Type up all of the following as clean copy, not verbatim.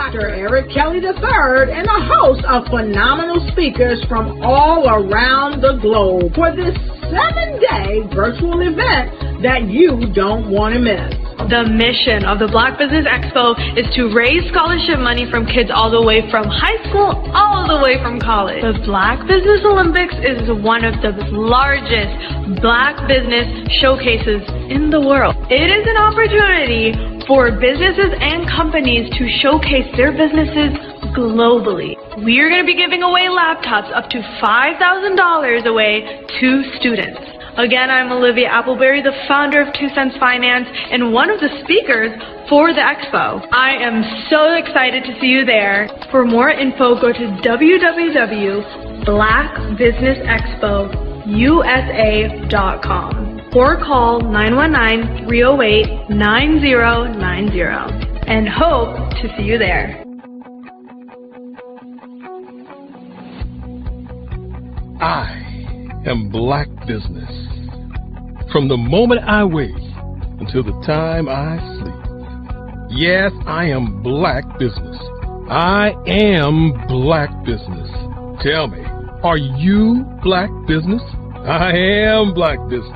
Dr. Eric Kelly III and a host of phenomenal speakers from all around the globe for this 7-day virtual event that you don't want to miss. The mission of the Black Business Expo is to raise scholarship money from kids all the way from high school all the way from college. The Black Business Olympics is one of the largest Black business showcases in the world. It is an opportunity for businesses and companies to showcase their businesses globally. We are going to be giving away laptops up to $5,000 away to students. Again, I'm Olivia Appleberry, the founder of 2 Cents Finance and one of the speakers for the expo. I am so excited to see you there. For more info, go to www.blackbusinessexpousa.com or call 919-308-9090 and hope to see you there. I am Black Business. From the moment I wake until the time I sleep. Yes, I am Black Business. I am Black Business. Tell me, are you Black Business? I am Black Business.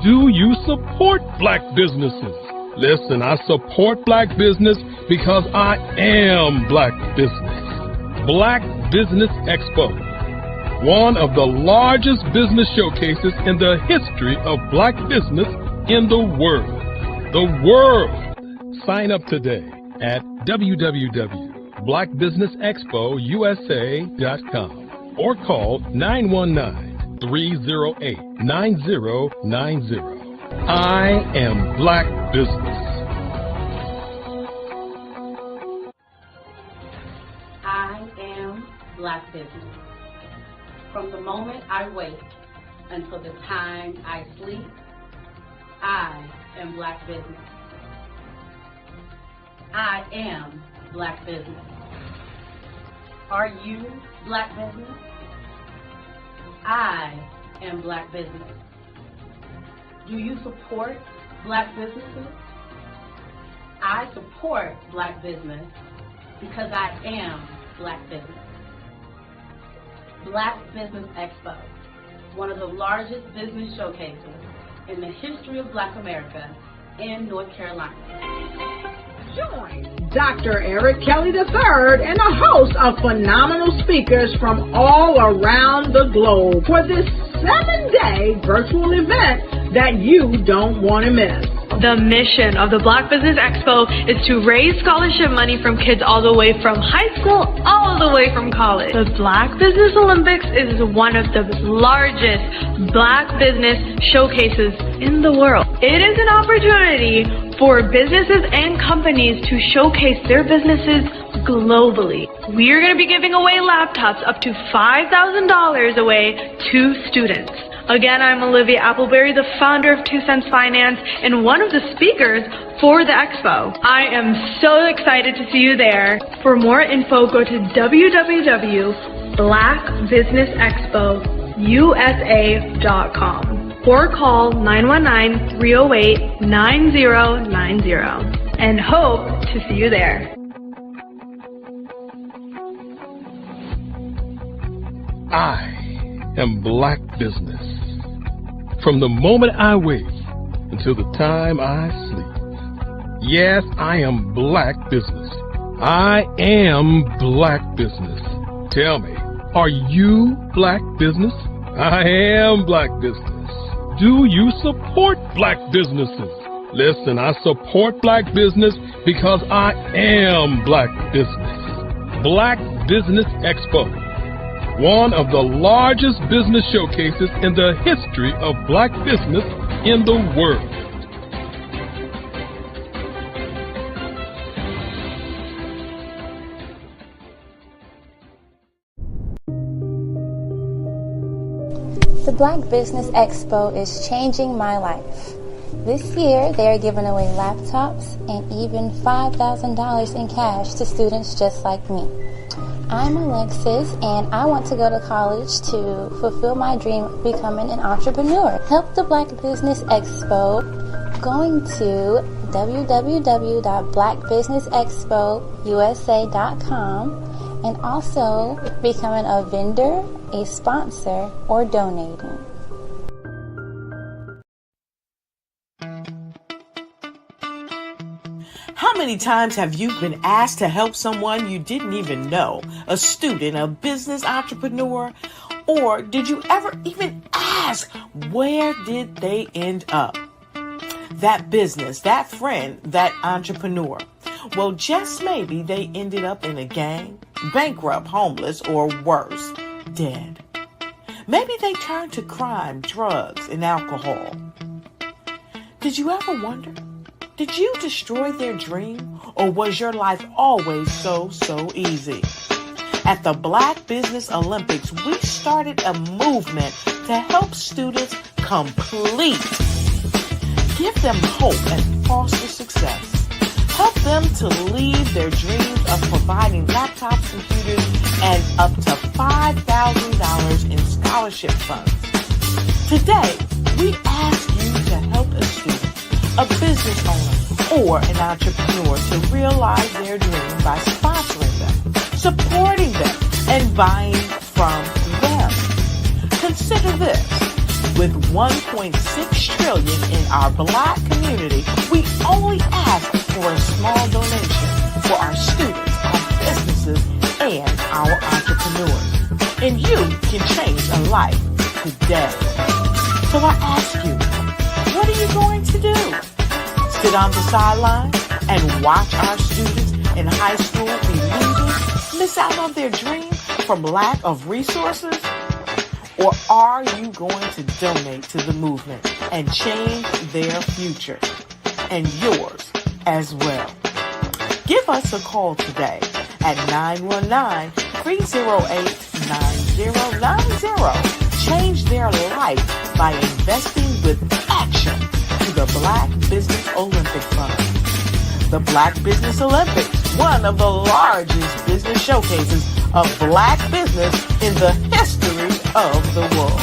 Do you support Black businesses? Listen, I support Black business because I am Black Business. Black Business Expo, one of the largest business showcases in the history of Black business in the world. The world! Sign up today at www.blackbusinessexpousa.com or call 919-308-9090. I am Black Business. I am Black Business. From the moment I wake until the time I sleep, I am Black Business. I am Black Business. Are you Black Business? I am Black Business. Do you support Black businesses? I support Black business because I am Black Business. Black Business Expo, one of the largest business showcases in the history of Black America in North Carolina. Join Dr. Eric Kelly III and a host of phenomenal speakers from all around the globe for this 7-day virtual event that you don't want to miss. The mission of the Black Business Expo is to raise scholarship money from kids all the way from high school all the way from college. The Black Business Olympics is one of the largest Black business showcases in the world. It is an opportunity for businesses and companies to showcase their businesses globally. We are going to be giving away laptops up to $5,000 away to students. Again, I'm Olivia Appleberry, the founder of 2 Cents Finance and one of the speakers for the expo. I am so excited to see you there. For more info, go to www.blackbusinessexpousa.com or call 919-308-9090 and hope to see you there. I am Black Business. From the moment I wake until the time I sleep. Yes, I am Black Business. I am Black Business. Tell me, are you Black Business? I am Black Business. Do you support Black businesses? Listen, I support Black business because I am Black Business. Black Business Expo, one of the largest business showcases in the history of Black business in the world. The Black Business Expo is changing my life. This year, they are giving away laptops and even $5,000 in cash to students just like me. I'm Alexis, and I want to go to college to fulfill my dream of becoming an entrepreneur. Help the Black Business Expo going to www.blackbusinessexpousa.com and also becoming a vendor, a sponsor, or donating. How many times have you been asked to help someone you didn't even know, a student, a business entrepreneur, or did you ever even ask, where did they end up? That business, that friend, that entrepreneur. Well, just maybe they ended up in a gang, bankrupt, homeless, or worse, dead. Maybe they turned to crime, drugs, and alcohol. Did you ever wonder? Did you destroy their dream, or was your life always so easy? At the Black Business Olympics, we started a movement to help students complete. Give them hope and foster success. Help them to leave their dreams of providing laptops, computers, and up to $5,000 in scholarship funds. Today, we ask you to help a student, a business owner, or an entrepreneur to realize their dream by sponsoring them, supporting them, and buying from them. Consider this. With $1.6 trillion in our Black community, we only ask for a small donation for our students, our businesses, and our entrepreneurs. And you can change a life today. So I ask you, what are you going to do? Sit on the sideline and watch our students in high school be losers, miss out on their dream from lack of resources? Or are you going to donate to the movement and change their future and yours as well? Give us a call today at 919-308-9090. Change their life by investing with action to the Black Business Olympic Fund. The Black Business Olympics, one of the largest business showcases of Black business in the history of the world.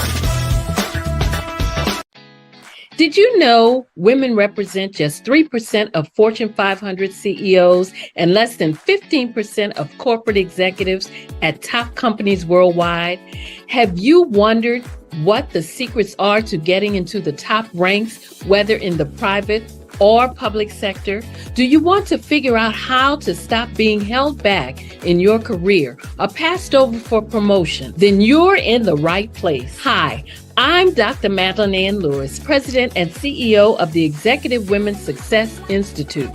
Did you know women represent just 3% of Fortune 500 CEOs and less than 15% of corporate executives at top companies worldwide? Have you wondered what the secrets are to getting into the top ranks, whether in the private or public sector? Do you want to figure out how to stop being held back in your career or passed over for promotion? Then you're in the right place. Hi, I'm Dr. Madeline Ann Lewis, President and CEO of the Executive Women's Success Institute.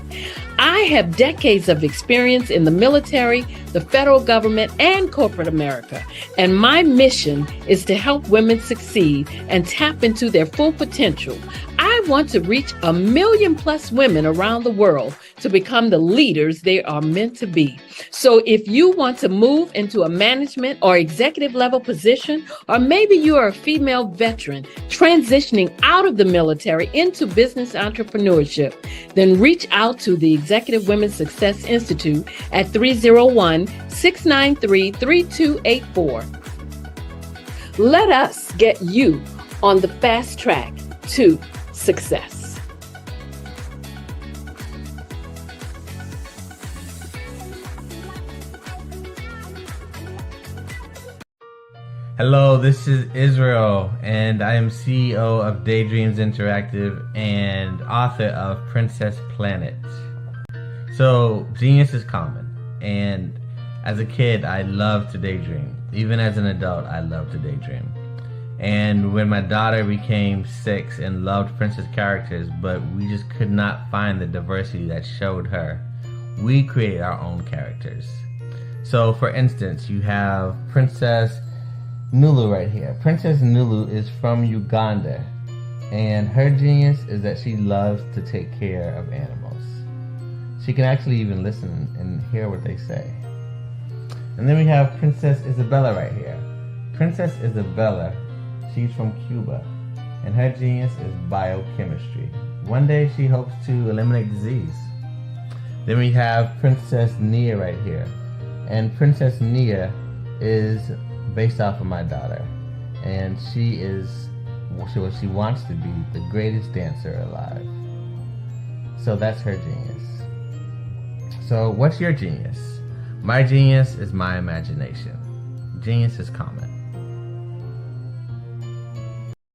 I have decades of experience in the military, the federal government, and corporate America, and my mission is to help women succeed and tap into their full potential. I want to reach 1 million+ women around the world to become the leaders they are meant to be. So if you want to move into a management or executive level position, or maybe you are a female veteran transitioning out of the military into business entrepreneurship, then reach out to the Executive Women's Success Institute at 301-693-3284. Let us get you on the fast track to success. Hello, this is Israel, and I am CEO of Daydreams Interactive and author of Princess Planet. So, genius is common, and as a kid, I loved to daydream. Even as an adult, I love to daydream. And when my daughter became 6 and loved princess characters, but we just could not find the diversity that showed her, we created our own characters. So, for instance, you have Princess Nulu right here. Princess Nulu is from Uganda, and her genius is that she loves to take care of animals. She can actually even listen and hear what they say. And then we have Princess Isabella right here. Princess Isabella, she's from Cuba, and her genius is biochemistry. One day she hopes to eliminate disease. Then we have Princess Nia right here, and Princess Nia is based off of my daughter, and she is what she wants to be, the greatest dancer alive. So that's her genius. So what's your genius? My genius is my imagination. Genius is common.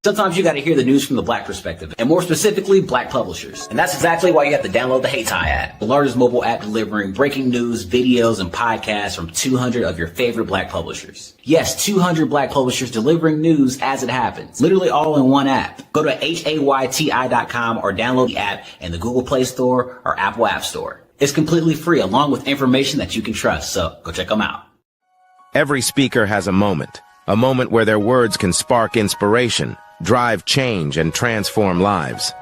Sometimes you got to hear the news from the Black perspective, and more specifically, Black publishers. And that's exactly why you have to download the Heytie app, the largest mobile app delivering breaking news, videos, and podcasts from 200 of your favorite Black publishers. Yes, 200 Black publishers delivering news as it happens, literally all in one app. Go to HAYTI.com or download the app in the Google Play Store or Apple App Store. It's completely free, along with information that you can trust, so go check them out. Every speaker has a moment where their words can spark inspiration, drive change, and transform lives.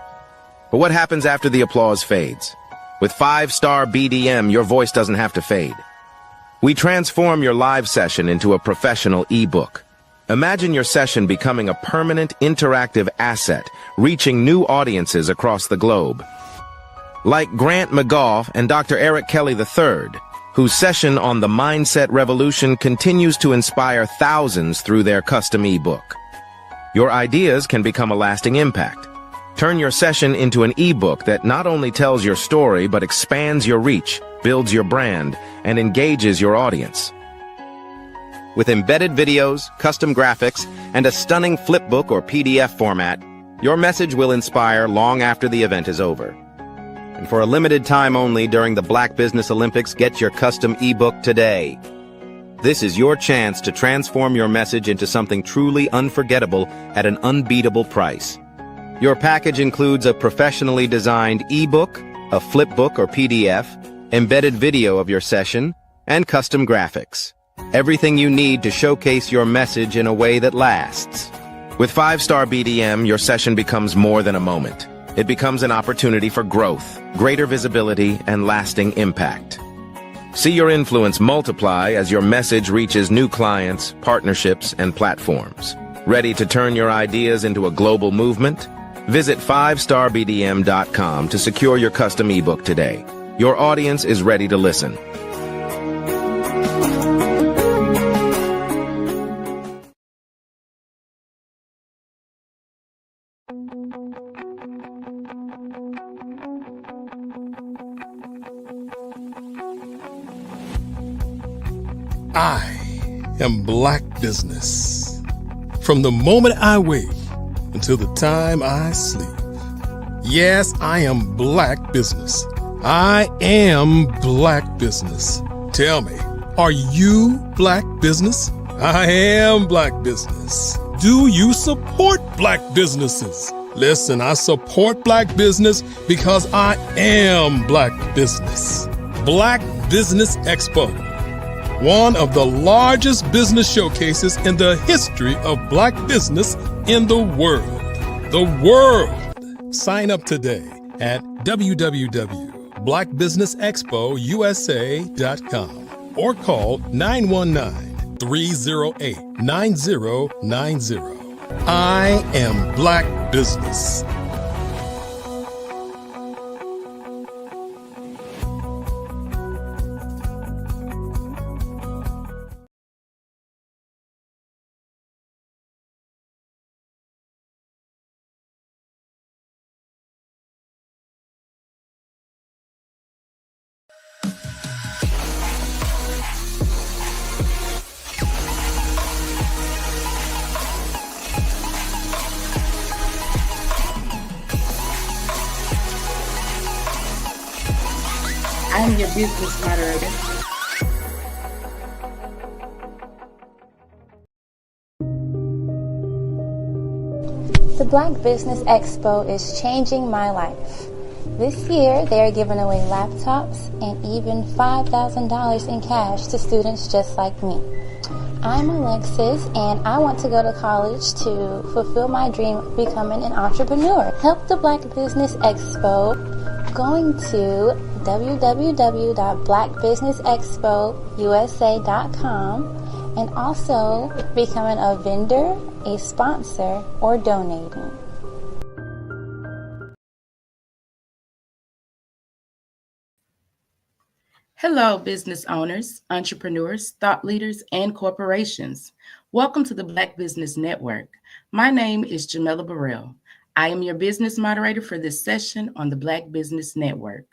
But what happens after the applause fades? With 5-star BDM, your voice doesn't have to fade. We transform your live session into a professional ebook. Imagine your session becoming a permanent interactive asset, reaching new audiences across the globe. Like Grant McGough and Dr. Eric Kelly III, whose session on the Mindset Revolution continues to inspire thousands through their custom ebook. Your ideas can become a lasting impact. Turn your session into an ebook that not only tells your story but expands your reach, builds your brand, and engages your audience. With embedded videos, custom graphics, and a stunning flipbook or PDF format, your message will inspire long after the event is over. And for a limited time only during the Black Business Olympics, get your custom ebook today. This is your chance to transform your message into something truly unforgettable at an unbeatable price. Your package includes a professionally designed ebook, a flipbook or PDF, embedded video of your session, and custom graphics. Everything you need to showcase your message in a way that lasts. With 5-star BDM, your session becomes more than a moment. It becomes an opportunity for growth, greater visibility, and lasting impact. See your influence multiply as your message reaches new clients, partnerships, and platforms. Ready to turn your ideas into a global movement? Visit 5starbdm.com to secure your custom ebook today. Your audience is ready to listen. I am Black Business. From the moment I wake until the time I sleep. Yes, I am Black Business. I am Black Business. Tell me, are you Black Business? I am Black Business. Do you support Black businesses? Listen, I support Black business because I am Black Business. Black Business Expo. One of the largest business showcases in the history of Black business in the world. The world! Sign up today at www.blackbusinessexpousa.com or call 919-308-9090. I am Black Business. I'm your business moderator. The Black Business Expo is changing my life. This year, they are giving away laptops and even $5,000 in cash to students just like me. I'm Alexis, and I want to go to college to fulfill my dream of becoming an entrepreneur. Help the Black Business Expo going to www.blackbusinessexpousa.com and also becoming a vendor, a sponsor, or donating. Hello, business owners, entrepreneurs, thought leaders, and corporations. Welcome to the Black Business Network. My name is Jamela Burrell. I am your business moderator for this session on the Black Business Network.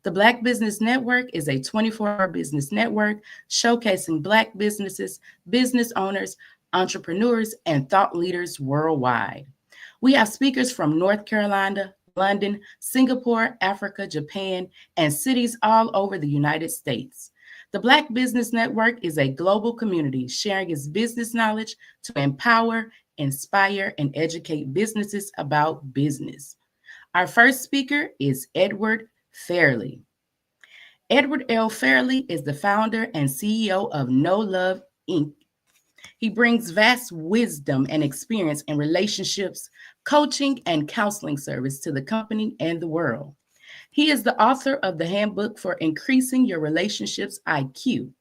The Black Business Network is a 24-hour business network showcasing Black businesses, business owners, entrepreneurs, and thought leaders worldwide. We have speakers from North Carolina, London, Singapore, Africa, Japan, and cities all over the United States. The Black Business Network is a global community sharing its business knowledge to empower, inspire, and educate businesses about business. Our first speaker is Edward Fairley. Edward L. Fairley is the founder and CEO of No Love Inc. He brings vast wisdom and experience in relationships, coaching, and counseling service to the company and the world. He is the author of the Handbook for Increasing Your Relationships IQ,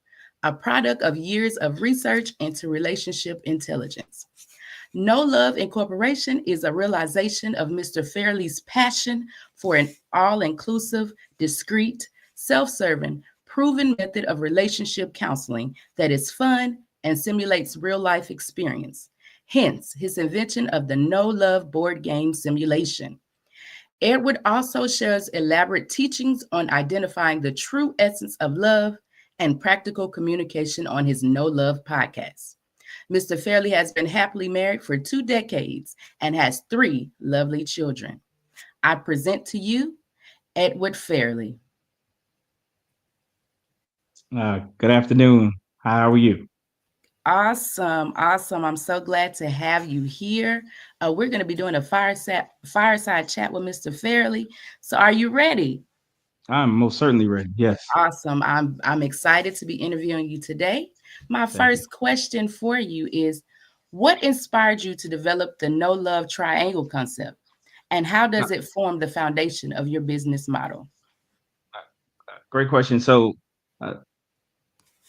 a product of years of research into relationship intelligence. No Love Incorporation is a realization of Mr. Fairley's passion for an all-inclusive, discreet, self-serving, proven method of relationship counseling that is fun and simulates real-life experience. Hence, his invention of the No Love board game simulation. Edward also shares elaborate teachings on identifying the true essence of love and practical communication on his No Love podcast. Mr. Fairley has been happily married for 2 decades and has 3 lovely children. I present to you Edward Fairley. Good afternoon. How are you? Awesome. I'm so glad to have you here. We're going to be doing a fireside chat with Mr. Fairley. So are you ready? I'm most certainly ready. Yes. Awesome. I'm excited to be interviewing you today. My first question for you is, what inspired you to develop the No Love Triangle concept? And how does it form the foundation of your business model? Great question. So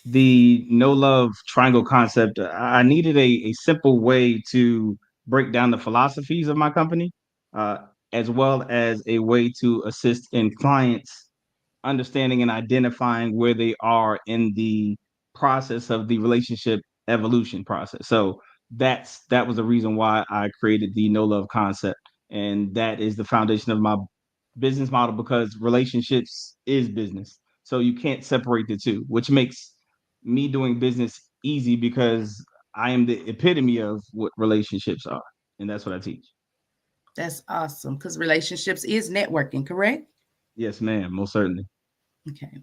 the No Love Triangle concept, I needed a simple way to break down the philosophies of my company, as well as a way to assist in clients understanding and identifying where they are in the process of the relationship evolution process. So that was the reason why I created the No Love concept. And that is the foundation of my business model, because relationships is business. So you can't separate the two, which makes me doing business easy because I am the epitome of what relationships are. And that's what I teach. That's awesome, because relationships is networking, correct? Yes, ma'am. Most certainly. Okay.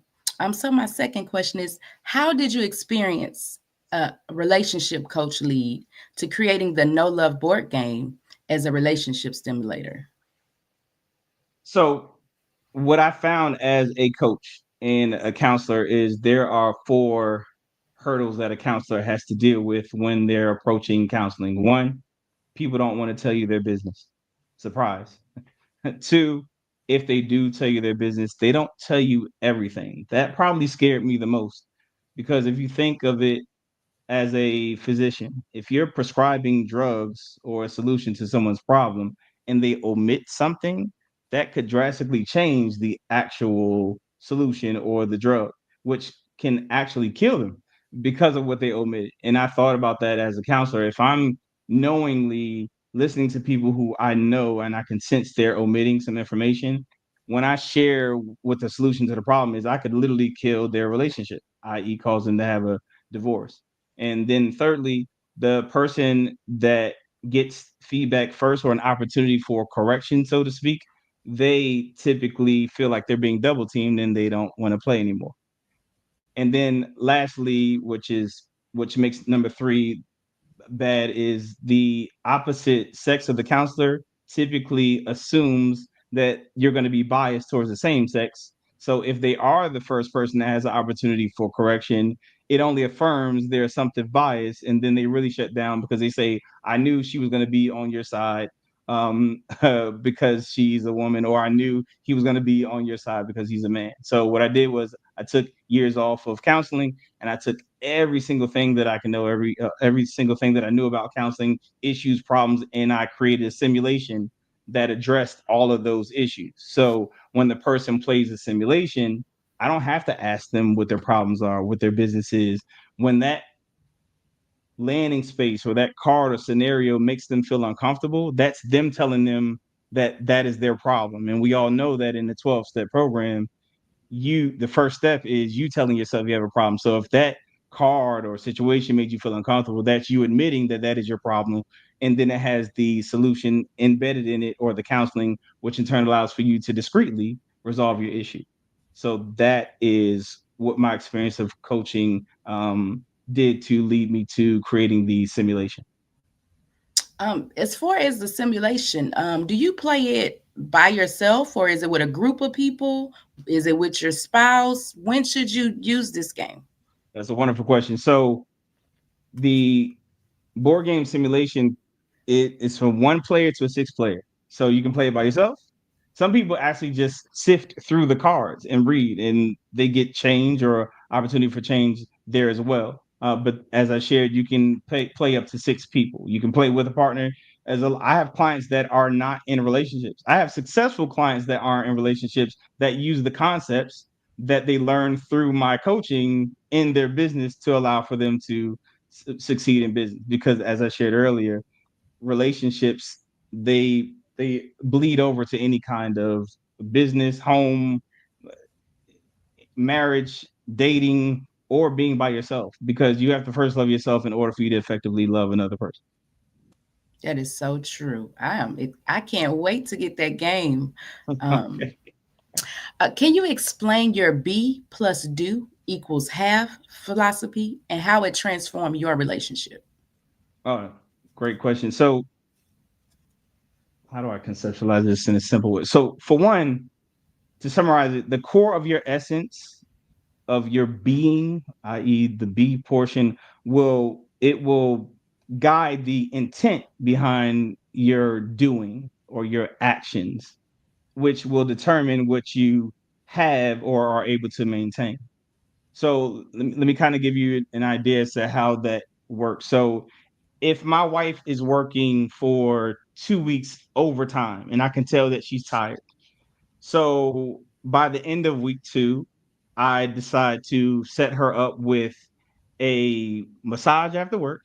So my second question is, how did you experience a relationship coach lead to creating the No Love board game as a relationship stimulator? So what I found as a coach and a counselor is there are 4 hurdles that a counselor has to deal with when they're approaching counseling. 1, people don't want to tell you their business. Surprise. 2, if they do tell you their business, they don't tell you everything. That probably scared me the most, because if you think of it as a physician, if you're prescribing drugs or a solution to someone's problem and they omit something, that could drastically change the actual solution or the drug, which can actually kill them because of what they omitted. And I thought about that as a counselor. If I'm knowingly listening to people who I know and I can sense they're omitting some information, when I share what the solution to the problem is, I could literally kill their relationship, i.e., cause them to have a divorce. And then thirdly, the person that gets feedback first, or an opportunity for correction, so to speak, they typically feel like they're being double teamed and they don't want to play anymore. And then lastly, which makes number 3 bad, is the opposite sex of the counselor typically assumes that you're going to be biased towards the same sex. So if they are the first person that has an opportunity for correction, it only affirms their assumptive bias, and then they really shut down because they say, I knew she was going to be on your side because she's a woman, or I knew he was going to be on your side because he's a man. So what I did was I took years off of counseling, and I took every single thing that I can know, every single thing that I knew about counseling issues, problems, and I created a simulation that addressed all of those issues. So when the person plays a simulation, I don't have to ask them what their problems are, what their business is. When that landing space or that card or scenario makes them feel uncomfortable, that's them telling them that is their problem. And we all know that in the 12-step program, the first step is you telling yourself you have a problem. So if that card or situation made you feel uncomfortable, that's you admitting that that is your problem. And then it has the solution embedded in it, or the counseling, which in turn allows for you to discreetly resolve your issue. So that is what my experience of coaching did to lead me to creating the simulation. As far as the simulation, do you play it by yourself, or is it with a group of people? Is it with your spouse? When should you use this game? That's a wonderful question. So the board game simulation, it is from 1 player to a 6 player. So you can play it by yourself. Some people actually just sift through the cards and read, and they get change or opportunity for change there as well. But as I shared, you can play up to 6 people. You can play with a partner. I have clients that are not in relationships. I have successful clients that aren't in relationships that use the concepts that they learn through my coaching in their business to allow for them to succeed in business. Because as I shared earlier, relationships, they bleed over to any kind of business, home, marriage, dating, or being by yourself, because you have to first love yourself in order for you to effectively love another person. That is so true. I can't wait to get that game. Okay. Can you explain your be plus do equals have philosophy and how it transformed your relationship? Oh, great question. So how do I conceptualize this in a simple way? So for one, to summarize it, the core of your essence of your being, i.e., the be portion, will guide the intent behind your doing or your actions, which will determine what you have or are able to maintain. So let me kind of give you an idea as to how that works. So if my wife is working for 2 weeks overtime and I can tell that she's tired, so by the end of week 2, I decide to set her up with a massage after work,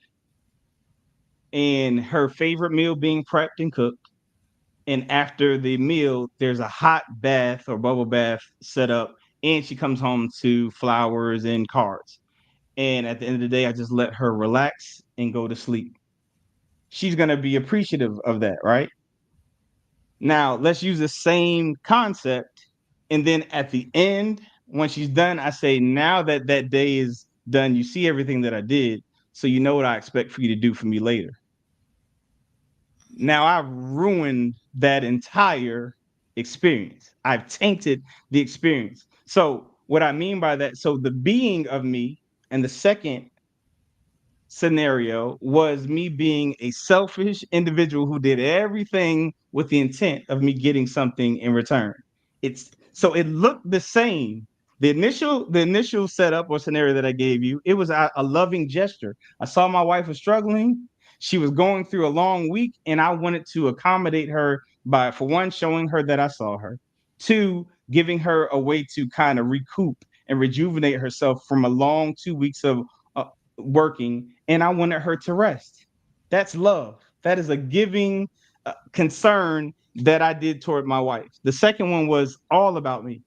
and her favorite meal being prepped and cooked. And after the meal, there's a hot bath or bubble bath set up, and she comes home to flowers and cards. And at the end of the day, I just let her relax and go to sleep. She's going to be appreciative of that, right? Now, let's use the same concept. And then at the end, when she's done, I say, now that that day is done, you see everything that I did. So you know what I expect for you to do for me later. Now I've ruined that entire experience. I've tainted the experience. So what I mean by that, so the being of me and the second scenario was me being a selfish individual who did everything with the intent of me getting something in return. It looked the same. The initial setup or scenario that I gave you, it was a loving gesture. I saw my wife was struggling. She was going through a long week, and I wanted to accommodate her by, for one, showing her that I saw her, two, giving her a way to kind of recoup and rejuvenate herself from a long 2 weeks of working, and I wanted her to rest. That's love. That is a giving concern that I did toward my wife. The second one was all about me.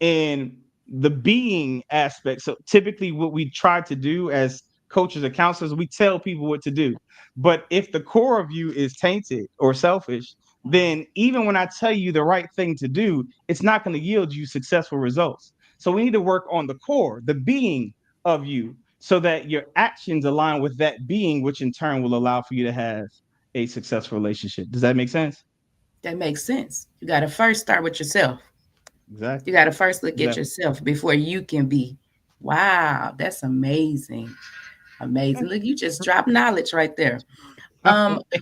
And the being aspect. So typically what we try to do as coaches or counselors, we tell people what to do. But if the core of you is tainted or selfish, then even when I tell you the right thing to do, it's not going to yield you successful results. So we need to work on the core, the being of you, so that your actions align with that being, which in turn will allow for you to have a successful relationship. Does that make sense? That makes sense. You got to first start with yourself. Exactly. You got to first look at yourself before you can be. Wow, that's amazing. Amazing. Look, you just dropped knowledge right there.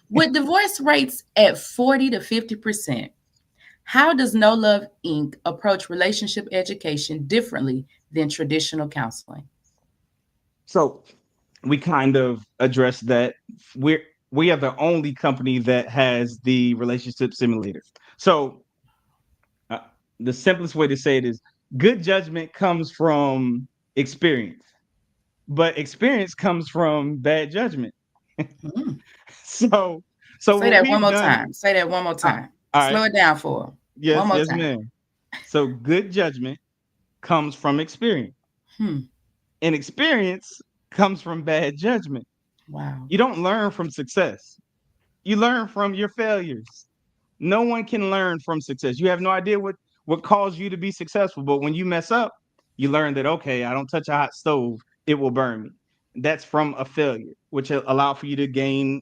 With divorce rates at 40 to 50%, how does No Love Inc. approach relationship education differently than traditional counseling? So we kind of address that. We are the only company that has the relationship simulator. So the simplest way to say it is good judgment comes from experience, but experience comes from bad judgment. Mm. So Say that one more time. Say that one more time. All Slow right. it down for him. Yes, One more yes, time. ma'am. So good judgment comes from experience, Hmm. and experience comes from bad judgment. Wow. You don't learn from success. You learn from your failures. No one can learn from success. You have no idea what caused you to be successful, but when you mess up, you learn that okay, I don't touch a hot stove, it will burn me. That's from a failure, which allow for you to gain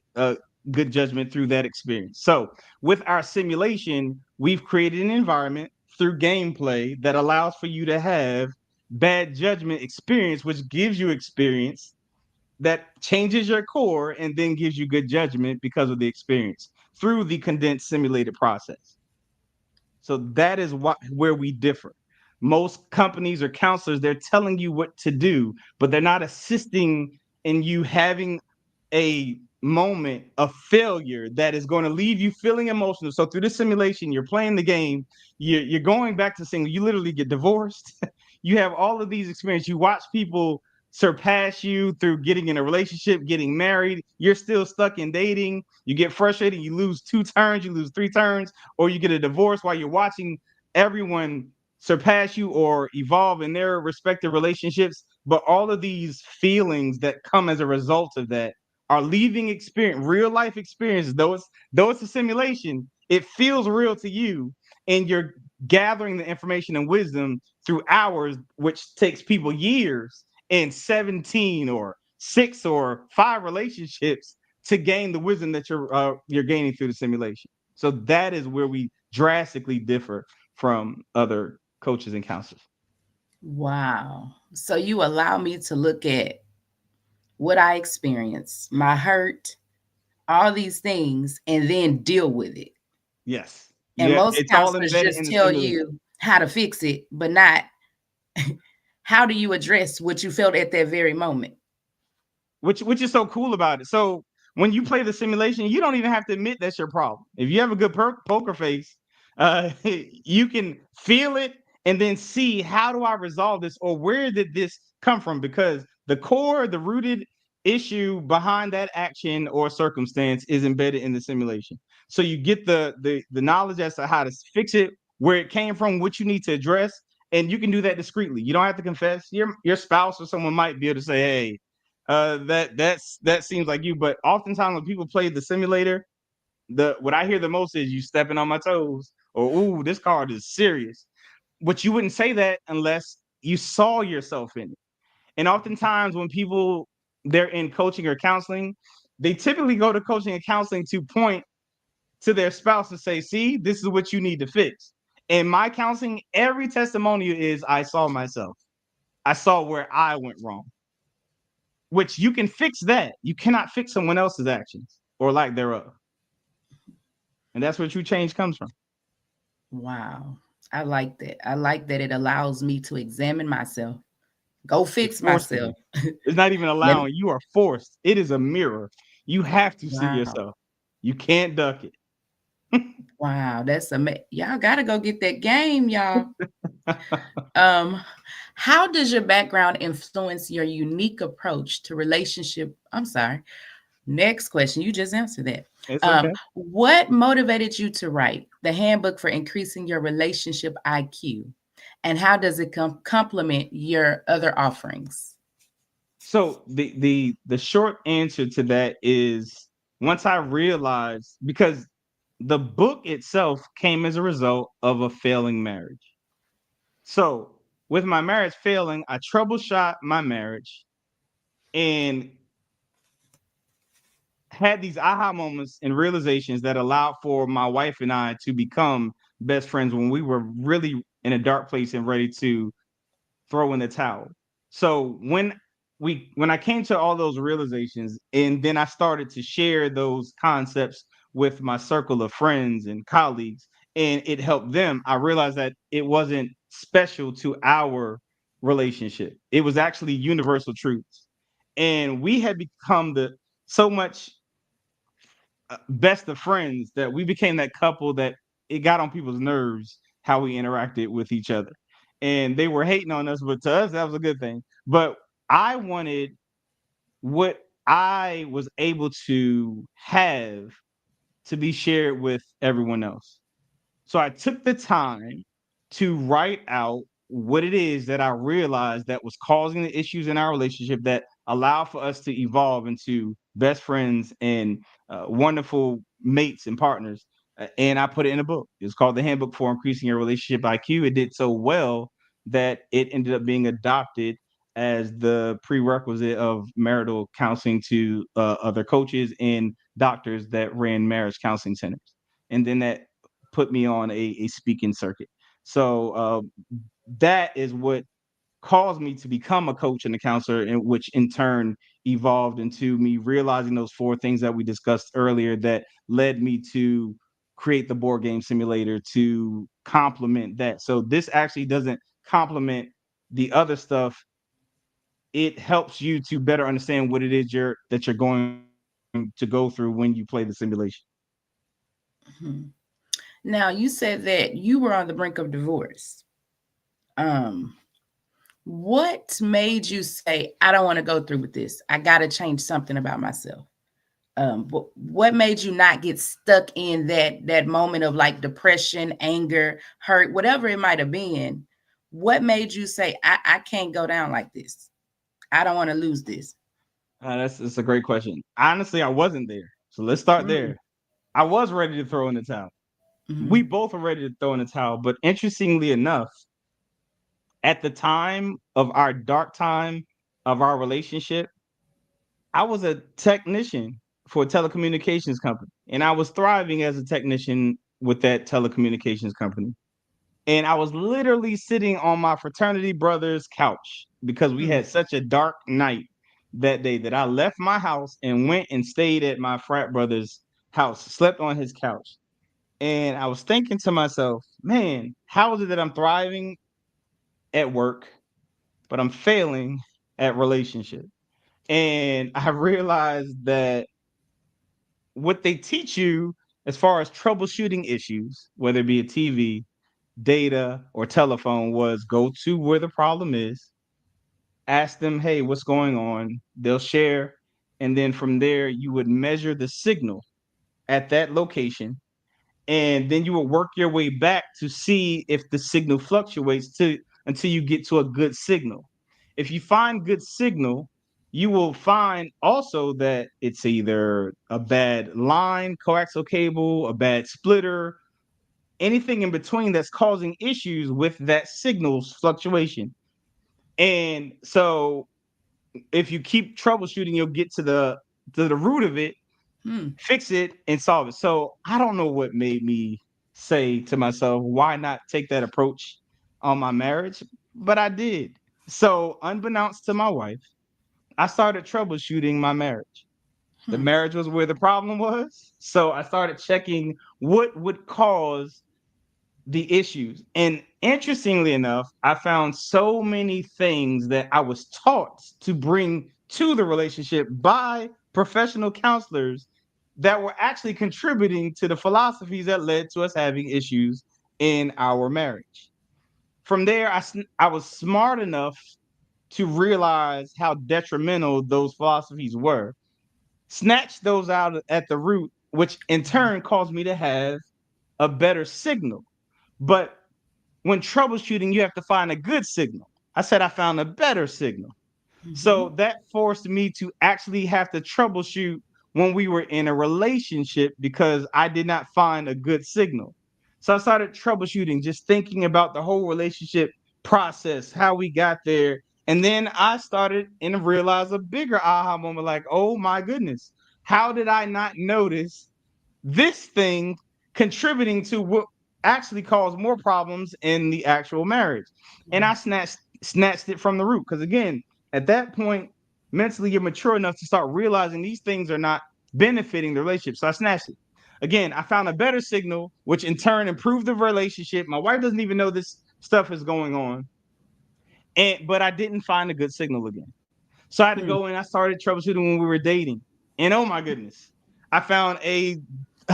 good judgment through that experience. So, with our simulation, we've created an environment through gameplay that allows for you to have bad judgment experience, which gives you experience that changes your core and then gives you good judgment because of the experience through the condensed simulated process. So that is where we differ. Most companies or counselors, they're telling you what to do, but they're not assisting in you having a moment of failure that is going to leave you feeling emotional. So through the simulation, you're playing the game, you're going back to single, you literally get divorced. You have all of these experiences. You watch people surpass you through getting in a relationship, getting married. You're still stuck in dating. You get frustrated, you lose 2 turns, you lose 3 turns, or you get a divorce while you're watching everyone surpass you or evolve in their respective relationships. But all of these feelings that come as a result of that are leaving experience, real life experiences. Though it's a simulation, it feels real to you, and you're gathering the information and wisdom through hours, which takes people years and 17 or 6 or 5 relationships to gain the wisdom that you're gaining through the simulation. So that is where we drastically differ from other coaches and counselors. Wow. So you allow me to look at what I experienced, my hurt, all these things, and then deal with it. Yes. And Yeah, most it's all counselors embedded just in the tell simulation. you how to fix it, but not how do you address what you felt at that very moment. Which is so cool about it. So when you play the simulation, you don't even have to admit that's your problem. If you have a good poker face, you can feel it and then see how do I resolve this or where did this come from? Because the core, the rooted issue behind that action or circumstance is embedded in the simulation. So you get the knowledge as to how to fix it, where it came from, what you need to address, and you can do that discreetly. You don't have to confess. Your spouse or someone might be able to say, "Hey, that seems like you." But oftentimes when people play the simulator, what I hear the most is you stepping on my toes, or "Ooh, this card is serious." But you wouldn't say that unless you saw yourself in it. And oftentimes when people they're in coaching or counseling, they typically go to coaching and counseling to point to their spouse and say, "See, this is what you need to fix." In my counseling, every testimonial is I saw myself. I saw where I went wrong, which you can fix that. You cannot fix someone else's actions or lack thereof. And that's where true change comes from. Wow. I like that. I like that it allows me to examine myself, go It fix forces you. myself. It's not even Let allowing. You are forced. It is a mirror. You have to see Wow. yourself. You can't duck it. Wow, that's amazing. Y'all gotta go get that game, y'all. How does your background influence your unique approach to relationship? I'm sorry. Next question. You just answered that. It's okay. What motivated you to write the handbook for increasing your relationship IQ? And how does it complement your other offerings? So the short answer to that is once I realized, because the book itself came as a result of a failing marriage. So with my marriage failing, I troubleshot my marriage and had these aha moments and realizations that allowed for my wife and I to become best friends when we were really in a dark place and ready to throw in the towel. So when I came to all those realizations and then I started to share those concepts with my circle of friends and colleagues and it helped them, I realized that it wasn't special to our relationship. It was actually universal truths. And we had become the so much best of friends that we became that couple that it got on people's nerves how we interacted with each other. And they were hating on us, but to us, that was a good thing. But I wanted what I was able to have to be shared with everyone else. So I took the time to write out what it is that I realized that was causing the issues in our relationship that allow for us to evolve into best friends and wonderful mates and partners. And I put it in a book. It's called The Handbook for Increasing Your Relationship IQ. It did so well that it ended up being adopted as the prerequisite of marital counseling to other coaches and doctors that ran marriage counseling centers. And then that put me on a speaking circuit. So that is what caused me to become a coach and a counselor, and which in turn evolved into me realizing those four things that we discussed earlier that led me to create the board game simulator to complement that. So this actually doesn't complement the other stuff. It helps you to better understand what it is you're going to go through when you play the simulation. Mm-hmm. Now, you said that you were on the brink of divorce. What made you say, I don't want to go through with this? I got to change something about myself. What made you not get stuck in that moment of like depression, anger, hurt, whatever it might have been? What made you say, I can't go down like this? I don't want to lose this. That's a great question. Honestly, I wasn't there. So let's start there. I was ready to throw in the towel. We both were ready to throw in the towel. But interestingly enough, at the time of our dark time of our relationship, I was a technician for a telecommunications company, and I was thriving as a technician with that telecommunications company. And I was literally sitting on my fraternity brother's couch because we had such a dark night that day that I left my house and went and stayed at my frat brother's house, slept on his couch. And I was thinking to myself, man, how is it that I'm thriving at work, but I'm failing at relationship? And I realized that what they teach you as far as troubleshooting issues, whether it be a TV, data, or telephone, was go to where the problem is, ask them, hey, what's going on? They'll share. And then from there, you would measure the signal at that location. And then you will work your way back to see if the signal fluctuates until you get to a good signal. If you find good signal, you will find also that it's either a bad line, coaxial cable, a bad splitter, anything in between that's causing issues with that signal's fluctuation. And so if you keep troubleshooting, you'll get to the root of it, fix it, and solve it. So I don't know what made me say to myself, why not take that approach on my marriage? But I did. So unbeknownst to my wife, I started troubleshooting my marriage. The marriage was where the problem was. So I started checking what would cause the issues. And interestingly enough, I found so many things that I was taught to bring to the relationship by professional counselors that were actually contributing to the philosophies that led to us having issues in our marriage. From there, I was smart enough to realize how detrimental those philosophies were, snatch those out at the root, which in turn caused me to have a better signal. But when troubleshooting, you have to find a good signal. I said I found a better signal. So that forced me to actually have to troubleshoot when we were in a relationship because I did not find a good signal. So I started troubleshooting, just thinking about the whole relationship process, how we got there. And then I started and realized a bigger aha moment like, oh my goodness, how did I not notice this thing contributing to what actually caused more problems in the actual marriage? And I snatched it from the root. Because again, at that point, mentally, you're mature enough to start realizing these things are not benefiting the relationship. So I snatched it. Again, I found a better signal, which in turn improved the relationship. My wife doesn't even know this stuff is going on. But I didn't find a good signal again. So I had to go in. I started troubleshooting when we were dating. And oh my goodness, I found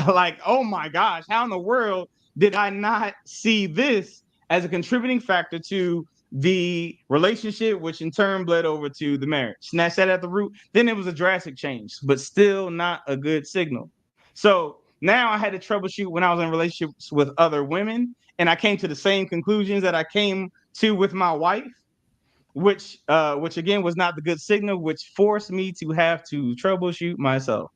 like, oh my gosh, how in the world did I not see this as a contributing factor to the relationship, which in turn bled over to the marriage? Snatched that at the root. Then it was a drastic change, but still not a good signal. So Now I had to troubleshoot when I was in relationships with other women, and I came to the same conclusions that I came to with my wife, which again was not the good signal, which forced me to have to troubleshoot myself.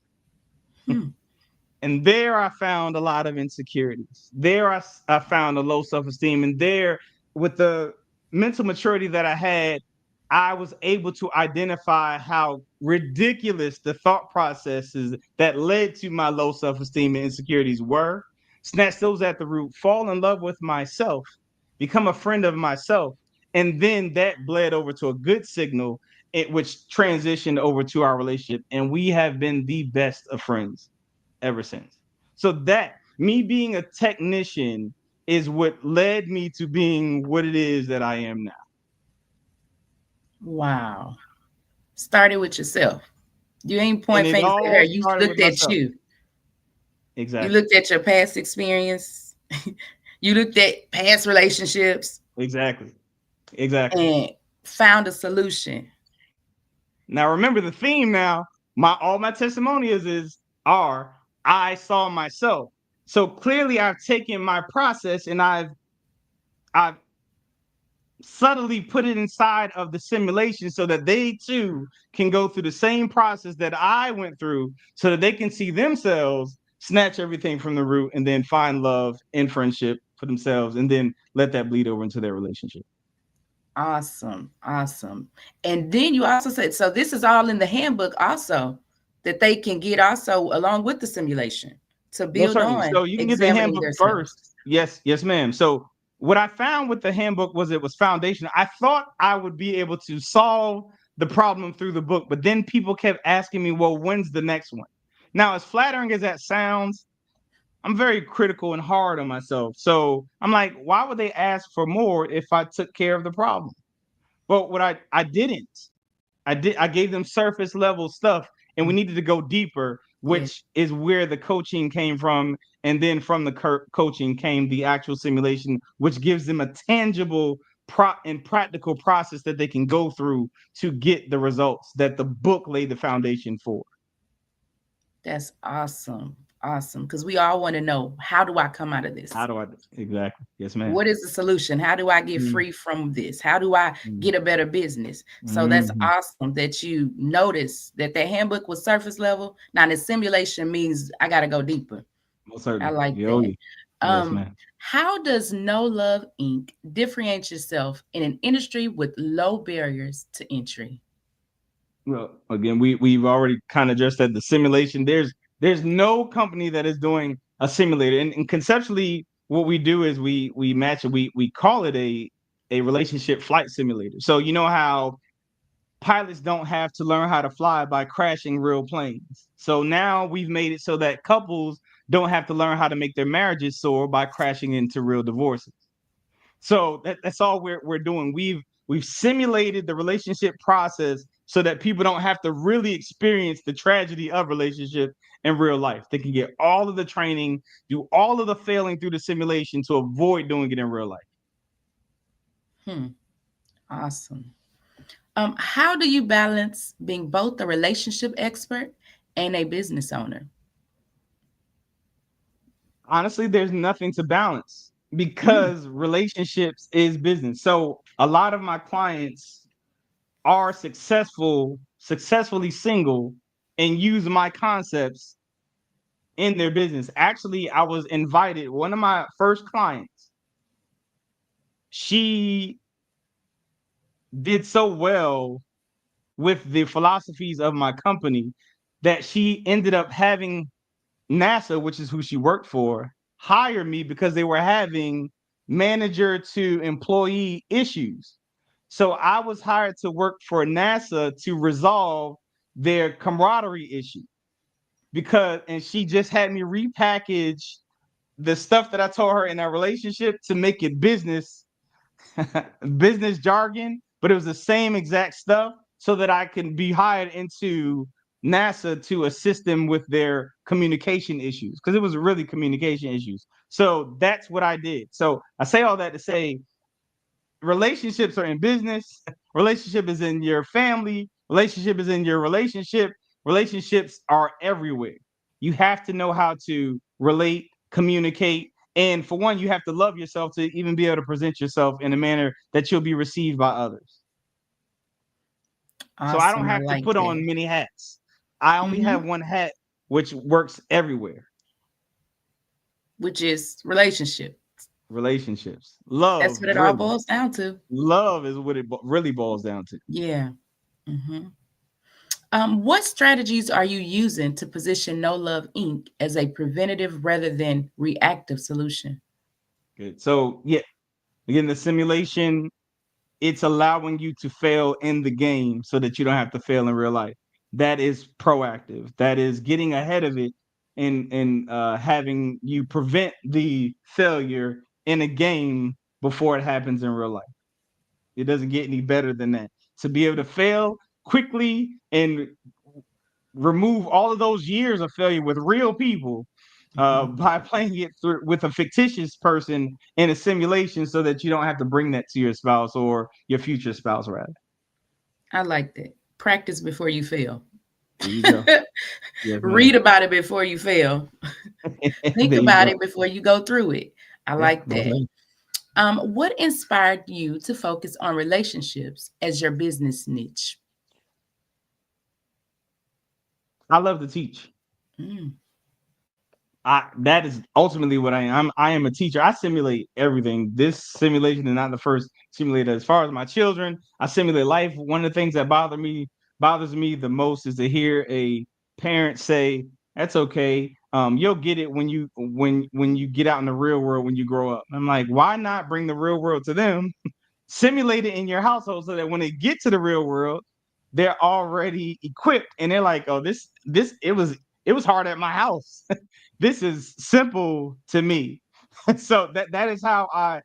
And there I found a lot of insecurities. There I found a low self-esteem. And there, with the mental maturity that I had, I was able to identify how ridiculous the thought processes that led to my low self-esteem and insecurities were, snatch those at the root, fall in love with myself, become a friend of myself. And then that bled over to a good signal, which transitioned over to our relationship. And we have been the best of friends ever since. So that me being a technician is what led me to being what it is that I am now. Wow. Started with yourself. You ain't point And it fingers at all her. You started looked with at myself. you. Exactly. You looked at your past experience. You looked at past relationships. Exactly. And found a solution. Now remember the theme now. All my testimonials are I saw myself. So clearly I've taken my process and I've subtly put it inside of the simulation so that they too can go through the same process that I went through so that they can see themselves snatch everything from the root and then find love and friendship for themselves and then let that bleed over into their relationship. Awesome. And then you also said, so this is all in the handbook also that they can get also along with the simulation to build on. So you can get the handbook first. Yes, ma'am. So what I found with the handbook was it was foundational. I thought I would be able to solve the problem through the book, but then people kept asking me, well, when's the next one? Now, as flattering as that sounds, I'm very critical and hard on myself. So I'm like, why would they ask for more if I took care of the problem? But what I didn't. I gave them surface level stuff, and we needed to go deeper, which is where the coaching came from. And then from the coaching came the actual simulation, which gives them a tangible and practical process that they can go through to get the results that the book laid the foundation for. That's awesome. Because we all want to know, how do I come out of this? Exactly. Yes, ma'am. What is the solution? How do I get free from this? How do I get a better business? So that's awesome that you notice that the handbook was surface level. Now the simulation means I got to go deeper. Most certainly. I like that. Yes, ma'am. How does No Love Inc. differentiate yourself in an industry with low barriers to entry? Well, again, we've already kind of just said the simulation. There's no company that is doing a simulator, and conceptually, what we do is we match it. We call it a relationship flight simulator. So you know how pilots don't have to learn how to fly by crashing real planes. So now we've made it so that couples don't have to learn how to make their marriages soar by crashing into real divorces. So that's all we're doing. We've simulated the relationship process so that people don't have to really experience the tragedy of relationship in real life. They can get all of the training, do all of the failing through the simulation to avoid doing it in real life. Awesome. How do you balance being both a relationship expert and a business owner? Honestly, there's nothing to balance because relationships is business. So a lot of my clients are successfully single and use my concepts in their business. Actually, I was invited, one of my first clients, she did so well with the philosophies of my company that she ended up having NASA, which is who she worked for, hire me because they were having manager to employee issues. So I was hired to work for NASA to resolve their camaraderie issue and she just had me repackage the stuff that I told her in our relationship to make it business jargon, but it was the same exact stuff so that I can be hired into NASA to assist them with their communication issues, because it was really communication issues. So that's what I did. So I say all that to say relationships are in business, relationship is in your family, relationship is in your relationship, relationships are everywhere. You have to know how to relate, communicate. And for one, you have to love yourself to even be able to present yourself in a manner that you'll be received by others. So I don't Awesome. I have to like put that. on many hats. I only have one hat, which works everywhere. Which is relationship. Relationships. Love. That's what it all really. boils down to. Love is what it really boils down to. Yeah. What strategies are you using to position No Love Inc. as a preventative rather than reactive solution? Good. So yeah, again, the simulation, it's allowing you to fail in the game so that you don't have to fail in real life. That is proactive. That is getting ahead of it and having you prevent the failure in a game before it happens in real life. It doesn't get any better than that. To be able to fail quickly and remove all of those years of failure with real people by playing it through with a fictitious person in a simulation so that you don't have to bring that to your spouse or your future spouse, rather. I like that. Practice before you fail. There you go. Yes, Read about it before you fail. Think about it before you go through it. I like that. What inspired you to focus on relationships as your business niche? I love to teach. That is ultimately what I am. I am a teacher. I simulate everything. This simulation is not the first simulator. As far as my children, I simulate life. One of the things that bothers me the most is to hear a parent say, "That's okay. You'll get it when you get out in the real world when you grow up." I'm like, why not bring the real world to them? Simulate it in your household so that when they get to the real world, they're already equipped and they're like, "Oh, this it was hard at my house." This is simple to me. So that is how I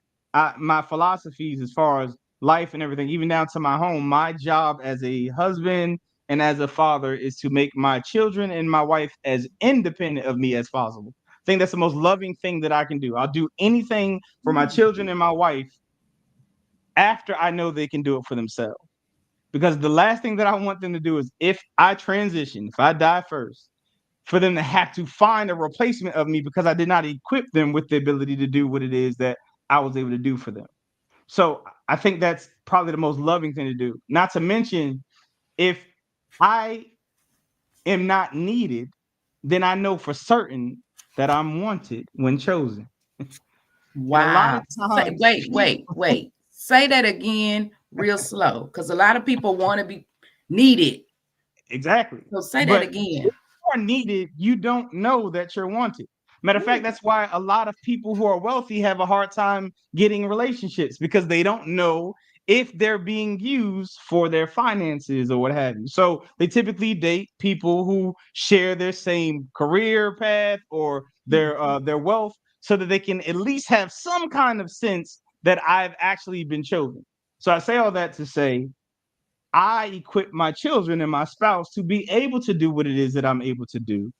my philosophies as far as life and everything, even down to my home. My job as a husband and as a father is to make my children and my wife as independent of me as possible. I think that's the most loving thing that I can do. I'll do anything for my children and my wife after I know they can do it for themselves. Because the last thing that I want them to do is if I transition, if I die first, for them to have to find a replacement of me because I did not equip them with the ability to do what it is that I was able to do for them. So I think that's probably the most loving thing to do. Not to mention, if I am not needed, then I know for certain that I'm wanted when chosen. Wow. And a lot of times, wait. Say that again real slow because a lot of people want to be needed. Exactly. So say that again. Are needed, you don't know that you're wanted. Matter of fact, that's why a lot of people who are wealthy have a hard time getting relationships because they don't know if they're being used for their finances or what have you. So they typically date people who share their same career path or their wealth so that they can at least have some kind of sense that I've actually been chosen. So I say all that to say I equip my children and my spouse to be able to do what it is that I'm able to do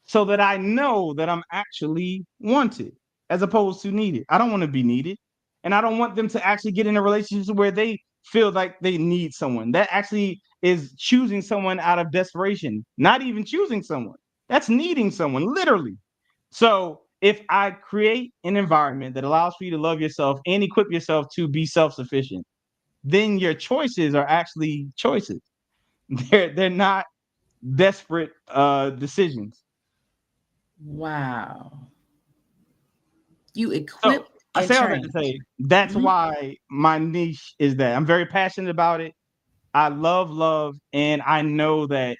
so that I know that I'm actually wanted as opposed to needed. I don't want to be needed. And I don't want them to actually get in a relationship where they feel like they need someone. That actually is choosing someone out of desperation, not even choosing someone. That's needing someone, literally. So if I create an environment that allows for you to love yourself and equip yourself to be self-sufficient, then your choices are actually choices. They're not desperate decisions. Wow. You So equip I and say all that to train. say that's why my niche is that. I'm very passionate about it. I love love, and I know that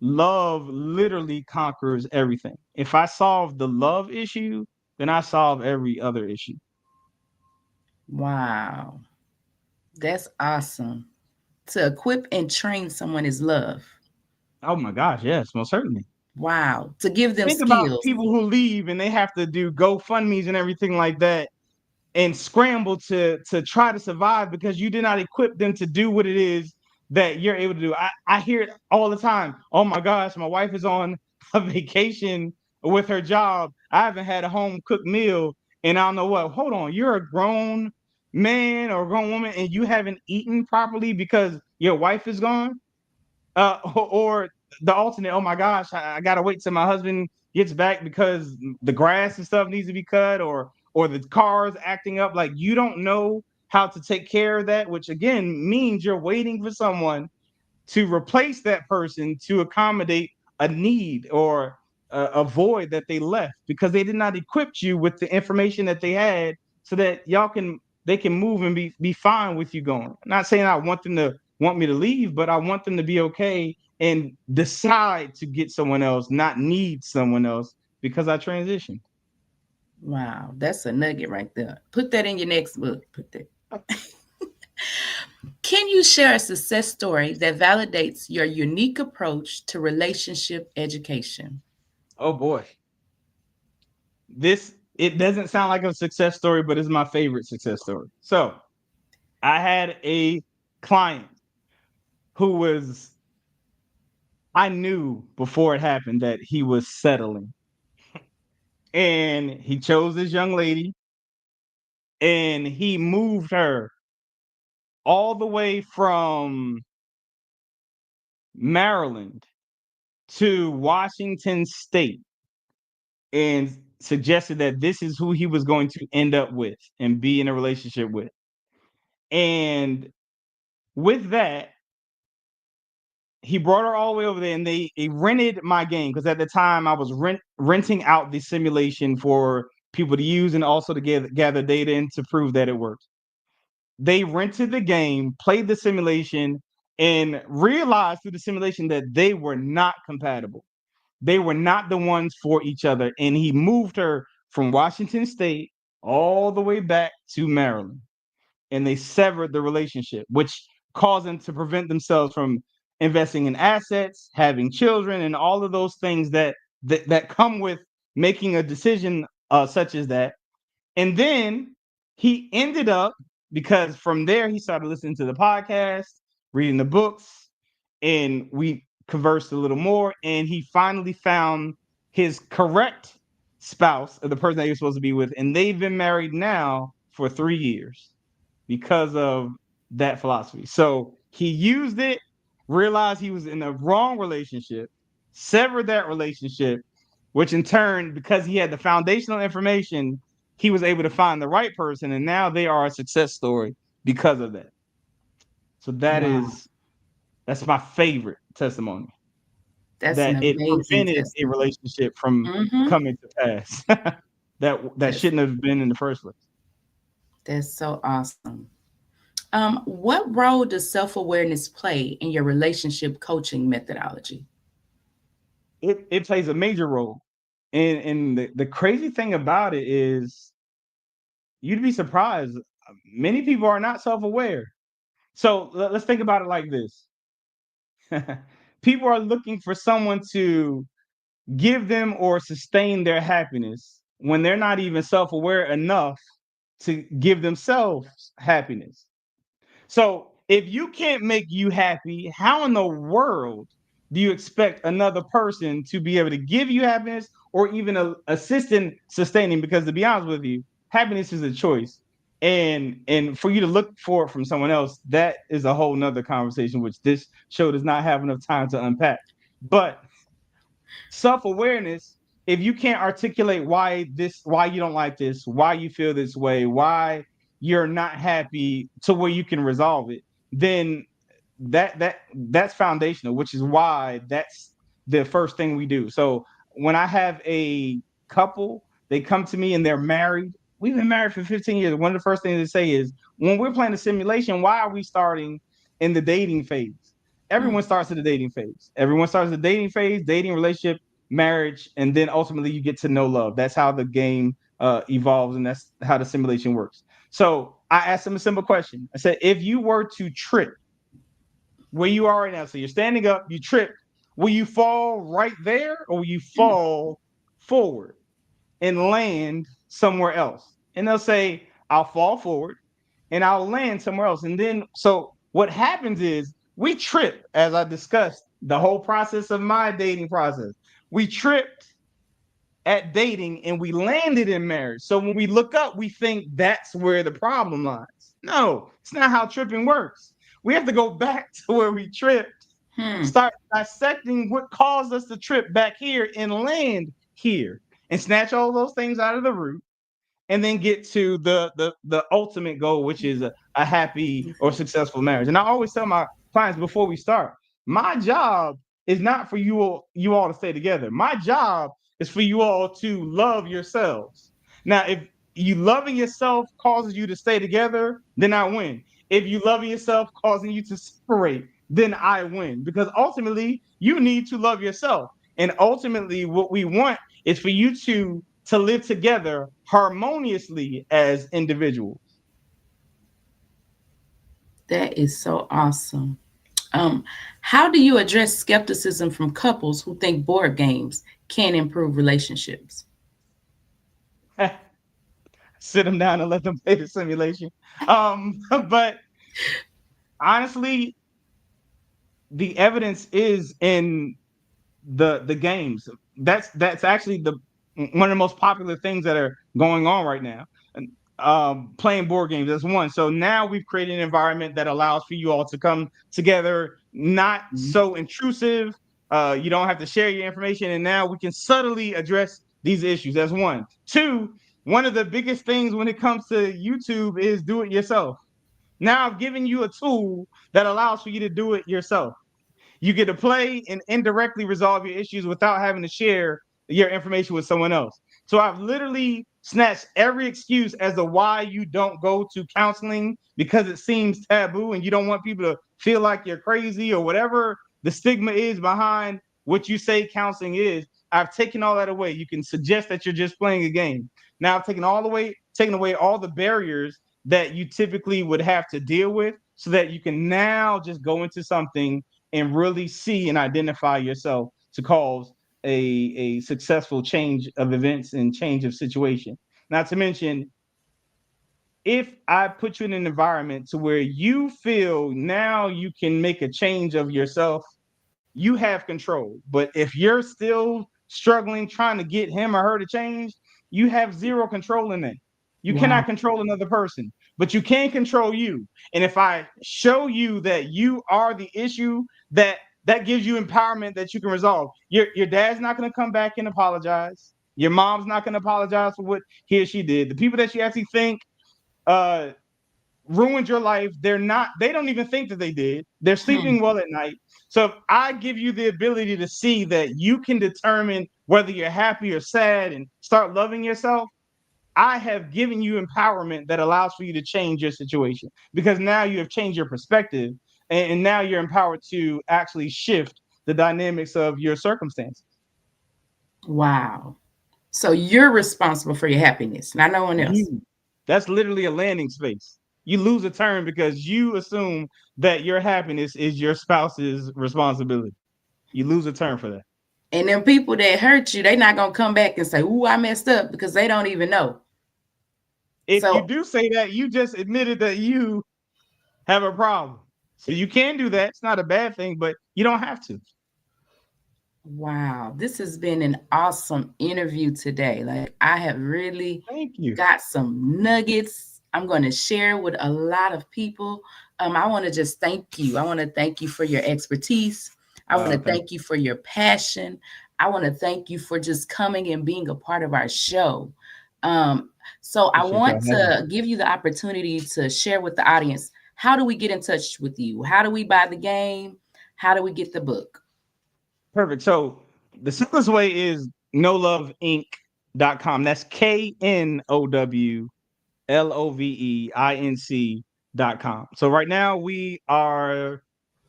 love literally conquers everything. If I solve the love issue, then I solve every other issue. Wow. That's awesome. To equip and train someone is love. Oh my gosh, yes, most certainly. Wow. To give them Think about skills. people who leave and they have to do GoFundMe's and everything like that and scramble to try to survive because you did not equip them to do what it is that you're able to do. I hear it all the time. Oh my gosh, my wife is on a vacation with her job. I haven't had a home cooked meal and I don't know what. Hold on, you're a grown man or a grown woman and you haven't eaten properly because your wife is gone? Or the alternate, oh my gosh, I gotta wait till my husband gets back because the grass and stuff needs to be cut, or the car's acting up. Like, you don't know how to take care of that, which again means you're waiting for someone to replace that person to accommodate a need or a void that they left, because they did not equip you with the information that they had so that they can move and be fine with you going. I'm not saying I want them to want me to leave, but I want them to be okay and decide to get someone else, not need someone else because I transitioned. Wow, that's a nugget right there. Put that in your next book. Put that. Can you share a success story that validates your unique approach to relationship education? Oh boy. It doesn't sound like a success story, but it's my favorite success story. So I had a client who I knew before it happened that he was settling. And he chose this young lady and he moved her all the way from Maryland to Washington State and suggested that this is who he was going to end up with and be in a relationship with. And with that, he brought her all the way over there, and they rented my game, because at the time I was renting out the simulation for people to use and also to gather data and to prove that it worked. They rented the game, played the simulation, and realized through the simulation that they were not compatible. They were not the ones for each other. And he moved her from Washington State all the way back to Maryland. And they severed the relationship, which caused them to prevent themselves from investing in assets, having children, and all of those things that come with making a decision such as that. And then he ended up, because from there he started listening to the podcast, reading the books, and we conversed a little more, and he finally found his correct spouse, or the person that he was supposed to be with, and they've been married now for 3 years because of that philosophy. So he used it, realized he was in the wrong relationship, severed that relationship, which in turn, because he had the foundational information, he was able to find the right person, and now they are a success story because of that. So that's my favorite testimony. That's That an it amazing prevented a testimony. relationship from coming to pass. that shouldn't have been in the first place. That's so awesome. What role does self-awareness play in your relationship coaching methodology? It plays a major role. And the crazy thing about it is, you'd be surprised, many people are not self-aware. So let's think about it like this. People are looking for someone to give them or sustain their happiness when they're not even self-aware enough to give themselves happiness. So if you can't make you happy, how in the world do you expect another person to be able to give you happiness or even assist in sustaining? Because to be honest with you, happiness is a choice. And for you to look for it from someone else, that is a whole nother conversation, which this show does not have enough time to unpack. But self-awareness, if you can't articulate why you don't like this, why you feel this way, why you're not happy to where you can resolve it, then that's foundational, which is why that's the first thing we do. So when I have a couple, they come to me and they're married. We've been married for 15 years. One of the first things they say is, when we're playing a simulation, why are we starting in the dating phase? Everyone starts in the dating phase. Everyone starts the dating phase, dating, relationship, marriage, and then ultimately you get to know love. That's how the game evolves, and that's how the simulation works. So I asked them a simple question. I said, if you were to trip where you are right now, so you're standing up, you trip, will you fall right there, or will you fall forward and land somewhere else? And they'll say, I'll fall forward and I'll land somewhere else. And then, so what happens is, we trip, as I discussed the whole process of my dating process. We tripped at dating and we landed in marriage. So when we look up, we think that's where the problem lies. No, it's not how tripping works. We have to go back to where we tripped, start dissecting what caused us to trip back here, and land here, and snatch all those things out of the root, and then get to the ultimate goal, which is a happy or successful marriage. And I always tell my clients before we start, my job is not for you all to stay together. My job is for you all to love yourselves. Now, if you loving yourself causes you to stay together, then I win. If you loving yourself causing you to separate, then I win. Because ultimately, you need to love yourself. And ultimately, what we want is for you to live together harmoniously as individuals. That is so awesome. How do you address skepticism from couples who think board games can improve relationships? Sit them down and let them play the simulation. But honestly, the evidence is in the games. That's actually one of the most popular things that are going on right now. Playing board games, that's one. So now we've created an environment that allows for you all to come together, not so intrusive. You don't have to share your information, and now we can subtly address these issues. That's one. Two, one of the biggest things when it comes to YouTube is do it yourself. Now I've given you a tool that allows for you to do it yourself. You get to play and indirectly resolve your issues without having to share your information with someone else. So I've literally snatched every excuse as to why you don't go to counseling, because it seems taboo and you don't want people to feel like you're crazy or whatever the stigma is behind what you say counseling is. I've taken all that away. You can suggest that you're just playing a game. Now I've taken away all the barriers that you typically would have to deal with, so that you can now just go into something and really see and identify yourself to cause a successful change of events and change of situation. Not to mention, if I put you in an environment to where you feel now you can make a change of yourself, you have control. But if you're still struggling trying to get him or her to change, you have zero control in that. You cannot control another person, but you can control you. And if I show you that you are the issue, that gives you empowerment that you can resolve. Your dad's not going to come back and apologize. Your mom's not going to apologize for what he or she did. The people that you actually think ruined your life, they don't even think that they did. They're sleeping well at night. So if I give you the ability to see that you can determine whether you're happy or sad and start loving yourself, I have given you empowerment that allows for you to change your situation, because now you have changed your perspective, and now you're empowered to actually shift the dynamics of your circumstances. Wow. So you're responsible for your happiness, not no one else. That's literally a landing space. You lose a turn because you assume that your happiness is your spouse's responsibility. You lose a turn for that. And then people that hurt you, they're not going to come back and say, "Ooh, I messed up," because they don't even know. If you do say that, you just admitted that you have a problem. So you can do that. It's not a bad thing, but you don't have to. Wow, this has been an awesome interview today. Like, I have really got some nuggets I'm going to share with a lot of people. I want to just thank you. I want to thank you for your expertise. I want to thank you for your passion. I want to thank you for just coming and being a part of our show. So I want to give you the opportunity to share with the audience, how do we get in touch with you? How do we buy the game? How do we get the book? Perfect. So the simplest way is KNOWLOVEinc.com. That's KNOWLOVEINC.com. So right now we are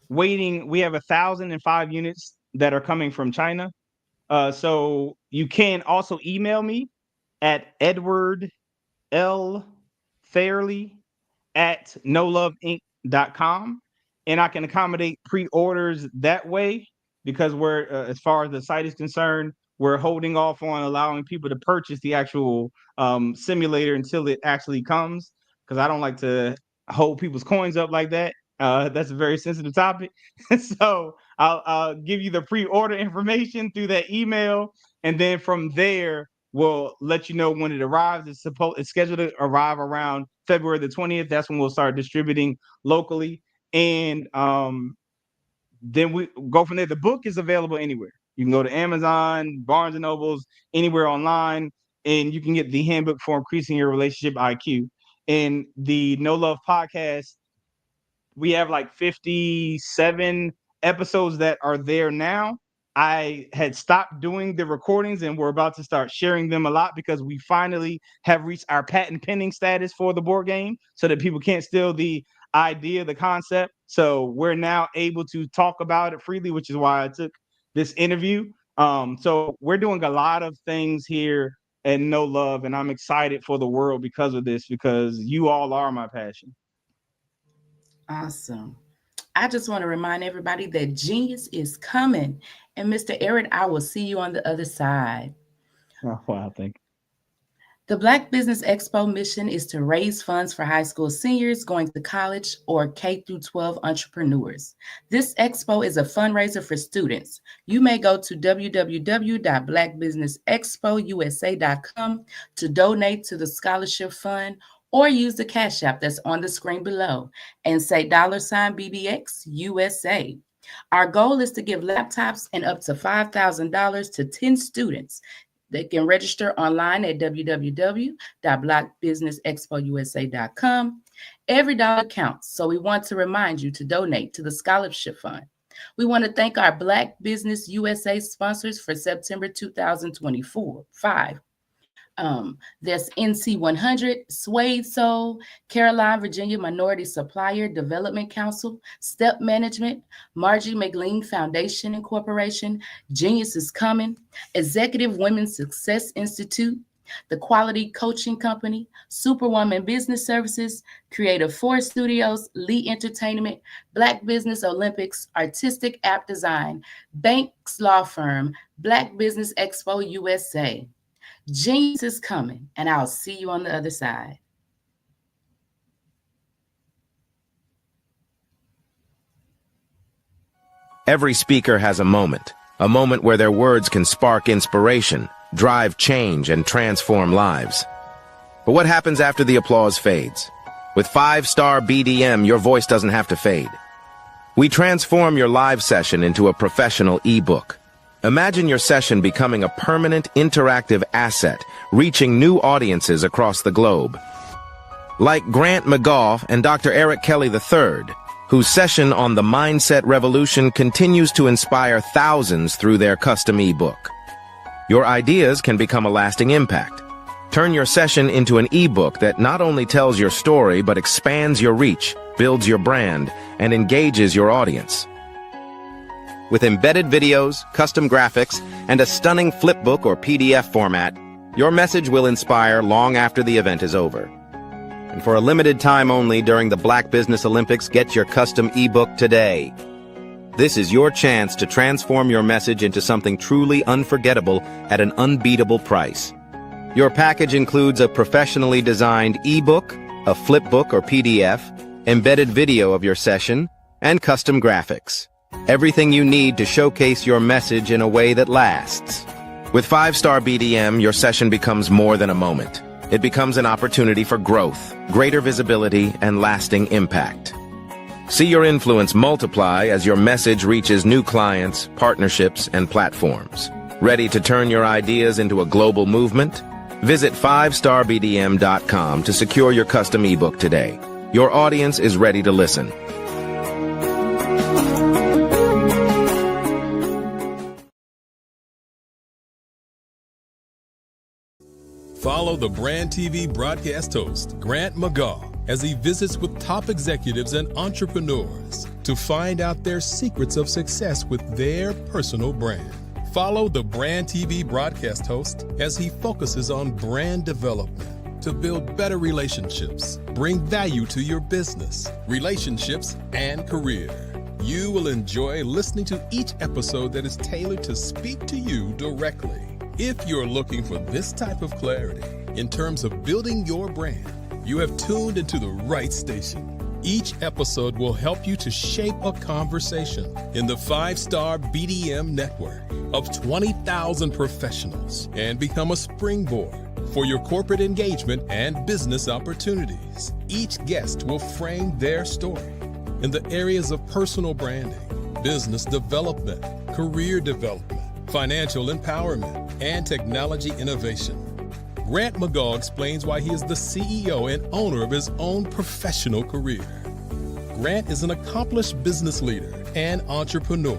waiting. We have 1,005 units that are coming from China. So you can also email me at edwardlfairley@KnowLoveInc.com, and I can accommodate pre-orders that way, because we're as far as the site is concerned, we're holding off on allowing people to purchase the actual simulator until it actually comes, because I don't like to hold people's coins up like that. That's a very sensitive topic. So I'll give you the pre-order information through that email, and then from there we'll let you know when it arrives. It's scheduled to arrive around February the 20th. That's when we'll start distributing locally, and then we go from there. The book is available anywhere. You can go to Amazon, Barnes and Nobles, anywhere online, and you can get the handbook for increasing your relationship IQ. And the No Love podcast, we have like 57 episodes that are there now. I had stopped doing the recordings and we're about to start sharing them a lot because we finally have reached our patent pending status for the board game so that people can't steal the idea, the concept. So we're now able to talk about it freely, which is why I took this interview. So we're doing a lot of things here at No Love, and I'm excited for the world because of this, because you all are my passion. Awesome. I just want to remind everybody that genius is coming. And Mr. Eric, I will see you on the other side. Oh, wow, thank you. The Black Business Expo mission is to raise funds for high school seniors going to college or K through 12 entrepreneurs. This expo is a fundraiser for students. You may go to www.blackbusinessexpousa.com to donate to the scholarship fund, or use the Cash App that's on the screen below and say $BBX USA. Our goal is to give laptops and up to $5,000 to 10 students. They can register online at www.blackbusinessexpousa.com. Every dollar counts, so we want to remind you to donate to the scholarship fund. We want to thank our Black Business USA sponsors for September 2024-5. There's NC100, Suede Soul, Caroline, Virginia Minority Supplier Development Council, Step Management, Margie McLean Foundation Incorporation, Genius is Coming, Executive Women's Success Institute, The Quality Coaching Company, Superwoman Business Services, Creative Force Studios, Lee Entertainment, Black Business Olympics, Artistic App Design, Banks Law Firm, Black Business Expo USA. Genius is coming, and I'll see you on the other side. Every speaker has a moment where their words can spark inspiration, drive change, and transform lives. But what happens after the applause fades? With 5-star BDM, your voice doesn't have to fade. We transform your live session into a professional ebook. Imagine your session becoming a permanent, interactive asset, reaching new audiences across the globe. Like Grant McGough and Dr. Eric Kelly III, whose session on the Mindset Revolution continues to inspire thousands through their custom ebook. Your ideas can become a lasting impact. Turn your session into an ebook that not only tells your story, but expands your reach, builds your brand, and engages your audience. With embedded videos, custom graphics, and a stunning flipbook or PDF format, your message will inspire long after the event is over. And for a limited time only during the Black Business Olympics, get your custom ebook today. This is your chance to transform your message into something truly unforgettable at an unbeatable price. Your package includes a professionally designed ebook, a flipbook or PDF, embedded video of your session, and custom graphics. Everything you need to showcase your message in a way that lasts. With 5-star BDM, your session becomes more than a moment. It becomes an opportunity for growth, greater visibility, and lasting impact. See your influence multiply as your message reaches new clients, partnerships, and platforms. Ready to turn your ideas into a global movement? Visit 5starbdm.com to secure your custom ebook today. Your audience is ready to listen. Follow the Brand TV broadcast host, Grant McGaugh, as he visits with top executives and entrepreneurs to find out their secrets of success with their personal brand. Follow the Brand TV broadcast host as he focuses on brand development to build better relationships, bring value to your business, relationships, and career. You will enjoy listening to each episode that is tailored to speak to you directly. If you're looking for this type of clarity in terms of building your brand, you have tuned into the right station. Each episode will help you to shape a conversation in the 5-star BDM network of 20,000 professionals and become a springboard for your corporate engagement and business opportunities. Each guest will frame their story in the areas of personal branding, business development, career development, financial empowerment, and technology innovation. Grant McGaugh explains why he is the CEO and owner of his own professional career. Grant is an accomplished business leader and entrepreneur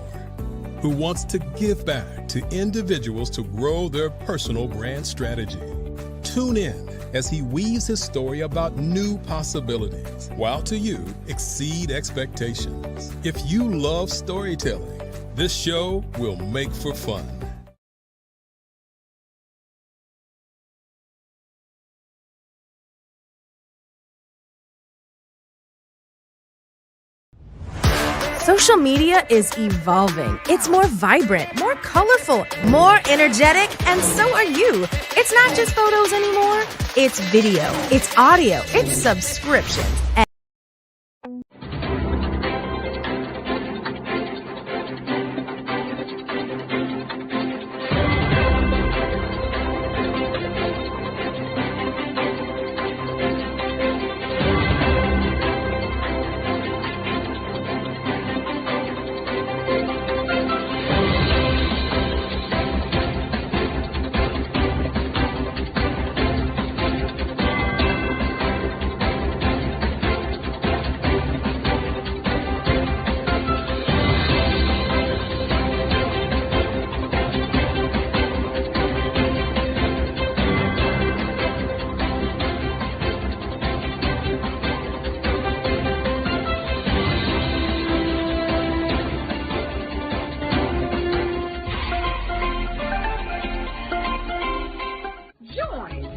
who wants to give back to individuals to grow their personal brand strategy. Tune in as he weaves his story about new possibilities, while to you exceed expectations. If you love storytelling, this show will make for fun. Social media is evolving. It's more vibrant, more colorful, more energetic, and so are you. It's not just photos anymore. It's video, it's audio, it's subscriptions.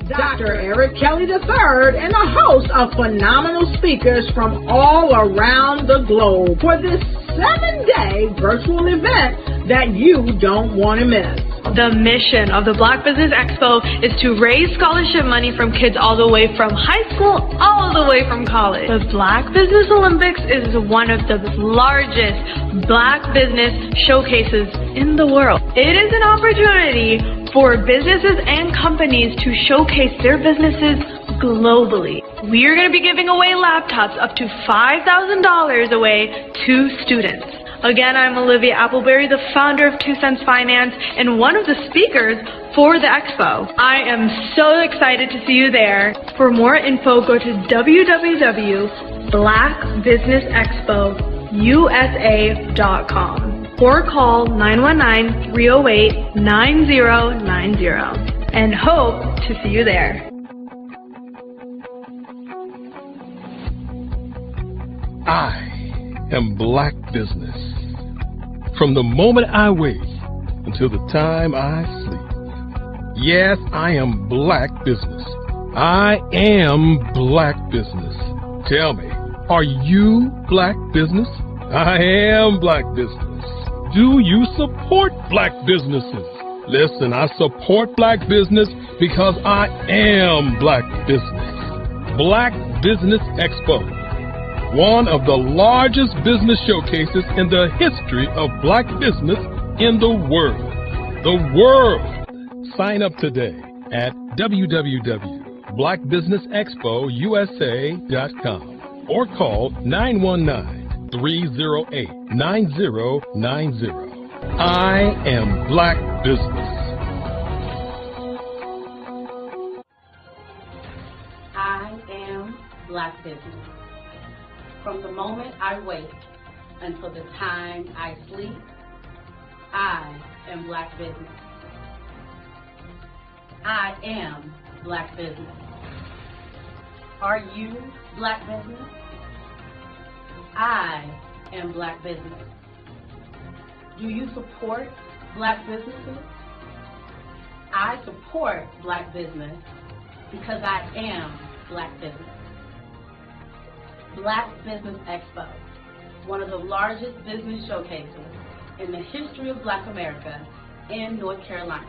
Dr. Eric Kelly III and a host of phenomenal speakers from all around the globe for this 7-day virtual event that you don't want to miss. The mission of the Black Business Expo is to raise scholarship money from kids all the way from high school, all the way from college. The Black Business Olympics is one of the largest Black business showcases in the world. It is an opportunity for businesses and companies to showcase their businesses globally. We are going to be giving away laptops up to $5,000 away to students. Again, I'm Olivia Appleberry, the founder of 2 Cents Finance and one of the speakers for the expo. I am so excited to see you there. For more info, go to www.blackbusinessexpousa.com or call 919-308-9090 and hope to see you there. I am Black Business. From the moment I wake until the time I sleep. Yes, I am Black Business. I am Black Business. Tell me, are you Black Business? I am Black Business. Do you support Black businesses? Listen, I support Black business because I am Black Business. Black Business Expo, one of the largest business showcases in the history of Black business in the world. The world! Sign up today at www.blackbusinessexpousa.com or call 919-308-9090. I am Black Business. I am Black Business. From the moment I wake until the time I sleep, I am Black Business. I am Black Business. Are you Black Business? I am Black Business. Do you support Black businesses? I support Black business because I am Black Business. Black Business Expo, one of the largest business showcases in the history of Black America in North Carolina.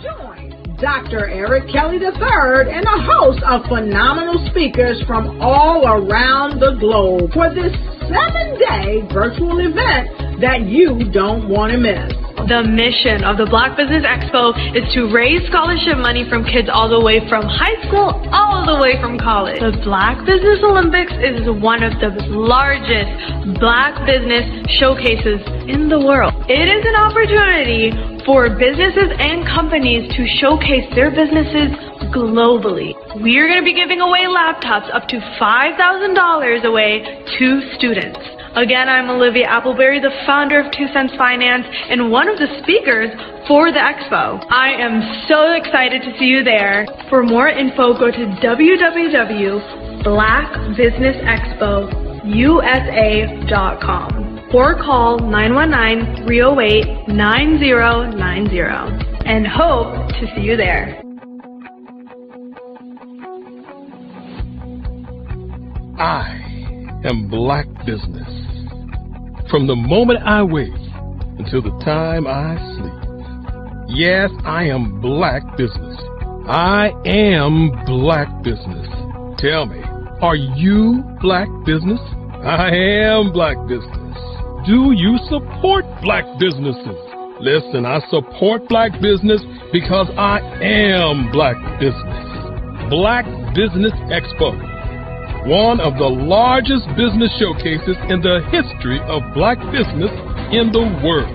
Join Dr. Eric Kelly III and a host of phenomenal speakers from all around the globe for this 7-day virtual event that you don't want to miss. The mission of the Black Business Expo is to raise scholarship money from kids all the way from high school, all the way from college. The Black Business Olympics is one of the largest Black business showcases in the world. It is an opportunity for businesses and companies to showcase their businesses globally. We are going to be giving away laptops up to $5,000 away to students. Again, I'm Olivia Appleberry, the founder of 2 Cents Finance and one of the speakers for the expo. I am so excited to see you there. For more info, go to www.blackbusinessexpousa.com or call 919-308-9090 and hope to see you there. I am Black Business. From the moment I wake until the time I sleep. Yes, I am Black Business. I am Black Business. Tell me, are you Black Business? I am Black Business. Do you support Black businesses? Listen, I support Black business because I am Black Business. Black Business Expo, one of the largest business showcases in the history of Black business in the world.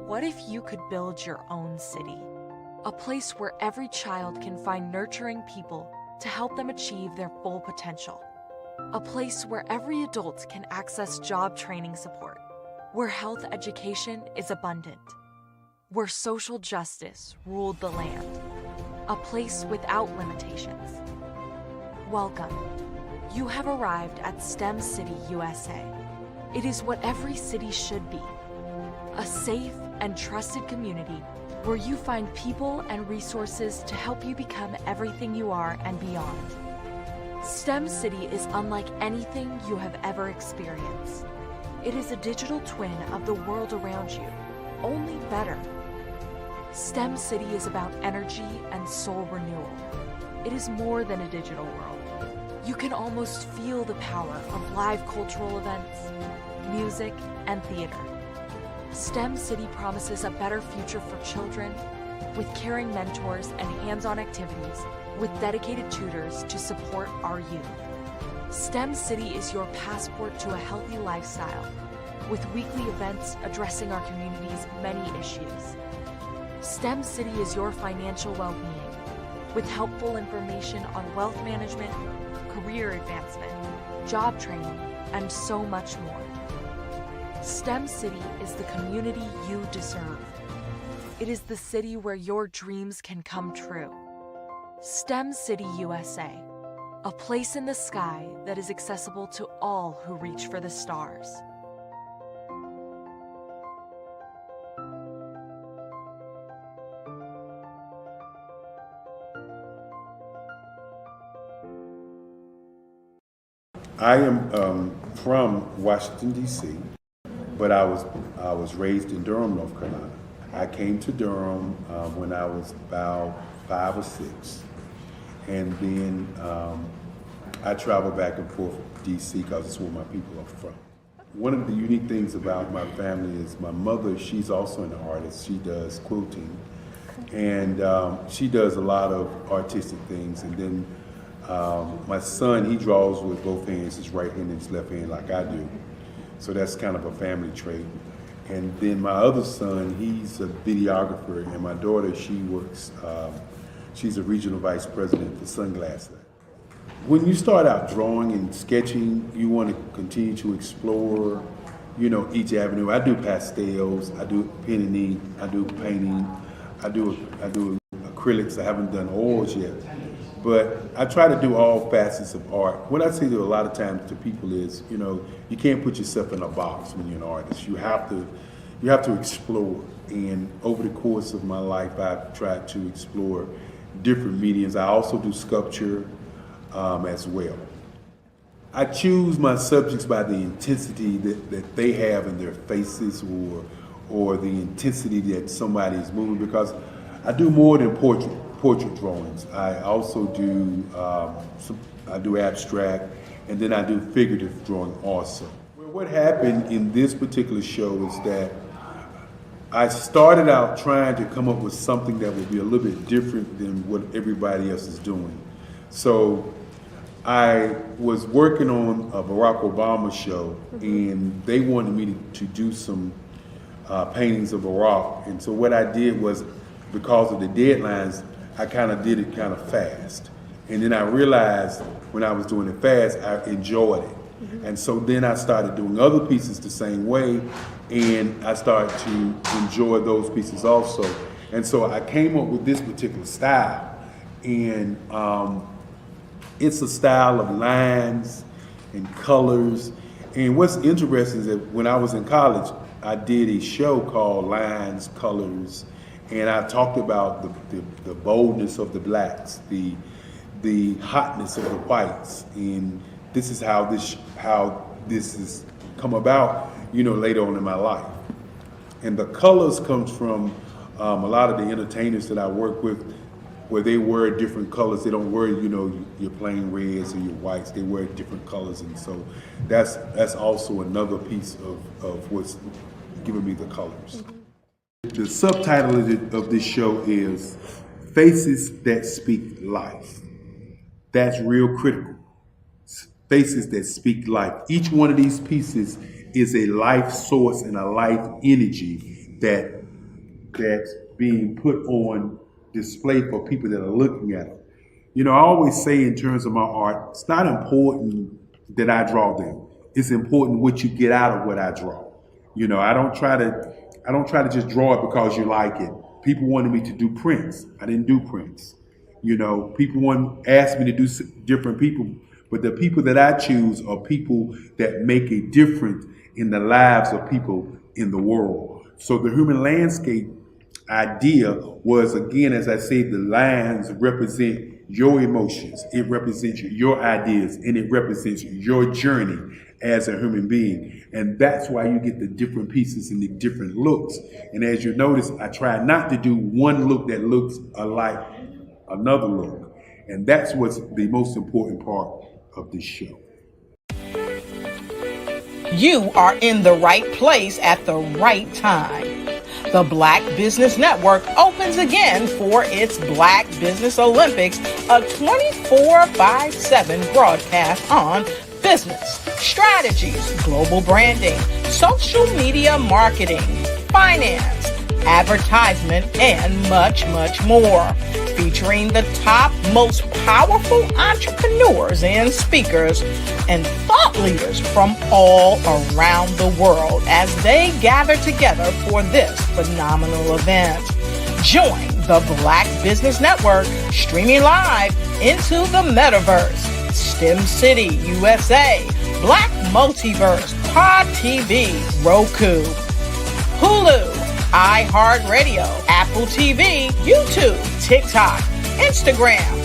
What if you could build your own city? A place where every child can find nurturing people to help them achieve their full potential. A place where every adult can access job training support, where health education is abundant, where social justice ruled the land. A place without limitations. Welcome. You have arrived at STEM City USA. It is what every city should be. A safe and trusted community where you find people and resources to help you become everything you are and beyond. STEM City is unlike anything you have ever experienced. It is a digital twin of the world around you, only better. STEM City is about energy and soul renewal. It is more than a digital world. You can almost feel the power of live cultural events, music, and theater. STEM City promises a better future for children with caring mentors and hands-on activities with dedicated tutors to support our youth. STEM City is your passport to a healthy lifestyle with weekly events addressing our community's many issues. STEM City is your financial well-being with helpful information on wealth management, career advancement, job training, and so much more. STEM City is the community you deserve. It is the city where your dreams can come true. STEM City USA, a place in the sky that is accessible to all who reach for the stars. I am from Washington, D.C., but I was raised in Durham, North Carolina. I came to Durham when I was about 5 or 6, and then I traveled back and forth to D.C. because it's where my people are from. One of the unique things about my family is my mother, she's also an artist. She does quilting, and she does a lot of artistic things. And then my son, he draws with both hands, his right hand and his left hand like I do. So that's kind of a family trait. And then my other son, he's a videographer, and my daughter, she works, she's a regional vice president for Sunglasses. When you start out drawing and sketching, you want to continue to explore, you know, each avenue. I do pastels, I do pen and ink, I do painting, I do acrylics. I haven't done oils yet. But I try to do all facets of art. What I say to a lot of times to people is, you know, you can't put yourself in a box when you're an artist. You have to explore. And over the course of my life, I've tried to explore different mediums. I also do sculpture as well. I choose my subjects by the intensity that they have in their faces, or the intensity that somebody is moving, because I do more than portrait drawings. I also do I do abstract, and then I do figurative drawing also. Well, what happened in this particular show is that I started out trying to come up with something that would be a little bit different than what everybody else is doing. So I was working on a Barack Obama show, and they wanted me to do some paintings of Barack. And so what I did was, because of the deadlines, I kind of did it kind of fast. And then I realized when I was doing it fast, I enjoyed it. And so then I started doing other pieces the same way, and I started to enjoy those pieces also. And so I came up with this particular style, and it's a style of lines and colors. And what's interesting is that when I was in college, I did a show called Lines, Colors, and I talked about the boldness of the blacks, the hotness of the whites, and this is how this has come about, later on in my life. And the colors comes from a lot of the entertainers that I work with, where they wear different colors. They don't wear, your plain reds or your whites. They wear different colors, and so that's also another piece of what's giving me the colors. The subtitle of this show is Faces That Speak Life. That's real critical. Faces that speak life. Each one of these pieces is a life source and a life energy that's being put on display for people that are looking at it. I always say in terms of my art, it's not important that I draw them. It's important what you get out of what I draw. I don't try to just draw it because you like it. People wanted me to do prints. I didn't do prints. People asked me to do different people, but the people that I choose are people that make a difference in the lives of people in the world. So the human landscape idea was, again, as I say, the lines represent your emotions, it represents your ideas, and it represents your journey as a human being. And that's why you get the different pieces and the different looks. And as you notice, I try not to do one look that looks alike another look. And that's what's the most important part of this show. You are in the right place at the right time. The Black Business Network opens again for its Black Business Olympics, a 24/7 broadcast on business, strategies, global branding, social media marketing, finance, advertisement, and much, much more. Featuring the top, most powerful entrepreneurs and speakers and thought leaders from all around the world as they gather together for this phenomenal event. Join the Black Business Network streaming live into the metaverse, STEM City, USA, Black Multiverse, Pod TV, Roku, Hulu, iHeartRadio, Apple TV, YouTube, TikTok, Instagram,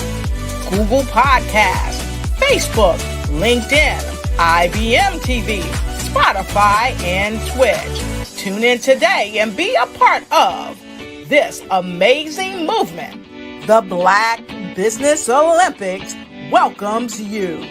Google Podcasts, Facebook, LinkedIn, IBM TV, Spotify, and Twitch. Tune in today and be a part of this amazing movement. The Black Business Olympics welcomes you.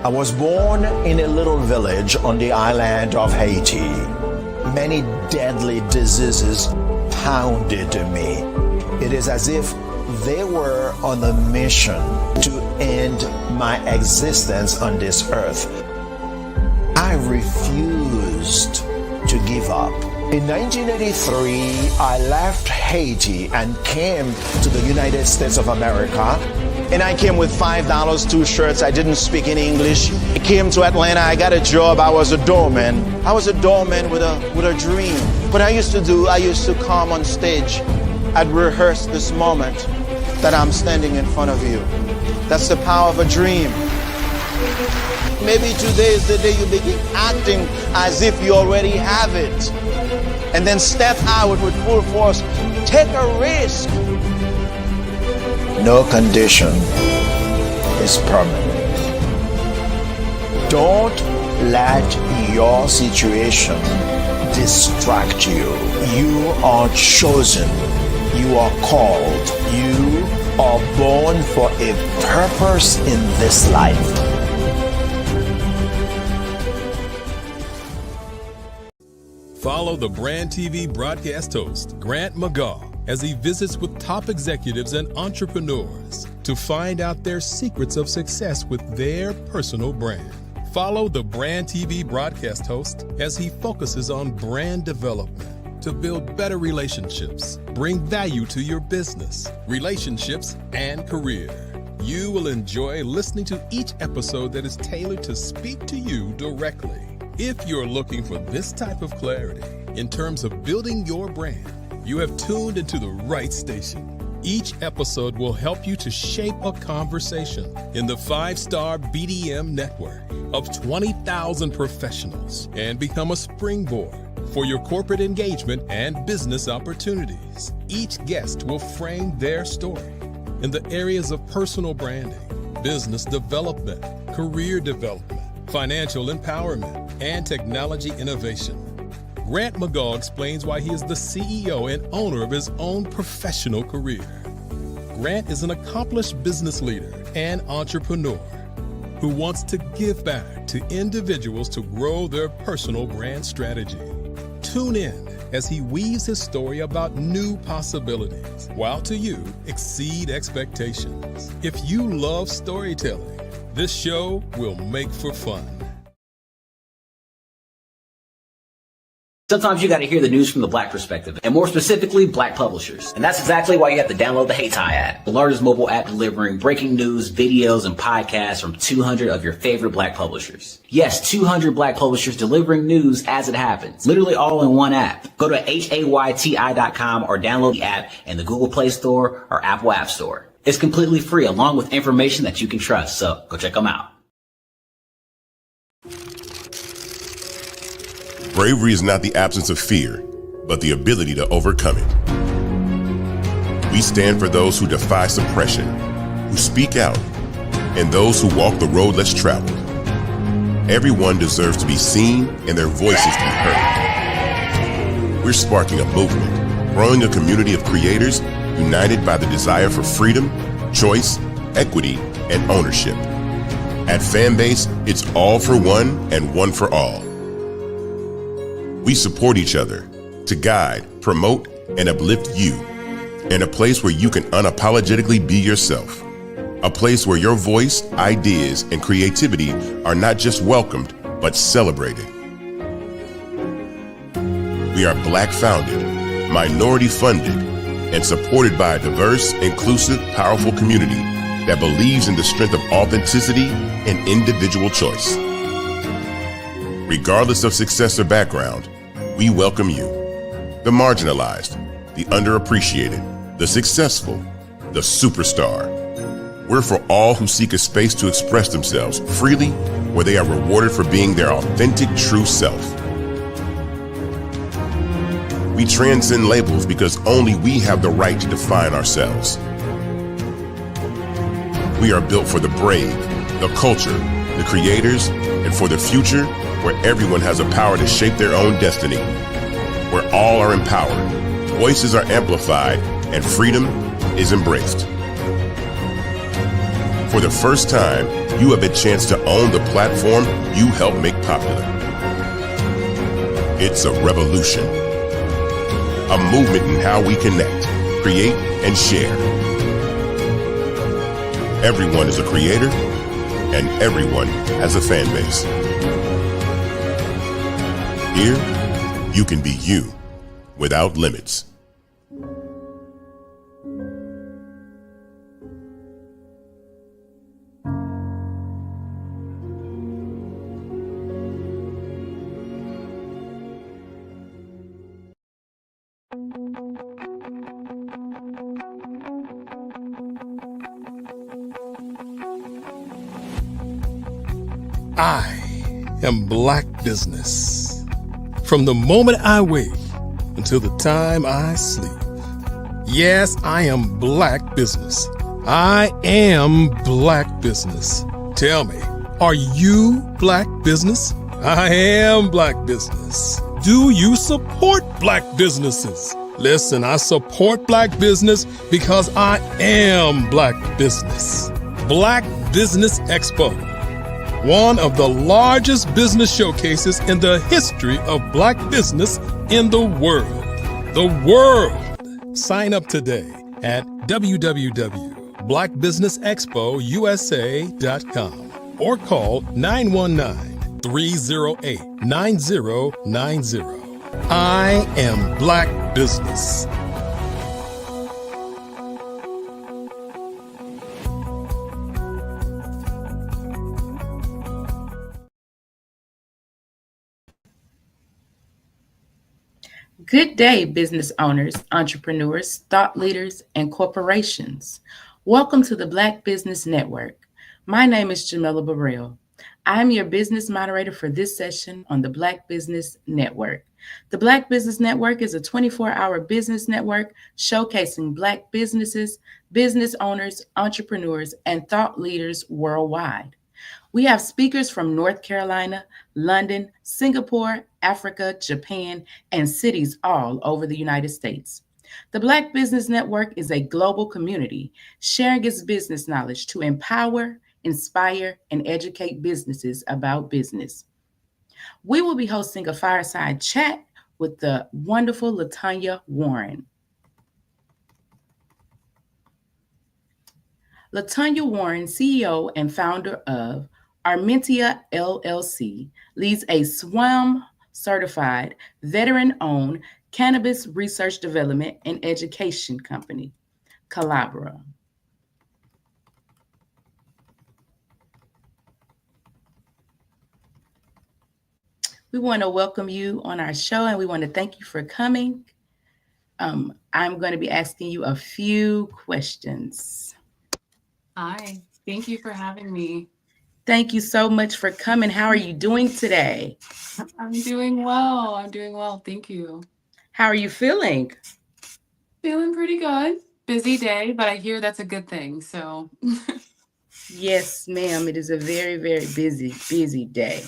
I was born in a little village on the island of Haiti. Many deadly diseases pounded me. It is as if they were on a mission to end my existence on this earth. I refused to give up. In 1983, I left Haiti and came to the United States of America. And I came with $5, 2 shirts. I didn't speak in English. I came to Atlanta. I got a job. I was a doorman. I was a doorman with a dream. What I used to come on stage. I'd rehearse this moment that I'm standing in front of you. That's the power of a dream. Maybe today is the day you begin acting as if you already have it. And then step out with full force. Take a risk. No condition is permanent. Don't let your situation distract you. You are chosen. You are called. You are born for a purpose in this life. Follow the Brand TV broadcast host, Grant McGaw, as he visits with top executives and entrepreneurs to find out their secrets of success with their personal brand. Follow the Brand TV broadcast host as he focuses on brand development to build better relationships, bring value to your business, relationships, and career. You will enjoy listening to each episode that is tailored to speak to you directly. If you're looking for this type of clarity in terms of building your brand, you have tuned into the right station. Each episode will help you to shape a conversation in the 5-star BDM network of 20,000 professionals and become a springboard for your corporate engagement and business opportunities. Each guest will frame their story in the areas of personal branding, business development, career development, financial empowerment, and technology innovation. Grant McGaw explains why he is the CEO and owner of his own professional career. Grant is an accomplished business leader and entrepreneur who wants to give back to individuals to grow their personal brand strategy. Tune in as he weaves his story about new possibilities, while to you exceed expectations. If you love storytelling, this show will make for fun. Sometimes you got to hear the news from the Black perspective, and more specifically, Black publishers. And that's exactly why you have to download the Hey Tie app, the largest mobile app delivering breaking news, videos, and podcasts from 200 of your favorite Black publishers. Yes, 200 Black publishers delivering news as it happens, literally all in one app. Go to HAYTI.com or download the app in the Google Play Store or Apple App Store. It's completely free, along with information that you can trust, so go check them out. Bravery is not the absence of fear, but the ability to overcome it. We stand for those who defy suppression, who speak out, and those who walk the road less traveled. Everyone deserves to be seen and their voices to be heard. We're sparking a movement, growing a community of creators united by the desire for freedom, choice, equity, and ownership. At Fanbase, it's all for one and one for all. We support each other to guide, promote, and uplift you in a place where you can unapologetically be yourself. A place where your voice, ideas, and creativity are not just welcomed, but celebrated. We are Black founded, minority funded, and supported by a diverse, inclusive, powerful community that believes in the strength of authenticity and individual choice. Regardless of success or background, we welcome you, the marginalized, the underappreciated, the successful, the superstar. We're for all who seek a space to express themselves freely, where they are rewarded for being their authentic, true self. We transcend labels because only we have the right to define ourselves. We are built for the brave, the culture, the creators, and for the future where everyone has the power to shape their own destiny, where all are empowered, voices are amplified, and freedom is embraced. For the first time, you have a chance to own the platform you helped make popular. It's a revolution, a movement in how we connect, create, and share. Everyone is a creator, and everyone has a fan base. Here, you can be you without limits. I am Black Business. From the moment I wake until the time I sleep. Yes, I am Black Business. I am Black Business. Tell me, are you Black Business? I am Black Business. Do you support Black businesses? Listen, I support Black business because I am Black Business. Black Business Expo, one of the largest business showcases in the history of Black business in the world. The world! Sign up today at www.blackbusinessexpousa.com or call 919-308-9090. I am Black Business. Good day, business owners, entrepreneurs, thought leaders, and corporations. Welcome to the Black Business Network. My name is Jamila Burrell. I'm your business moderator for this session on the Black Business Network. The Black Business Network is a 24-hour business network showcasing Black businesses, business owners, entrepreneurs, and thought leaders worldwide. We have speakers from North Carolina, London, Singapore, Africa, Japan, and cities all over the United States. The Black Business Network is a global community sharing its business knowledge to empower, inspire, and educate businesses about business. We will be hosting a fireside chat with the wonderful LaTanya Warren. LaTanya Warren, CEO and founder of Armentia LLC, leads a SWAM-certified, veteran-owned cannabis research development and education company, Collabora. We want to welcome you on our show, and we want to thank you for coming. I'm going to be asking you a few questions. Hi, thank you for having me. Thank you so much for coming. How are you doing today? I'm doing well. Thank you. How are you feeling? Feeling pretty good. Busy day, but I hear that's a good thing. So yes, ma'am. It is a very, very busy day.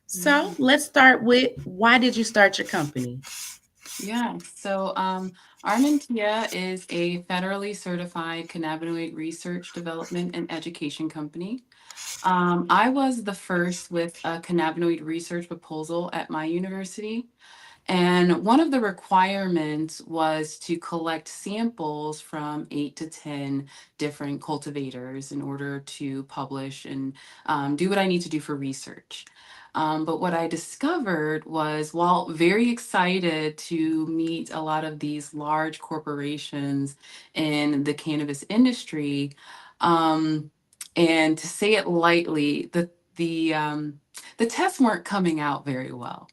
So let's start with, why did you start your company? Yeah, so Armentia is a federally certified cannabinoid research, development, and education company. I was the first with a cannabinoid research proposal at my university. And one of the requirements was to collect samples from 8 to 10 different cultivators in order to publish and do what I need to do for research. But what I discovered was, while very excited to meet a lot of these large corporations in the cannabis industry, and to say it lightly, the tests weren't coming out very well.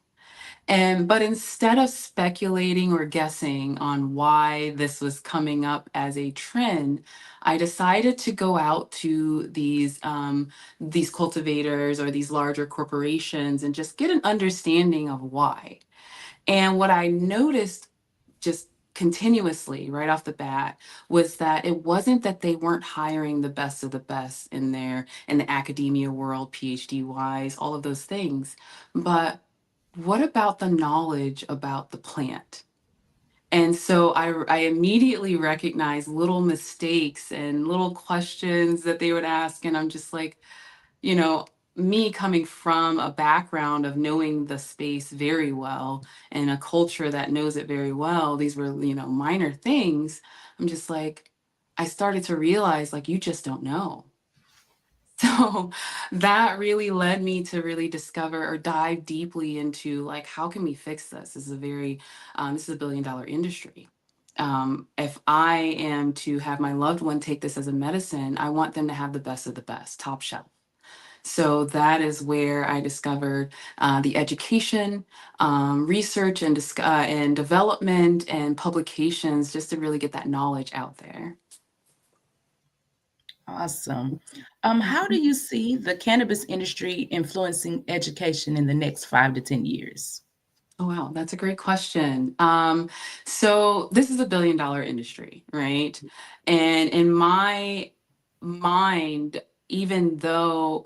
But instead of speculating or guessing on why this was coming up as a trend, I decided to go out to these cultivators or these larger corporations and just get an understanding of why. And what I noticed just continuously right off the bat was that it wasn't that they weren't hiring the best of the best in the academia world, PhD wise, all of those things, but what about the knowledge about the plant? And so I immediately recognized little mistakes and little questions that they would ask. And I'm just like, me coming from a background of knowing the space very well and a culture that knows it very well, these were, minor things. I'm just like, I started to realize, like, you just don't know. So that really led me to really discover or dive deeply into, like, how can we fix this? This is a $1 billion industry. If I am to have my loved one take this as a medicine, I want them to have the best of the best, top shelf. So that is where I discovered the education, research, and development and publications, just to really get that knowledge out there. Awesome. How do you see the cannabis industry influencing education in the next 5 to 10 years? Oh, wow, that's a great question. So this is a billion-dollar industry, right? And in my mind, even though,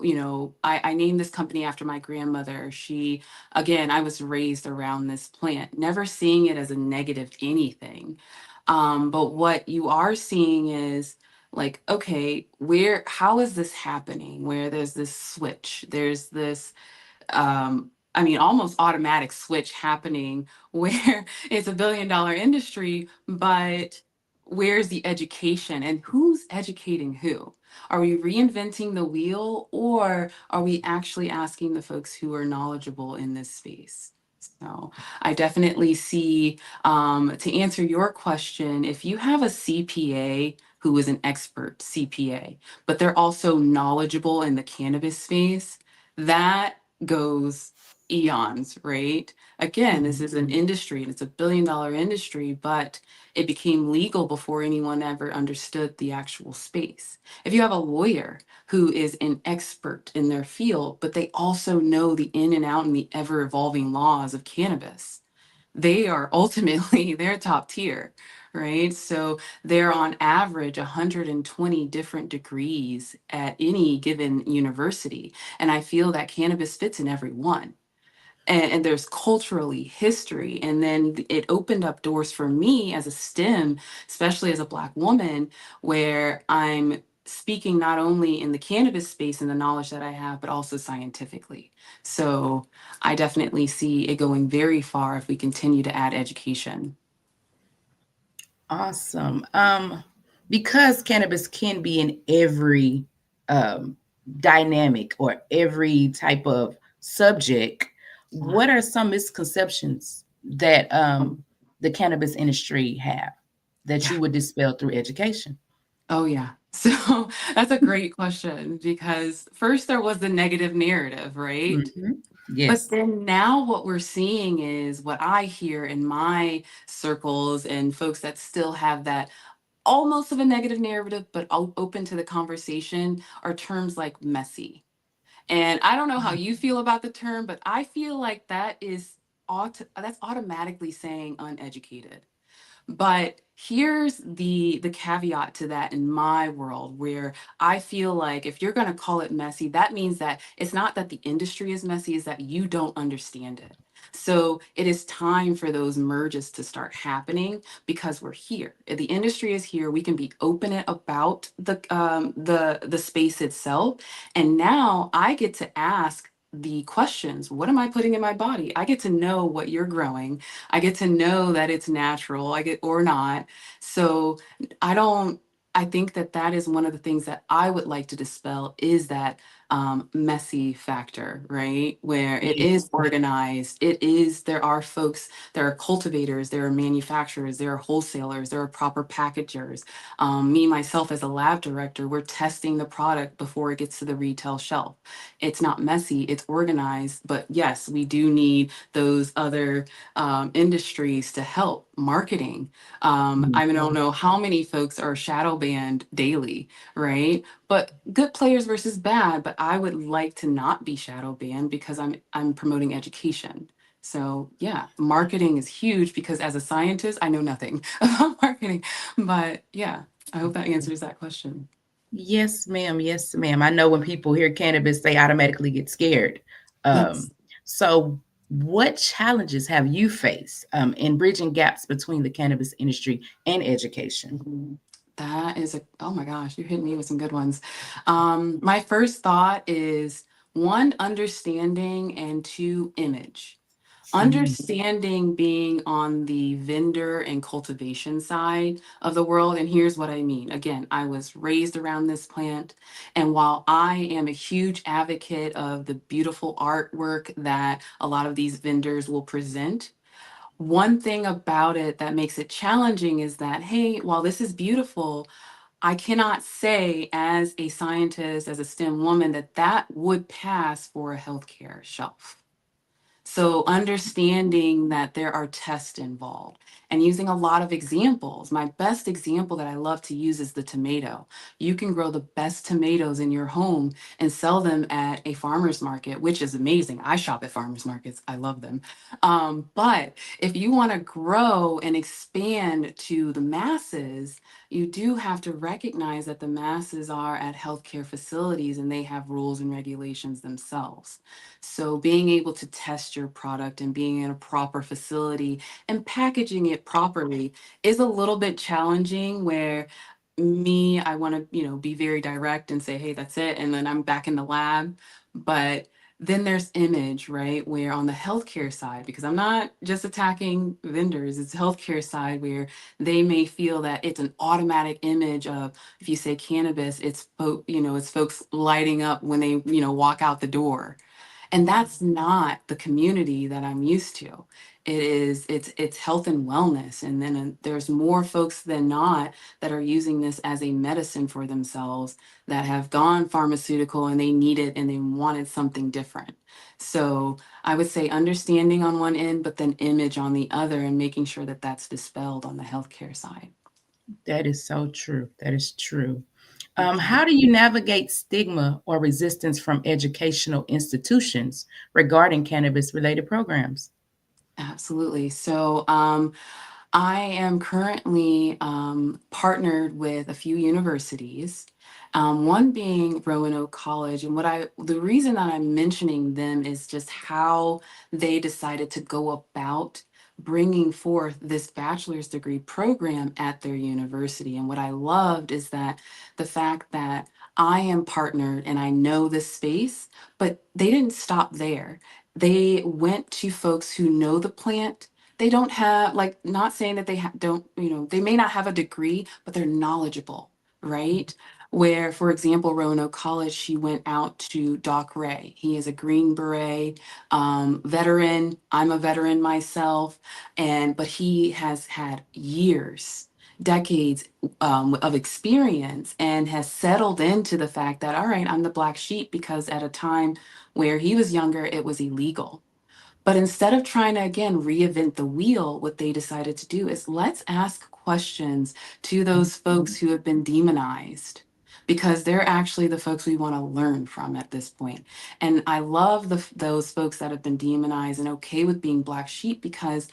I named this company after my grandmother, again, I was raised around this plant, never seeing it as a negative anything. But what you are seeing is like, okay, how is this happening? Where there's this switch, there's this almost automatic switch happening where it's a billion-dollar industry, but where's the education and who's educating who? Are we reinventing the wheel, or are we actually asking the folks who are knowledgeable in this space? So I definitely see, to answer your question, if you have a CPA who is an expert CPA, but they're also knowledgeable in the cannabis space, that goes eons, right? Again, this is an industry and it's a billion-dollar industry, but it became legal before anyone ever understood the actual space. If you have a lawyer who is an expert in their field, but they also know the in and out and the ever-evolving laws of cannabis, they are ultimately they're top tier, right? So they're on average 120 different degrees at any given university. And I feel that cannabis fits in every one. And there's culturally history. And then it opened up doors for me as a STEM, especially as a Black woman, where I'm speaking not only in the cannabis space and the knowledge that I have, but also scientifically. So I definitely see it going very far if we continue to add education. Awesome. Because cannabis can be in every dynamic or every type of subject, what are some misconceptions that the cannabis industry have that you would dispel through education? Oh, yeah. So that's a great question, because first there was the negative narrative, right? Yes. But then now what we're seeing is what I hear in my circles and folks that still have that almost of a negative narrative, but open to the conversation, are terms like messy. And I don't know how you feel about the term, but I feel like that's automatically saying uneducated. But here's the caveat to that in my world, where I feel like if you're going to call it messy, that means that it's not that the industry is messy, is that you don't understand it. So it is time for those merges to start happening, because we're here. If the industry is here, we can be open about the space itself. And now I get to ask the questions. What am I putting in my body? I get to know what you're growing. I get to know that it's natural, or not. So I don't, I think that is one of the things that I would like to dispel, is that messy factor, right? Where it is organized, there are folks, there are cultivators, there are manufacturers, there are wholesalers, there are proper packagers. Me, myself, as a lab director, we're testing the product before it gets to the retail shelf. It's not messy, it's organized, but yes, we do need those other industries to help marketing. I don't know how many folks are shadow banned daily, right? But good players versus bad. But I would like to not be shadow banned, because I'm promoting education. So yeah, marketing is huge, because as a scientist, I know nothing about marketing. But yeah, I hope that answers that question. Yes, ma'am. Yes, ma'am. I know when people hear cannabis, they automatically get scared. Yes. So, what challenges have you faced in bridging gaps between the cannabis industry and education? That is oh my gosh, you hit me with some good ones. My first thought is, one, understanding, and two, image. Understanding being on the vendor and cultivation side of the world. And here's what I mean. Again, I was raised around this plant. And while I am a huge advocate of the beautiful artwork that a lot of these vendors will present, one thing about it that makes it challenging is that, hey, while this is beautiful, I cannot say as a scientist, as a STEM woman, that would pass for a healthcare shelf. So understanding that there are tests involved and using a lot of examples. My best example that I love to use is the tomato. You can grow the best tomatoes in your home and sell them at a farmer's market, which is amazing. I shop at farmers markets. I love them. But if you want to grow and expand to the masses, you do have to recognize that the masses are at healthcare facilities and they have rules and regulations themselves. So being able to test your product and being in a proper facility and packaging it properly is a little bit challenging where I want to, be very direct and say, hey, that's it. And then I'm back in the lab. But then there's image, right? Where on the healthcare side, because I'm not just attacking vendors, it's healthcare side where they may feel that it's an automatic image of, if you say cannabis, it's folks lighting up when they, walk out the door. And that's not the community that I'm used to. It's health and wellness. And then there's more folks than not that are using this as a medicine for themselves that have gone pharmaceutical and they need it and they wanted something different. So I would say understanding on one end, but then image on the other and making sure that that's dispelled on the healthcare side. That is so true. That is true. How do you navigate stigma or resistance from educational institutions regarding cannabis related programs? Absolutely. So I am currently partnered with a few universities, one being Roanoke College. And the reason that I'm mentioning them is just how they decided to go about bringing forth this bachelor's degree program at their university. And what I loved is that the fact that I am partnered and I know this space, but they didn't stop there. They went to folks who know the plant. They don't have, like, not saying that don't, they may not have a degree, but they're knowledgeable, right? Where, for example, Roanoke College, she went out to Doc Ray. He is a Green Beret veteran. I'm a veteran myself, but he has had years, decades of experience and has settled into the fact that, all right, I'm the black sheep because at a time where he was younger, it was illegal. But instead of trying to, again, reinvent the wheel, what they decided to do is let's ask questions to those folks who have been demonized because they're actually the folks we want to learn from at this point. And I love those folks that have been demonized and okay with being black sheep because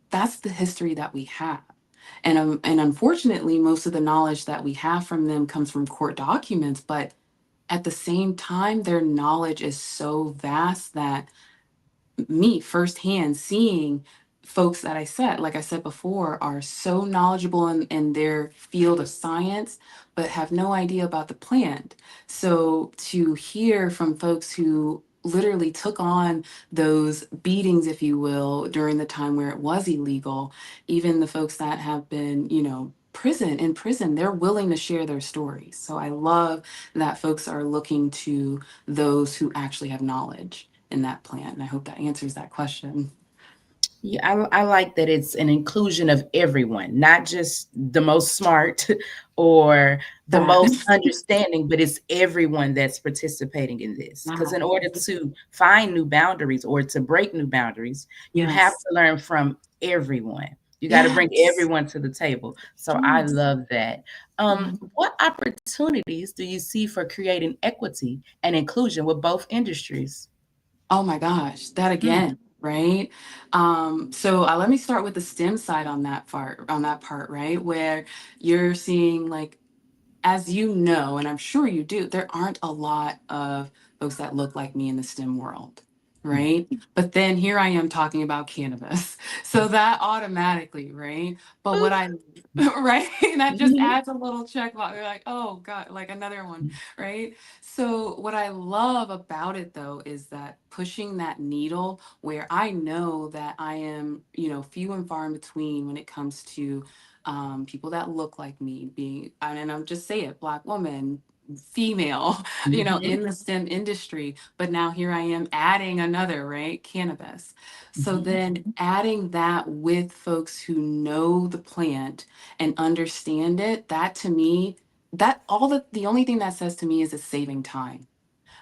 that's the history that we have. And unfortunately, most of the knowledge that we have from them comes from court documents, but at the same time, their knowledge is so vast that me firsthand seeing folks that like I said before, are so knowledgeable in their field of science, but have no idea about the plant. So to hear from folks who literally took on those beatings, if you will, during the time where it was illegal, even the folks that have been, in prison, they're willing to share their stories. So I love that folks are looking to those who actually have knowledge in that plant. And I hope that answers that question. Yeah, I like that it's an inclusion of everyone, not just the most smart or the most understanding, but it's everyone that's participating in this. Because in order to find new boundaries or to break new boundaries, you have to learn from everyone. You got to bring everyone to the table. So I love that. What opportunities do you see for creating equity and inclusion with both industries? Oh my gosh, that again, right? So let me start with the STEM side on that part, right? Where you're seeing, like, as you know, and I'm sure you do, there aren't a lot of folks that look like me in the STEM world, right? But then here I am talking about cannabis. So that automatically, right? But right? And that just adds a little check box. You're like, oh God, like another one, right? So what I love about it though is that pushing that needle where I know that I am, few and far in between when it comes to people that look like me and I'm just say it, Black woman, female, in the STEM industry. But now here I am adding another, right? Cannabis. So then adding that with folks who know the plant and understand it, that to me, the only thing that says to me is it's saving time.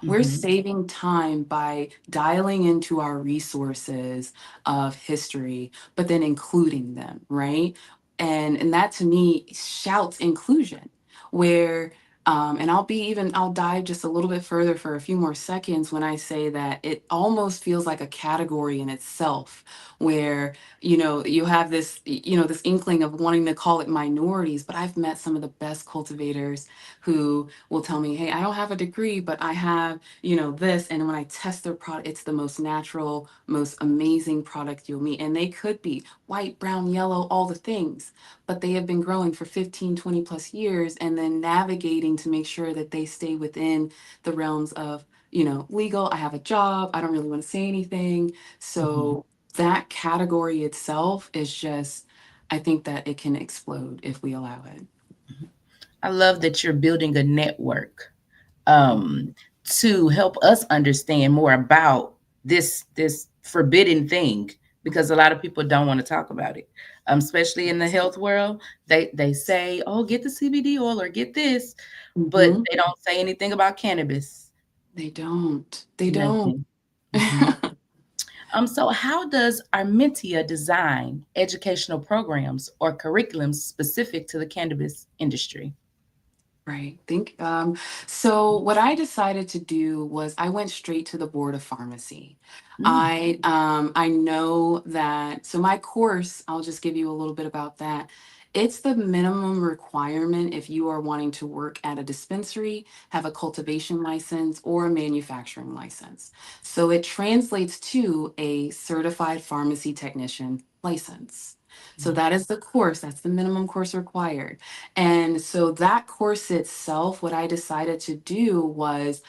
We're saving time by dialing into our resources of history, but then including them, right? And that to me shouts inclusion, where and I'll dive just a little bit further for a few more seconds when I say that it almost feels like a category in itself, where you have this this inkling of wanting to call it minorities, but I've met some of the best cultivators who will tell me, hey, I don't have a degree, but I have this, and when I test their product, it's the most natural, most amazing product you'll meet. And they could be white, brown, yellow, all the things, but they have been growing for 15, 20 plus years, and then navigating to make sure that they stay within the realms of legal. I have a job, I don't really want to say anything. So that category itself is just, I think that it can explode if we allow it. I love that you're building a network to help us understand more about this forbidden thing, because a lot of people don't want to talk about it, especially in the health world. They say, oh, get the CBD oil or get this, but they don't say anything about cannabis. They don't. They Nothing. So how does Armentia design educational programs or curriculums specific to the cannabis industry? Right. So what I decided to do was I went straight to the Board of Pharmacy. I know that, so my course, I'll just give you a little bit about that. It's the minimum requirement if you are wanting to work at a dispensary, have a cultivation license, or a manufacturing license. So it translates to a certified pharmacy technician license. So that is the course, that's the minimum course required. And so that course itself, what I decided to do was,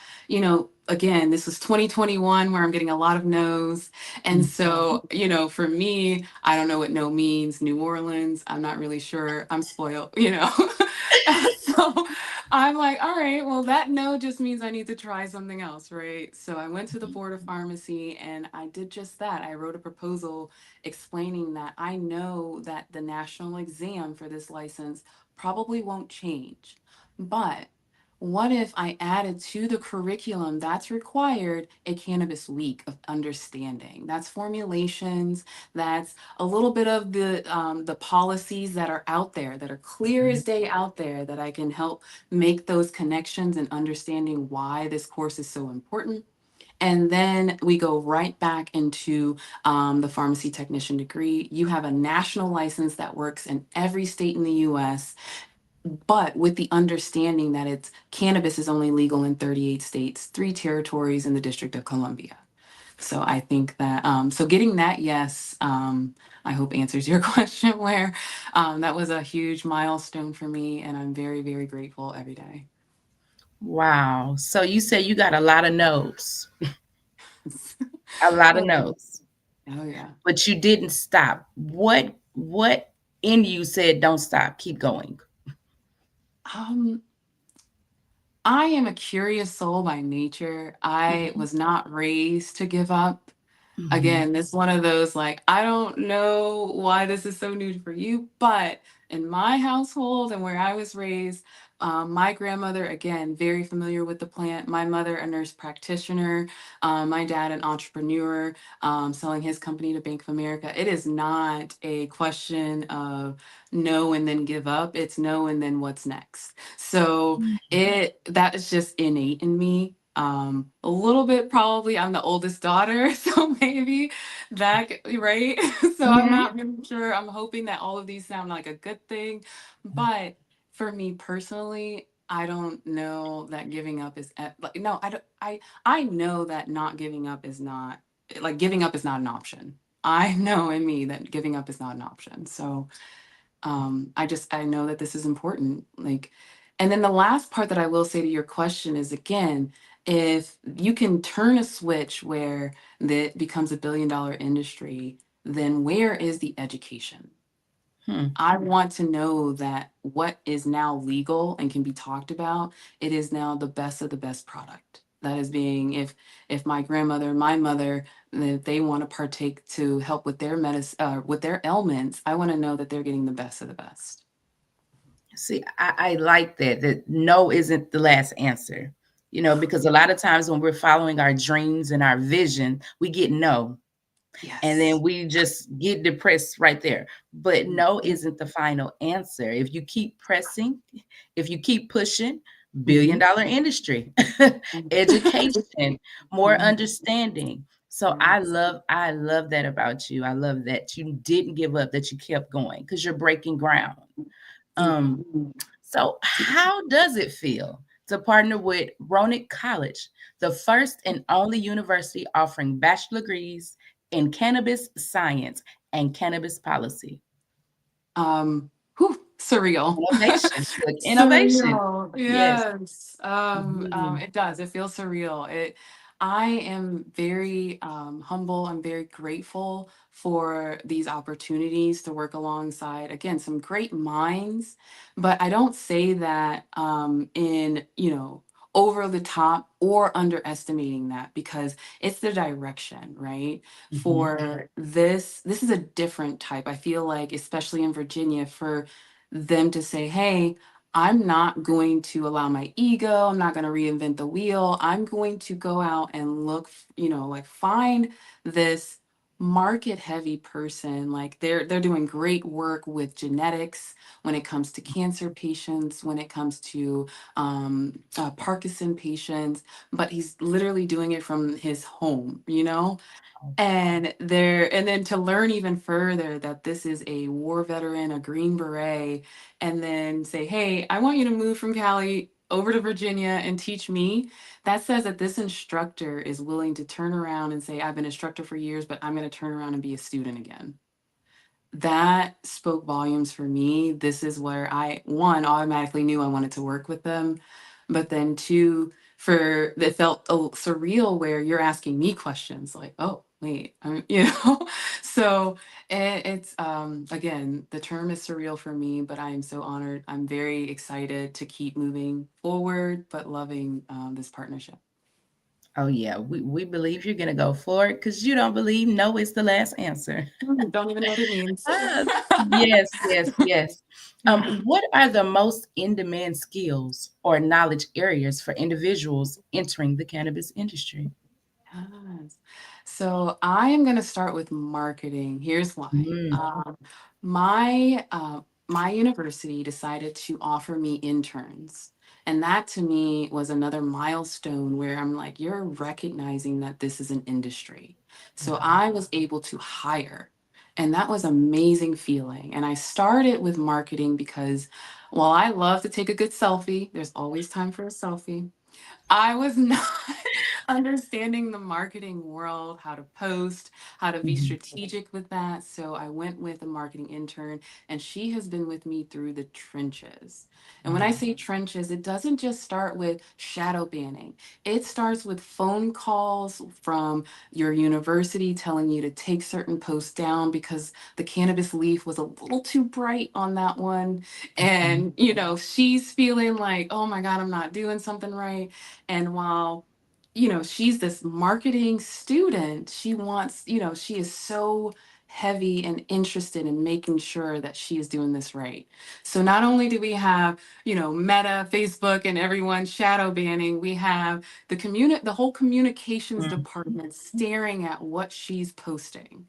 again, this was 2021 where I'm getting a lot of no's. And so, for me, I don't know what no means. New Orleans, I'm not really sure. I'm spoiled, So I'm like, all right, well, that no just means I need to try something else, right? So I went to the Board of Pharmacy and I did just that. I wrote a proposal explaining that I know that the national exam for this license probably won't change. But what if I added to the curriculum that's required a cannabis week of understanding? That's formulations, that's a little bit of the policies that are out there, that are clear as day out there, that I can help make those connections and understanding why this course is so important. And then we go right back into the pharmacy technician degree. You have a national license that works in every state in the US, but with the understanding that it's cannabis is only legal in 38 states, 3 territories in the District of Columbia. So I think that, so getting that, yes, I hope answers your question, where that was a huge milestone for me, and I'm very, very grateful every day. Wow. So you say you got a lot of no's. A lot of no's. Oh yeah. But you didn't stop. What in you said, don't stop, keep going? I am a curious soul by nature. I was not raised to give up. Again, it's one of those, like, I don't know why this is so new for you, but in my household and where I was raised, my grandmother, again, very familiar with the plant. My mother, a nurse practitioner. My dad, an entrepreneur, selling his company to Bank of America. It is not a question of no and then give up. It's no and then what's next. So that is just innate in me. A little bit, probably I'm the oldest daughter, so maybe that, right? So I'm not really sure. I'm hoping that all of these sound like a good thing, but for me personally, I don't know that giving up is like, no, I don't, I know that not giving up is not, like, giving up is not an option. I know in me that giving up is not an option. So I know that this is important. Like, and then the last part that I will say to your question is, again, if you can turn a switch where that becomes $1 billion industry, then where is the education? I want to know that what is now legal and can be talked about, it is now the best of the best product. That is being, if my grandmother, my mother, if they want to partake to help with their medicine, with their ailments, I want to know that they're getting the best of the best. See, I like that no isn't the last answer. You know, because a lot of times when we're following our dreams and our vision, we get no. Yes. And then we just get depressed right there. But no isn't the final answer. If you keep pressing, if you keep pushing, $1 billion industry, education, more understanding. So I love that about you. I love that you didn't give up, that you kept going because you're breaking ground. So how does it feel to partner with Roanoke College, the first and only university offering bachelor degrees in cannabis science and cannabis policy? Surreal. Innovation. Look, innovation. Surreal. Yes. Yes. It does. It feels surreal. I am very humble. I'm very grateful for these opportunities to work alongside, again, some great minds. But I don't say that in, over the top or underestimating that, because it's the direction, right? For this is a different type. I feel like, especially in Virginia, for them to say, hey, I'm not going to allow my ego, I'm not going to reinvent the wheel. I'm going to go out and look, like find this market heavy person. Like they're doing great work with genetics when it comes to cancer patients, when it comes to Parkinson patients, but he's literally doing it from his home. And then to learn even further that this is a war veteran, a Green Beret, and then say, hey, I want you to move from Cali over to Virginia and teach me. That says that this instructor is willing to turn around and say, I've been an instructor for years, but I'm going to turn around and be a student again. That spoke volumes for me. This is where one, automatically knew I wanted to work with them. But then two, it felt surreal where you're asking me questions like, oh, wait, So it's, again, the term is surreal for me, but I am so honored. I'm very excited to keep moving forward, but loving this partnership. Oh, yeah. We believe you're going to go forward because you don't believe no is the last answer. Don't even know what it means. Yes, yes, yes. What are the most in-demand skills or knowledge areas for individuals entering the cannabis industry? Yes. So I am going to start with marketing. Here's why. My my university decided to offer me interns. And that to me was another milestone where I'm like, you're recognizing that this is an industry. So I was able to hire. And that was amazing feeling. And I started with marketing because while I love to take a good selfie, there's always time for a selfie. I was not understanding the marketing world, how to post, how to be strategic with that. So I went with a marketing intern, and she has been with me through the trenches. And when I say trenches, it doesn't just start with shadow banning. It starts with phone calls from your university telling you to take certain posts down because the cannabis leaf was a little too bright on that one. And, she's feeling like, oh my God, I'm not doing something right. And while, she's this marketing student, she wants, she is so heavy and interested in making sure that she is doing this right. So not only do we have, Meta, Facebook, and everyone shadow banning, we have the whole communications department staring at what she's posting.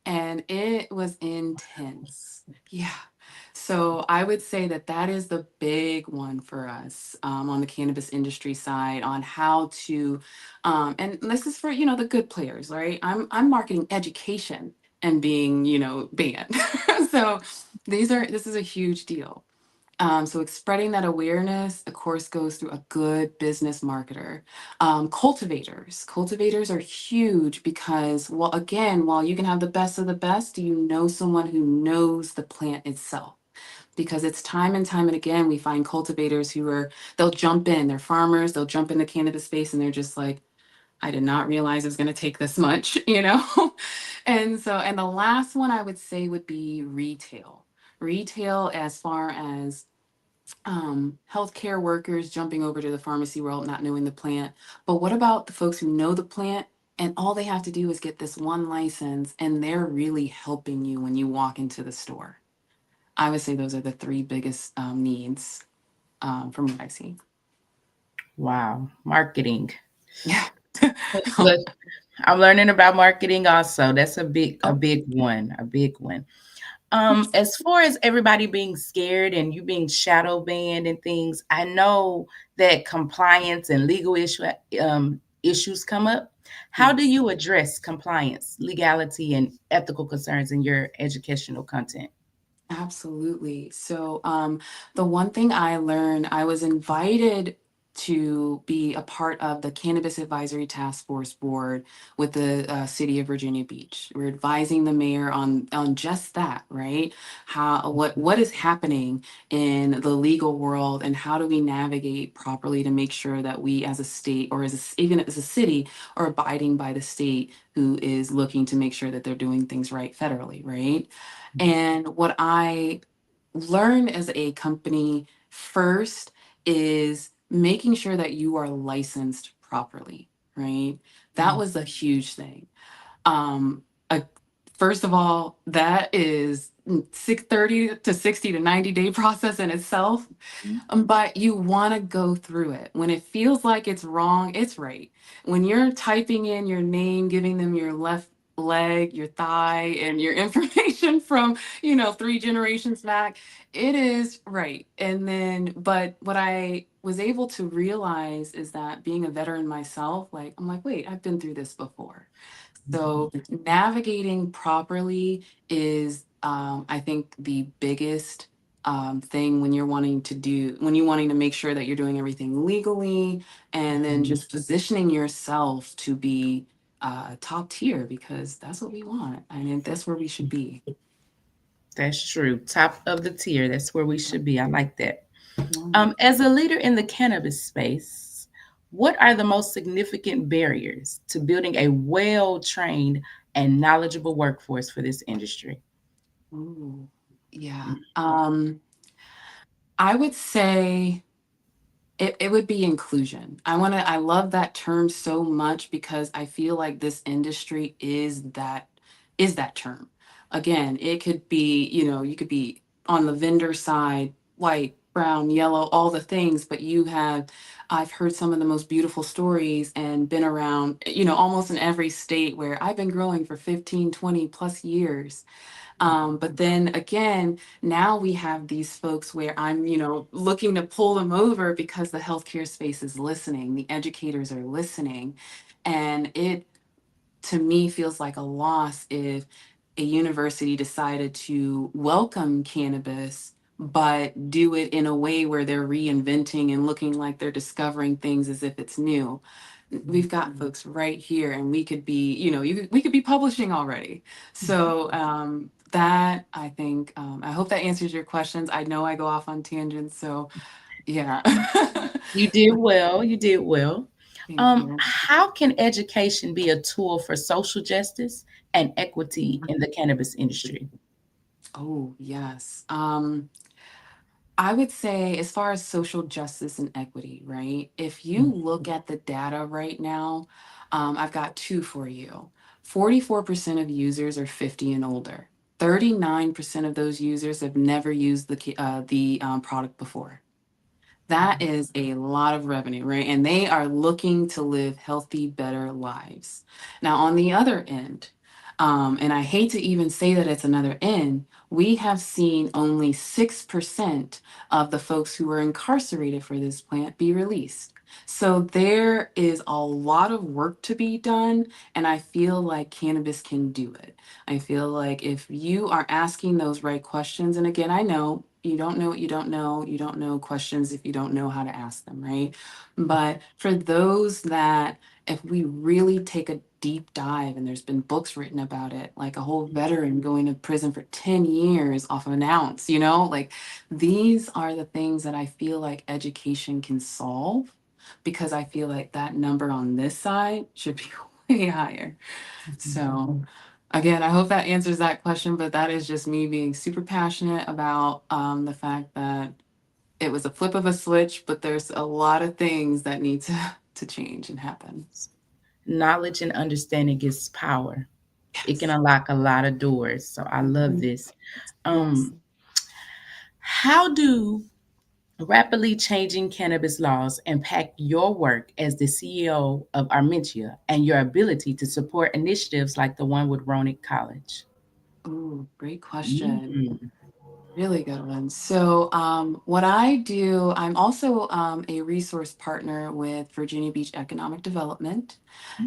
And it was intense. Yeah. So I would say that that is the big one for us on the cannabis industry side on how to, and this is for, the good players, right? I'm marketing education and being, banned. So this is a huge deal. So spreading that awareness, of course, goes through a good business marketer. Cultivators are huge because, well, again, while you can have the best of the best, do you know someone who knows the plant itself? Because it's time and time and again, we find cultivators they'll jump in, they're farmers, they'll jump in the cannabis space and they're just like, I did not realize it was going to take this much, And the last one I would say would be retail. Retail as far as healthcare workers jumping over to the pharmacy world, not knowing the plant. But what about the folks who know the plant and all they have to do is get this one license and they're really helping you when you walk into the store? I would say those are the three biggest needs from what I see. Wow, marketing. Yeah. Look, I'm learning about marketing also. That's a big Oh. one, a big one. As far as everybody being scared and you being shadow banned and things, I know that compliance and legal issues come up. How do you address compliance, legality, and ethical concerns in your educational content? Absolutely. So, the one thing I learned, I was invited to be a part of the Cannabis Advisory Task Force Board with the city of Virginia Beach. We're advising the mayor on just that, right? What is happening in the legal world, and how do we navigate properly to make sure that we, as a state or even as a city, are abiding by the state who is looking to make sure that they're doing things right federally, right? And what I learned as a company first is making sure that you are licensed properly, right? That was a huge thing. A First of all, that is 30 to 60 to 90-day process in itself. But you want to go through it. When it feels like it's wrong, it's right. When you're typing in your name, giving them your left leg, your thigh, and your information from, 3 generations back, it is right. And then, but what I was able to realize is that being a veteran myself, I'm like, wait, I've been through this before. So navigating properly is, I think, the biggest thing when when you're wanting to make sure that you're doing everything legally, and then just positioning yourself to be top tier, because that's what we want. I mean, that's where we should be. That's true. Top of the tier. That's where we should be. I like that. As a leader in the cannabis space, what are the most significant barriers to building a well-trained and knowledgeable workforce for this industry? Ooh, yeah. I would say it would be inclusion. I love that term so much because I feel like this industry is that term. Again, it could be, you could be on the vendor side, white, brown, yellow, all the things, but I've heard some of the most beautiful stories and been around, almost in every state where I've been growing for 15, 20 plus years. But then again, now we have these folks where I'm, looking to pull them over because the healthcare space is listening, the educators are listening. And it, to me, feels like a loss if a university decided to welcome cannabis, but do it in a way where they're reinventing and looking like they're discovering things as if it's new. We've got folks right here, and we could be, we could be publishing already. So that, I think, I hope that answers your questions. I know I go off on tangents, so yeah. You did well. You did well. Thank you. How can education be a tool for social justice and equity in the cannabis industry? Oh, yes. I would say, as far as social justice and equity, right? If you look at the data right now, I've got two for you. 44% of users are 50 and older. 39% of those users have never used the product before. That is a lot of revenue, right? And they are looking to live healthy, better lives. Now, on the other end, and I hate to even say that it's another end, we have seen only 6% of the folks who were incarcerated for this plant be released. So there is a lot of work to be done, and I feel like cannabis can do it. I feel like if you are asking those right questions, and again, I know you don't know what you don't know. You don't know questions if you don't know how to ask them, right? But for those that, if we really take a deep dive, and there's been books written about it, like a whole veteran going to prison for 10 years off of an ounce, like these are the things that I feel like education can solve, because I feel like that number on this side should be way higher. So again, I hope that answers that question, but that is just me being super passionate about the fact that it was a flip of a switch, but there's a lot of things that need to change and happen. Knowledge and understanding is power. It can unlock a lot of doors. So I love this. Yes. How do Rapidly changing cannabis laws impact your work as the CEO of Armentia and your ability to support initiatives like the one with Ronick College? Ooh, great question. Mhm. Really good one. So, what I do, I'm also a resource partner with Virginia Beach Economic Development,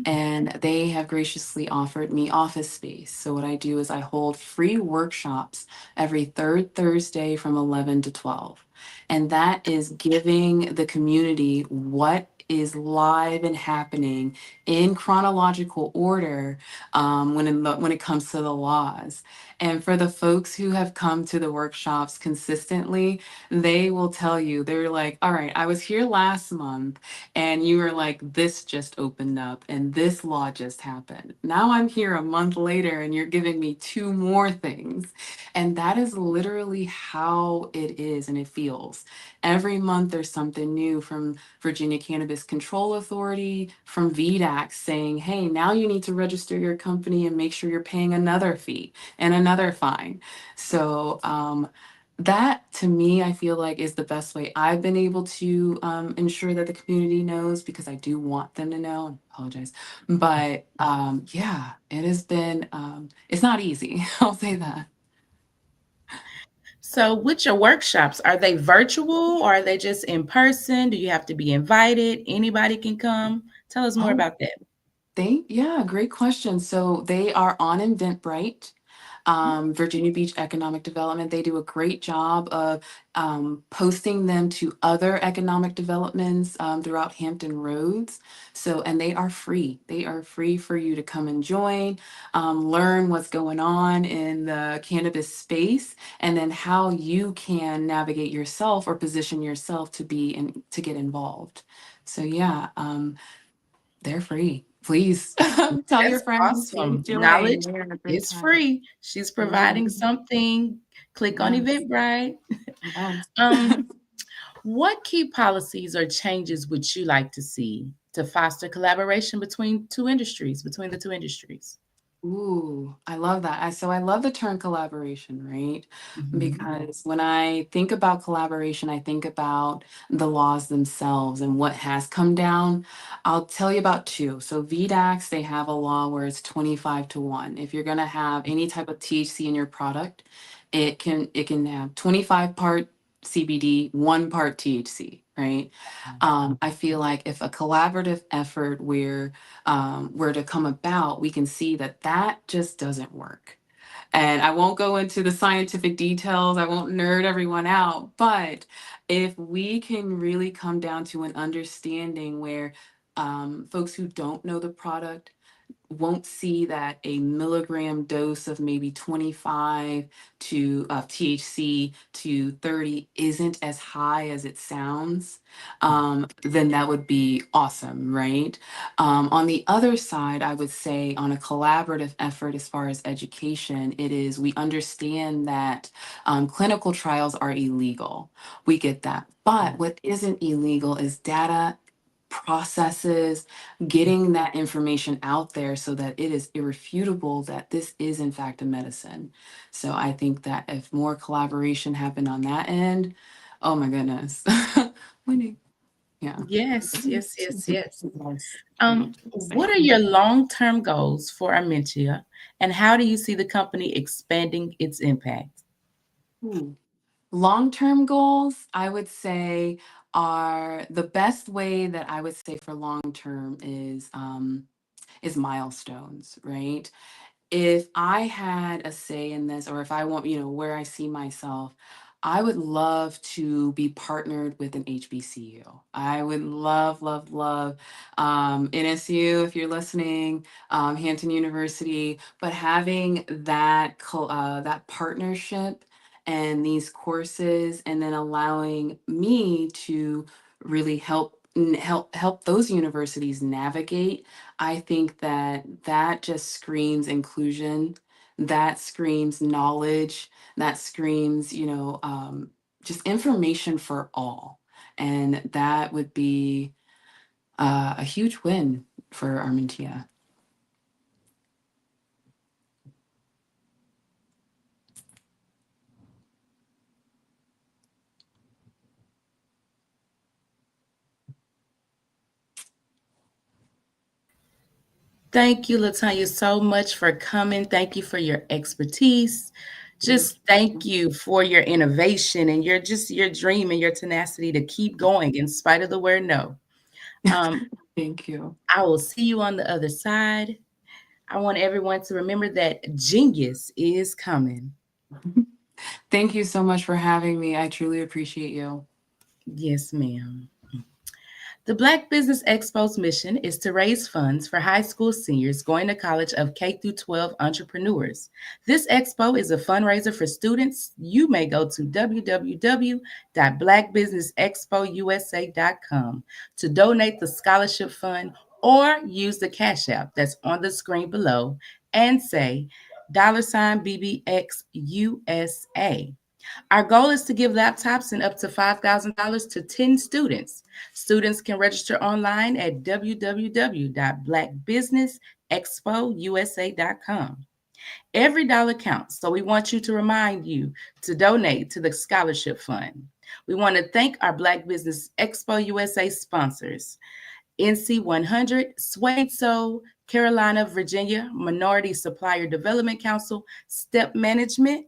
and they have graciously offered me office space. So, what I do is I hold free workshops every third Thursday from 11 to 12. And that is giving the community what is live and happening in chronological order when it comes to the laws. And for the folks who have come to the workshops consistently, they will tell you, they're like, all right, I was here last month and you were like, this just opened up and this law just happened. Now I'm here a month later and you're giving me two more things. And that is literally how it is and it feels. Every month there's something new from Virginia Cannabis Control Authority, from VDAC saying, hey, now you need to register your company and make sure you're paying another fee and another fine. So that to me, I feel like is the best way I've been able to ensure that the community knows because I do want them to know. I apologize. But yeah, it has been, it's not easy. I'll say that. So, with your workshops, are they virtual or are they just in person? Do you have to be invited? Anybody can come? Tell us more Oh, about that. yeah, great question. So they are on Eventbrite. Virginia Beach Economic Development, they do a great job of posting them to other economic developments throughout Hampton Roads. So, and they are free. They are free for you to come and join, learn what's going on in the cannabis space, and then how you can navigate yourself or position yourself to be and to get involved. So, yeah, they're free. Please tell your That's friends, please awesome. join. Knowledge They're a great is time. free. She's providing Mhm. something. Click on Yes. Eventbrite. Yes. Um, what key policies or changes would you like to see to foster collaboration between the two industries? Ooh, I love that. So I love the term collaboration, right? Mhm. Because when I think about collaboration, I think about the laws themselves and what has come down. I'll tell you about two. So VDAX, they have a law where it's 25 to 1. If you're going to have any type of THC in your product, it can have 25 part CBD, 1 part THC, right? I feel like if a collaborative effort were to come about, we can see that that just doesn't work. And I won't go into the scientific details, I won't nerd everyone out, but if we can really come down to an understanding where folks who don't know the product won't see that a milligram dose of maybe 25 to THC to 30 isn't as high as it sounds, then that would be awesome, right? On the other side, I would say on a collaborative effort as far as education, it is we understand that clinical trials are illegal. We get that. But what isn't illegal is data processes, getting that information out there so that it is irrefutable that this is in fact a medicine. So I think that if more collaboration happened on that end, oh my goodness. Winning. Yeah. Yes, yes, yes, yes. Yes. What are your long-term goals for Armentia, and how do you see the company expanding its impact? Ooh. Long-term goals, I would say, are the best way that I would say for long-term is milestones, right? If I had a say in this, or if I want, where I see myself, I would love to be partnered with an HBCU. I would love, love, love NSU, if you're listening, Hampton University, but having that partnership and these courses, and then allowing me to really help those universities navigate. I think that that just screams inclusion, that screams knowledge, that screams, just information for all. And that would be a huge win for Armentia. Thank you, Latanya, so much for coming. Thank you for your expertise. Just thank you for your innovation and your dream and your tenacity to keep going in spite of the word no. Thank you. I will see you on the other side. I want everyone to remember that genius is coming. Thank you so much for having me. I truly appreciate you. Yes, ma'am. The Black Business Expo's mission is to raise funds for high school seniors going to college of K through 12 entrepreneurs. This expo is a fundraiser for students. You may go to www.blackbusinessexpousa.com to donate the scholarship fund or use the Cash App that's on the screen below and say $BBXUSA. Our goal is to give laptops and up to $5,000 to 10 students. Students can register online at www.blackbusinessexpousa.com. Every dollar counts, so we want you to remind you to donate to the scholarship fund. We want to thank our Black Business Expo USA sponsors: NC 100, Suede Soul, Carolina, Virginia, Minority Supplier Development Council, Step Management,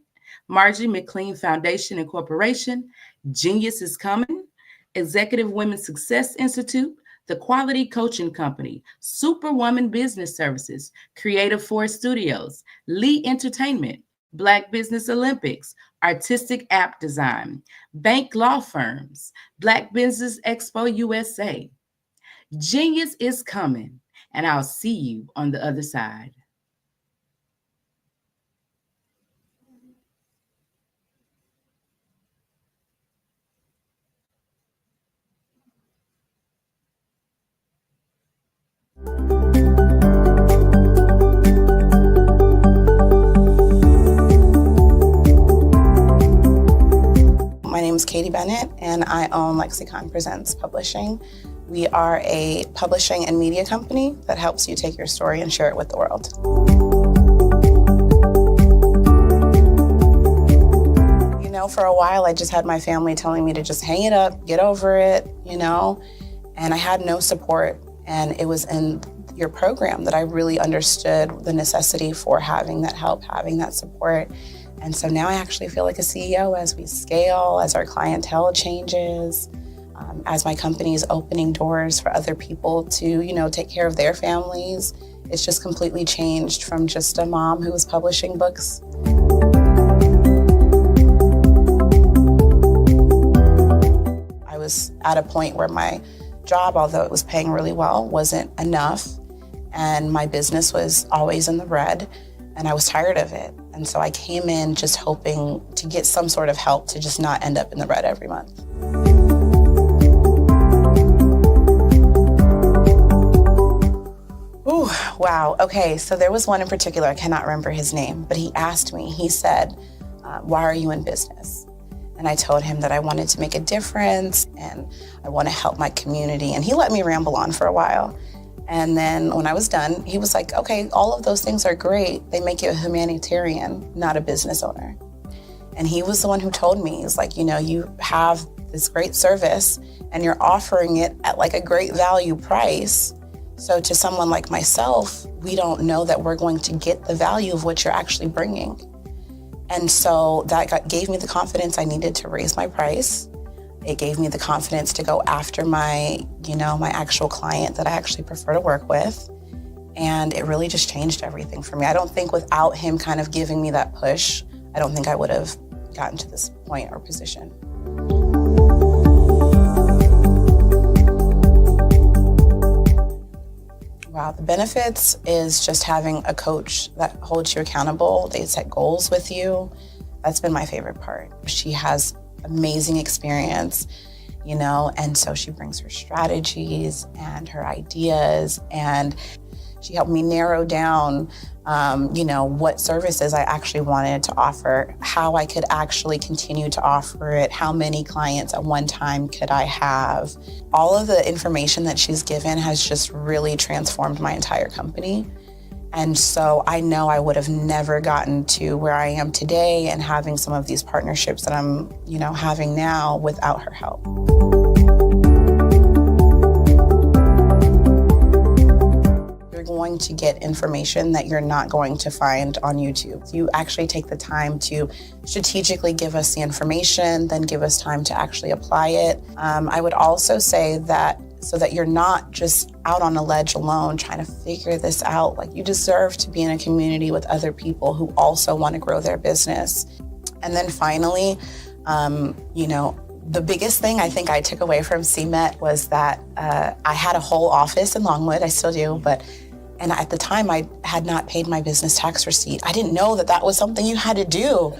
Margie McLean Foundation and Corporation, Genius is Coming, Executive Women's Success Institute, The Quality Coaching Company, Superwoman Business Services, Creative Force Studios, Lee Entertainment, Black Business Olympics, Artistic App Design, Bank Law Firms, Black Business Expo USA. Genius is coming, and I'll see you on the other side. My name is Katie Bennett, and I own Lexicon Presents Publishing. We are a publishing and media company that helps you take your story and share it with the world. You know, for a while, I just had my family telling me to just hang it up, get over it, you know, and I had no support. And it was in your program that I really understood the necessity for having that help, having that support. And so now I actually feel like a CEO as we scale, as our clientele changes, as my company is opening doors for other people to, you know, take care of their families. It's just completely changed from just a mom who was publishing books. I was at a point where my job, although it was paying really well, wasn't enough. And my business was always in the red, and I was tired of it. And so I came in just hoping to get some sort of help to just not end up in the red every month. Ooh, wow. Okay, so there was one in particular, I cannot remember his name, but he asked me, he said, why are you in business? And I told him that I wanted to make a difference and I want to help my community. And he let me ramble on for a while. And then when I was done, he was like, okay, all of those things are great. They make you a humanitarian, not a business owner. And he was the one who told me, he's like, you know, you have this great service and you're offering it at like a great value price. So to someone like myself, we don't know that we're going to get the value of what you're actually bringing. And so that gave me the confidence I needed to raise my price. It gave me the confidence to go after my, you know, my actual client that I actually prefer to work with. And it really just changed everything for me. I don't think without him kind of giving me that push, I don't think I would have gotten to this point or position. Wow, the benefits is just having a coach that holds you accountable. They set goals with you. That's been my favorite part. She has amazing experience, you know, and so she brings her strategies and her ideas, and she helped me narrow down, you know, what services I actually wanted to offer, how I could actually continue to offer it, how many clients at one time could I have. All of the information that she's given has just really transformed my entire company. And so I know I would have never gotten to where I am today and having some of these partnerships that I'm, you know, having now without her help. You're you're going to get information that you're not going to find on YouTube. You actually take the time to strategically give us the information, then give us time to actually apply it. I would also say that so that you're not just out on a ledge alone trying to figure this out. Like, you deserve to be in a community with other people who also want to grow their business. And then finally, the biggest thing I think I took away from CMET was that I had a whole office in Longwood. I still do, and at the time I had not paid my business tax receipt. I didn't know that that was something you had to do.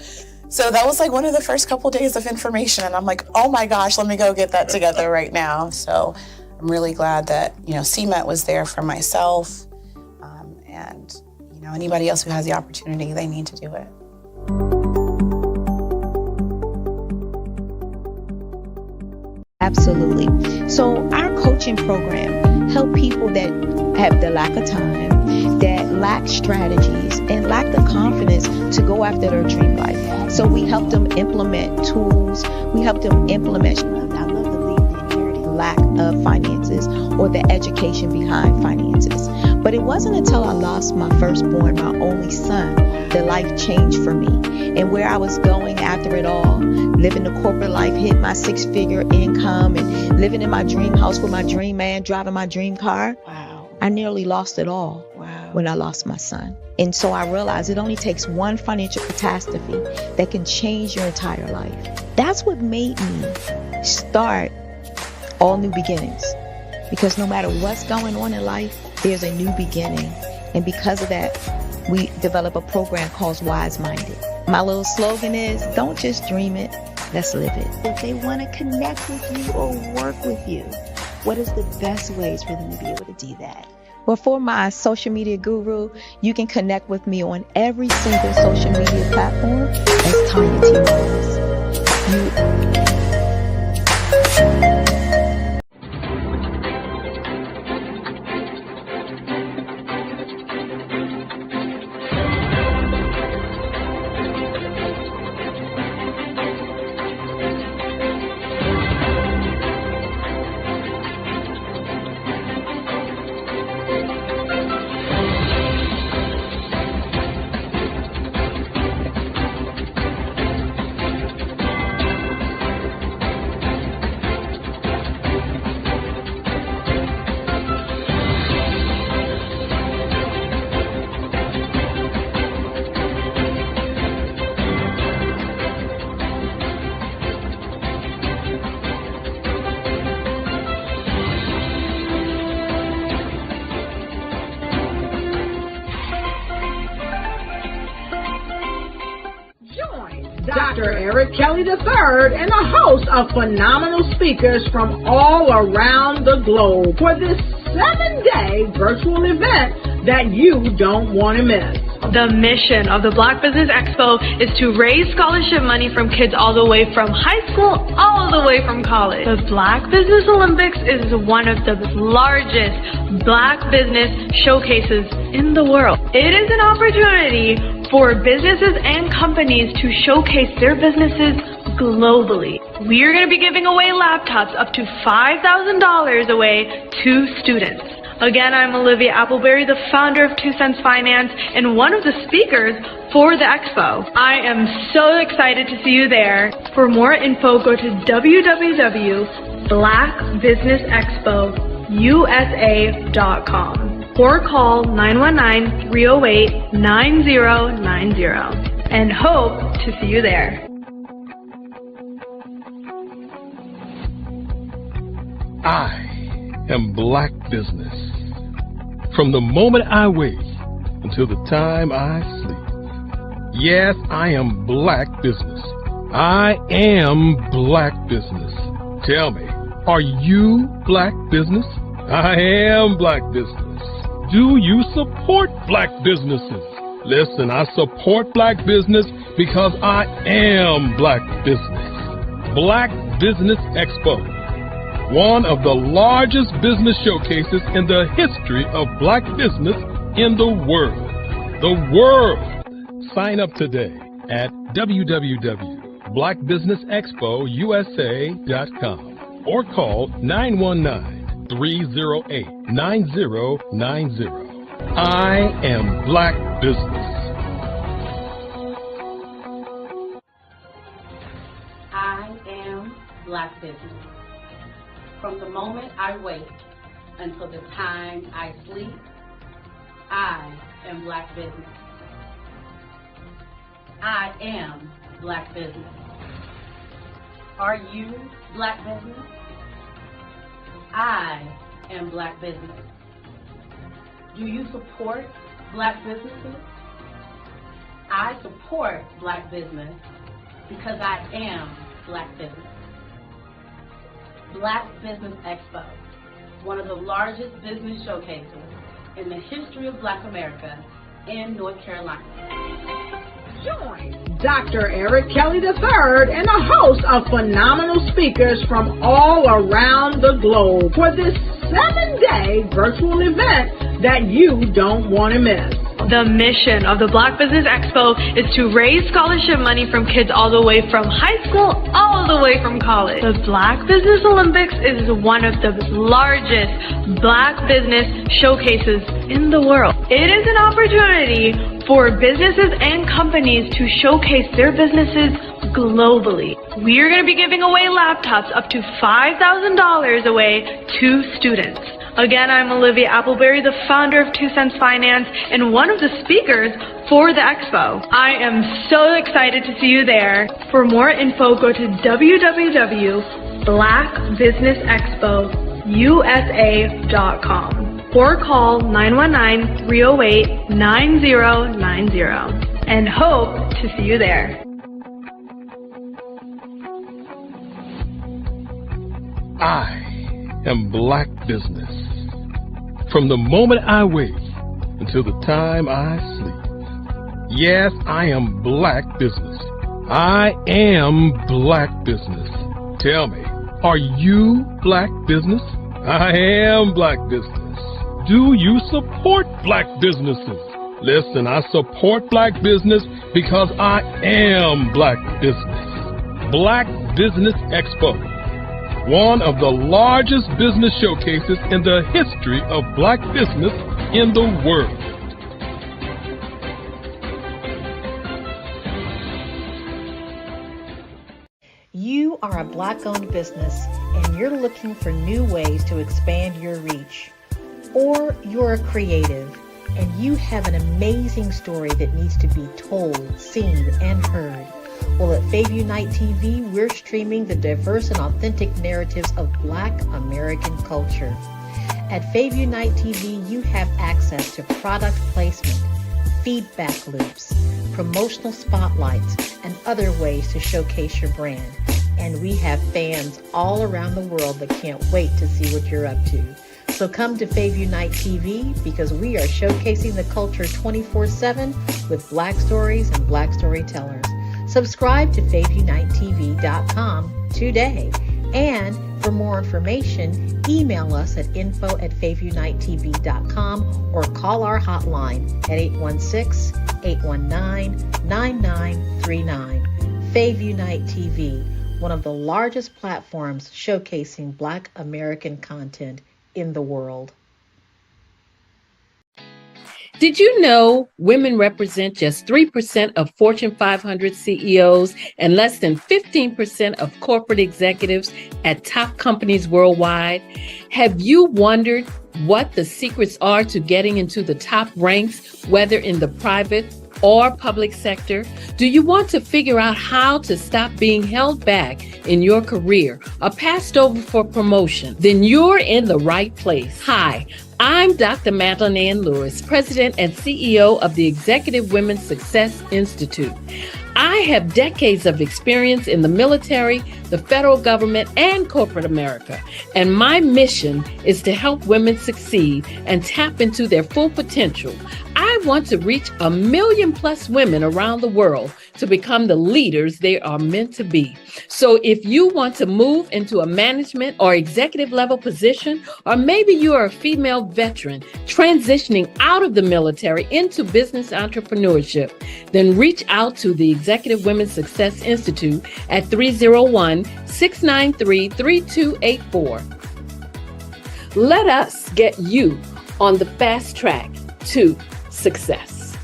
So that was like one of the first couple days of information, and I'm like, oh my gosh, let me go get that together right now. So I'm really glad that, CMET was there for myself, and anybody else who has the opportunity, they need to do it. Absolutely. So our coaching program help people that have the lack of time, that lack strategies, and lack the confidence to go after their dream life. So we help them implement tools. We help them implement, I love to leave the inherited lack of finances or the education behind finances. But it wasn't until I lost my firstborn, my only son, that life changed for me. And where I was going after it all, living the corporate life, hit my 6-figure income, and living in my dream house with my dream man, driving my dream car. Wow. I nearly lost it all when I lost my son. And so I realized it only takes one financial catastrophe that can change your entire life. That's what made me start All New Beginnings. Because no matter what's going on in life, there's a new beginning. And because of that, we develop a program called Wise Minded. My little slogan is, don't just dream it, let's live it. If they want to connect with you or work with you, what is the best ways for them to be able to do that? Well, for my social media guru, you can connect with me on every single social media platform as Tanya T. Rose. Dr. Eric Kelly III and a host of phenomenal speakers from all around the globe for this 7-day virtual event that you don't want to miss. The mission of the Black Business Expo is to raise scholarship money from kids all the way from high school all the way from college. The Black Business Olympics is one of the largest Black business showcases in the world. It is an opportunity for businesses and companies to showcase their businesses globally. We are going to be giving away laptops up to $5,000 away to students. Again, I'm Olivia Appleberry, the founder of 2 Cents Finance and one of the speakers for the expo. I am so excited to see you there. For more info, go to www.blackbusinessexpousa.com or call 919-308-9090 and hope to see you there. I am Black Business. From the moment I wake until the time I sleep. Yes, I am Black Business. I am Black Business. Tell me, are you Black Business? I am Black Business. Do you support Black businesses? Listen, I support Black business because I am Black Business. Black Business Expo, one of the largest business showcases in the history of Black business in the world. The world! Sign up today at www.blackbusinessexpousa.com or call 919-308-9090. I am Black Business. I am Black Business. From the moment I wake until the time I sleep, I am Black Business. I am Black Business. Are you Black Business? I am Black Business. Do you support Black businesses? I support Black business because I am Black Business. Black Business Expo, one of the largest business showcases in the history of Black America in North Carolina. Join Dr. Eric Kelly III and a host of phenomenal speakers from all around the globe for this 7-day virtual event that you don't want to miss. The mission of the Black Business Expo is to raise scholarship money from kids all the way from high school, all the way from college. The Black Business Olympics is one of the largest Black business showcases in the world. It is an opportunity for businesses and companies to showcase their businesses globally. We are going to be giving away laptops up to $5,000 away to students. Again, I'm Olivia Appleberry, the founder of 2 Cents Finance and one of the speakers for the expo. I am so excited to see you there. For more info, go to www.blackbusinessexpousa.com or call 919-308-9090 and hope to see you there. I am Black Business. From the moment I wake until the time I sleep. Yes, I am Black Business. I am Black Business. Tell me, are you Black Business? I am Black Business. Do you support Black businesses? Listen, I support Black business because I am Black Business. Black Business Expo, one of the largest business showcases in the history of Black business in the world. You are a Black-owned business and you're looking for new ways to expand your reach. Or you're a creative and you have an amazing story that needs to be told, seen, and heard. Well, at Fayview Night TV, we're streaming the diverse and authentic narratives of Black American culture. At Fayview Night TV, you have access to product placement, feedback loops, promotional spotlights, and other ways to showcase your brand. And we have fans all around the world that can't wait to see what you're up to. So come to Fayview Night TV because we are showcasing the culture 24/7 with Black stories and Black storytellers. Subscribe to FayviewNightTV.com today. And for more information, email us at info@FayviewNightTV.com or call our hotline at 816-819-9939. Fayview Night TV, one of the largest platforms showcasing Black American content in the world. Did you know women represent just 3% of Fortune 500 CEOs and less than 15% of corporate executives at top companies worldwide? Have you wondered what the secrets are to getting into the top ranks, whether in the private or public sector? Do you want to figure out how to stop being held back in your career or passed over for promotion? Then you're in the right place. Hi, I'm Dr. Madeline Ann Lewis, President and CEO of the Executive Women's Success Institute. I have decades of experience in the military, the federal government, and corporate America. And my mission is to help women succeed and tap into their full potential. I want to reach 1 million plus women around the world to become the leaders they are meant to be. So if you want to move into a management or executive level position, or maybe you are a female veteran transitioning out of the military into business entrepreneurship, then reach out to the Executive Women's Success Institute at 301-693-3284. Let us get you on the fast track to success.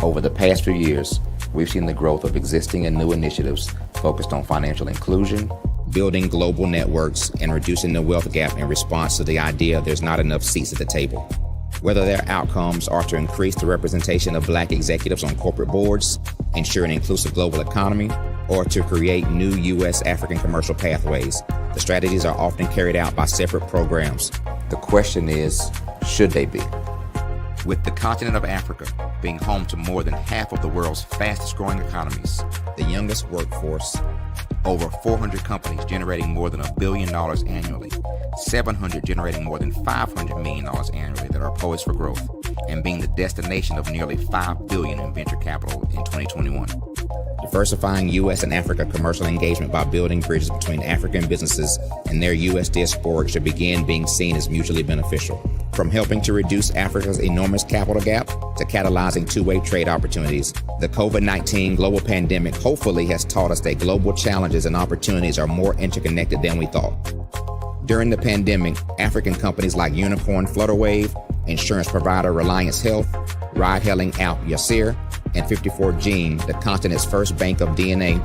Over the past few years, we've seen the growth of existing and new initiatives focused on financial inclusion, building global networks, and reducing the wealth gap in response to the idea there's not enough seats at the table. Whether their outcomes are to increase the representation of Black executives on corporate boards, ensure an inclusive global economy, or to create new U.S. African commercial pathways, the strategies are often carried out by separate programs. The question is, should they be? With the continent of Africa being home to more than half of the world's fastest growing economies, the youngest workforce, over 400 companies generating more than $1 billion annually, 700 generating more than $500 million annually that are poised for growth, and being the destination of nearly $5 billion in venture capital in 2021. Diversifying U.S. and Africa commercial engagement by building bridges between African businesses and their U.S. diaspora should begin being seen as mutually beneficial. From helping to reduce Africa's enormous capital gap to catalyzing two-way trade opportunities, the COVID-19 global pandemic hopefully has taught us that global challenges and opportunities are more interconnected than we thought. During the pandemic, African companies like Unicorn Flutterwave, insurance provider Reliance Health, ride-hailing app Yasir, and 54 Gene, the continent's first bank of DNA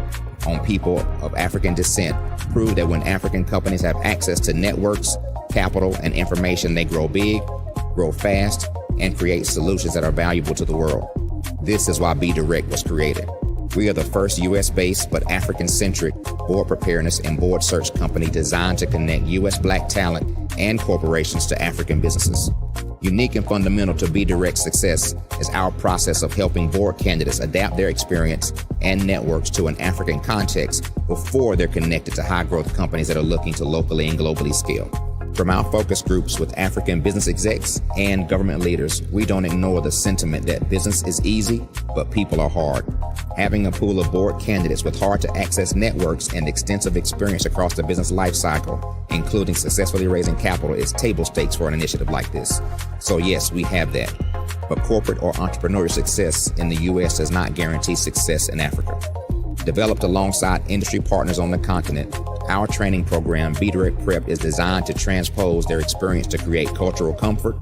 on people of African descent, proved that when African companies have access to networks, capital, and information, they grow big, grow fast, and create solutions that are valuable to the world. This is why Be Direct was created. We are the first U.S.-based but African-centric board preparedness and board search company designed to connect U.S. Black talent and corporations to African businesses. Unique and fundamental to Be Direct's success is our process of helping board candidates adapt their experience and networks to an African context before they're connected to high-growth companies that are looking to locally and globally scale. From our focus groups with African business execs and government leaders, we don't ignore the sentiment that business is easy, but people are hard. Having a pool of board candidates with hard-to-access networks and extensive experience across the business life cycle, including successfully raising capital, is table stakes for an initiative like this. So yes, we have that. But corporate or entrepreneurial success in the U.S. does not guarantee success in Africa. Developed alongside industry partners on the continent, our training program, Be Direct Prep, is designed to transpose their experience to create cultural comfort,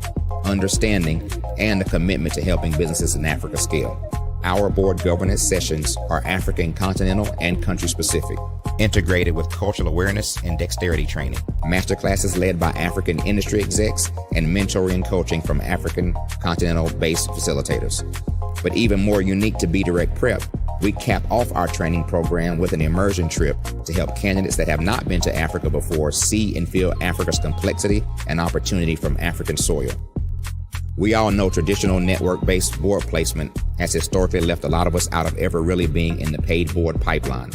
understanding, and a commitment to helping businesses in Africa scale. Our board governance sessions are African, continental, and country-specific, integrated with cultural awareness and dexterity training, masterclasses led by African industry execs, and mentoring coaching from African continental-based facilitators. But even more unique to Be Direct Prep, we cap off our training program with an immersion trip to help candidates that have not been to Africa before see and feel Africa's complexity and opportunity from African soil. We all know traditional network-based board placement has historically left a lot of us out of ever really being in the paid board pipeline.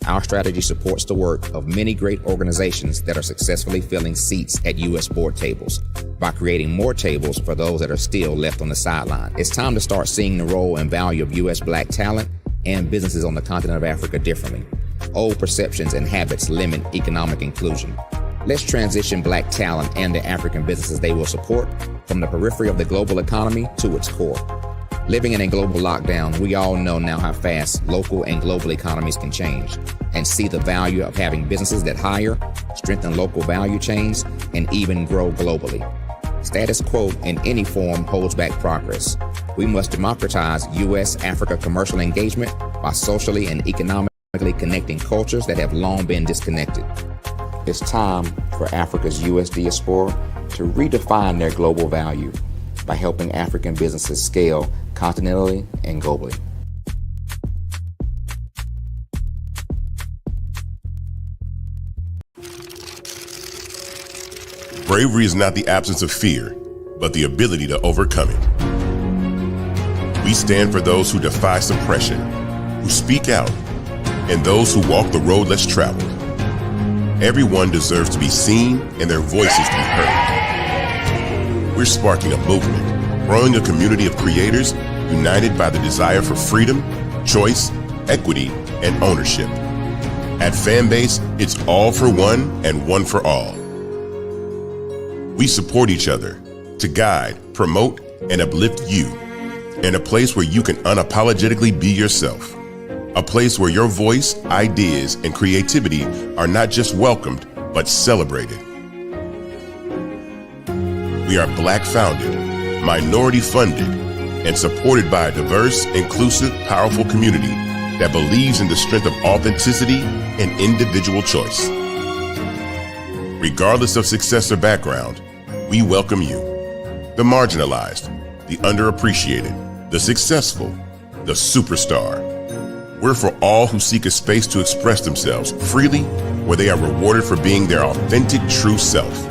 Our strategy supports the work of many great organizations that are successfully filling seats at U.S. board tables by creating more tables for those that are still left on the sideline. It's time to start seeing the role and value of U.S. Black talent and businesses on the continent of Africa differently. Old perceptions and habits limit economic inclusion. Let's transition Black talent and the African businesses they will support from the periphery of the global economy to its core. Living in a global lockdown, we all know now how fast local and global economies can change, and see the value of having businesses that hire, strengthen local value chains, and even grow globally. Status quo in any form holds back progress. We must democratize U.S.-Africa commercial engagement by socially and economically connecting cultures that have long been disconnected. It's time for Africa's U.S. diaspora to redefine their global value by helping African businesses scale continentally and globally. Bravery is not the absence of fear, but the ability to overcome it. We stand for those who defy suppression, who speak out, and those who walk the road less traveled. Everyone deserves to be seen and their voices to be heard. We're sparking a movement, growing a community of creators united by the desire for freedom, choice, equity, and ownership. At Fanbase, it's all for one and one for all. We support each other to guide, promote, and uplift you in a place where you can unapologetically be yourself. A place where your voice, ideas, and creativity are not just welcomed, but celebrated. We are Black founded, minority funded, and supported by a diverse, inclusive, powerful community that believes in the strength of authenticity and individual choice. Regardless of success or background, we welcome you, the marginalized, the underappreciated, the successful, the superstar. We're for all who seek a space to express themselves freely, where they are rewarded for being their authentic, true self.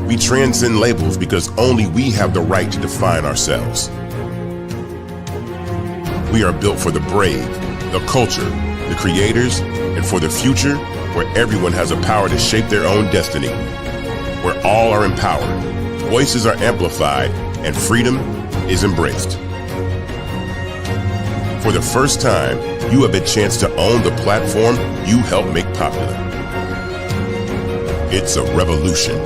We transcend labels because only we have the right to define ourselves. We are built for the brave, the culture, the creators, and for the future where everyone has the power to shape their own destiny, where all are empowered, voices are amplified, and freedom is embraced. For the first time, you have a chance to own the platform you helped make popular. It's a revolution,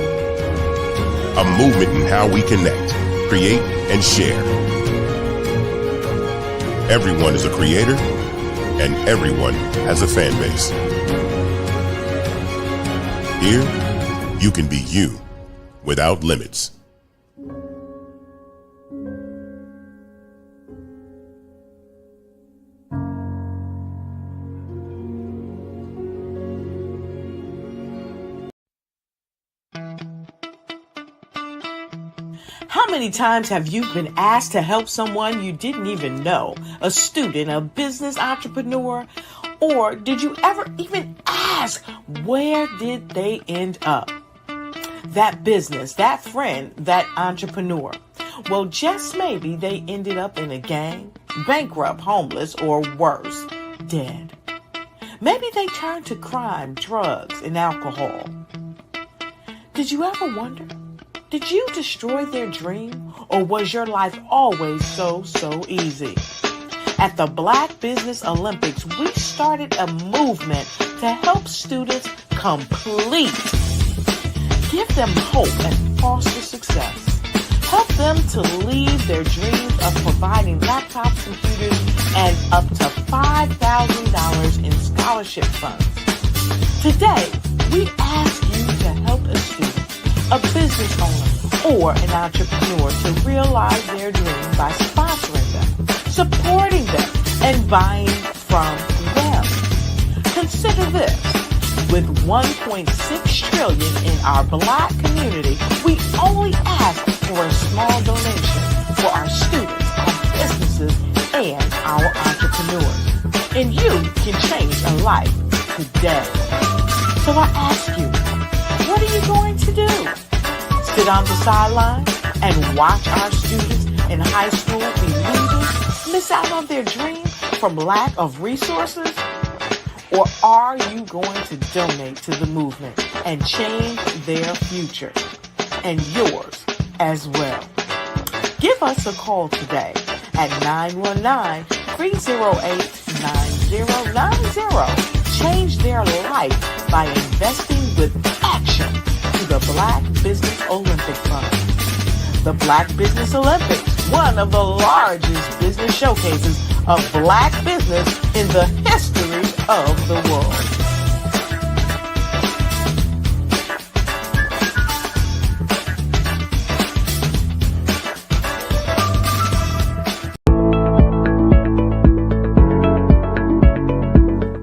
a movement in how we connect, create, and share. Everyone is a creator, and everyone has a fan base. Here, you can be you without limits. How many times have you been asked to help someone you didn't even know, a student, a business entrepreneur? Or did you ever even ask, where did they end up? That business, that friend, that entrepreneur. Well, just maybe they ended up in a gang, bankrupt, homeless, or worse, dead. Maybe they turned to crime, drugs, and alcohol. Did you ever wonder? Did you destroy their dream, or was your life always so easy? At the Black Business Olympics, we started a movement to help students complete. Give them hope and foster success. Help them to leave their dreams of providing laptops, computers, and up to $5,000 in scholarship funds. Today, we ask you to help a student, a business owner, or an entrepreneur to realize their dream by sponsoring them, supporting them, and buying from them. Consider this. With $1.6 trillion in our Black community, we only ask for a small donation for our students, our businesses, and our entrepreneurs. And you can change a life today. So I ask you, what are you going to do? Sit on the sidelines and watch our students in high school be losers, miss out on their dream from lack of resources? Or are you going to donate to the movement and change their future and yours as well? Give us a call today at 919-308-9090. Change their life by investing with action to the Black Business Olympic Fund. The Black Business Olympics, one of the largest business showcases of Black business in the history of the world.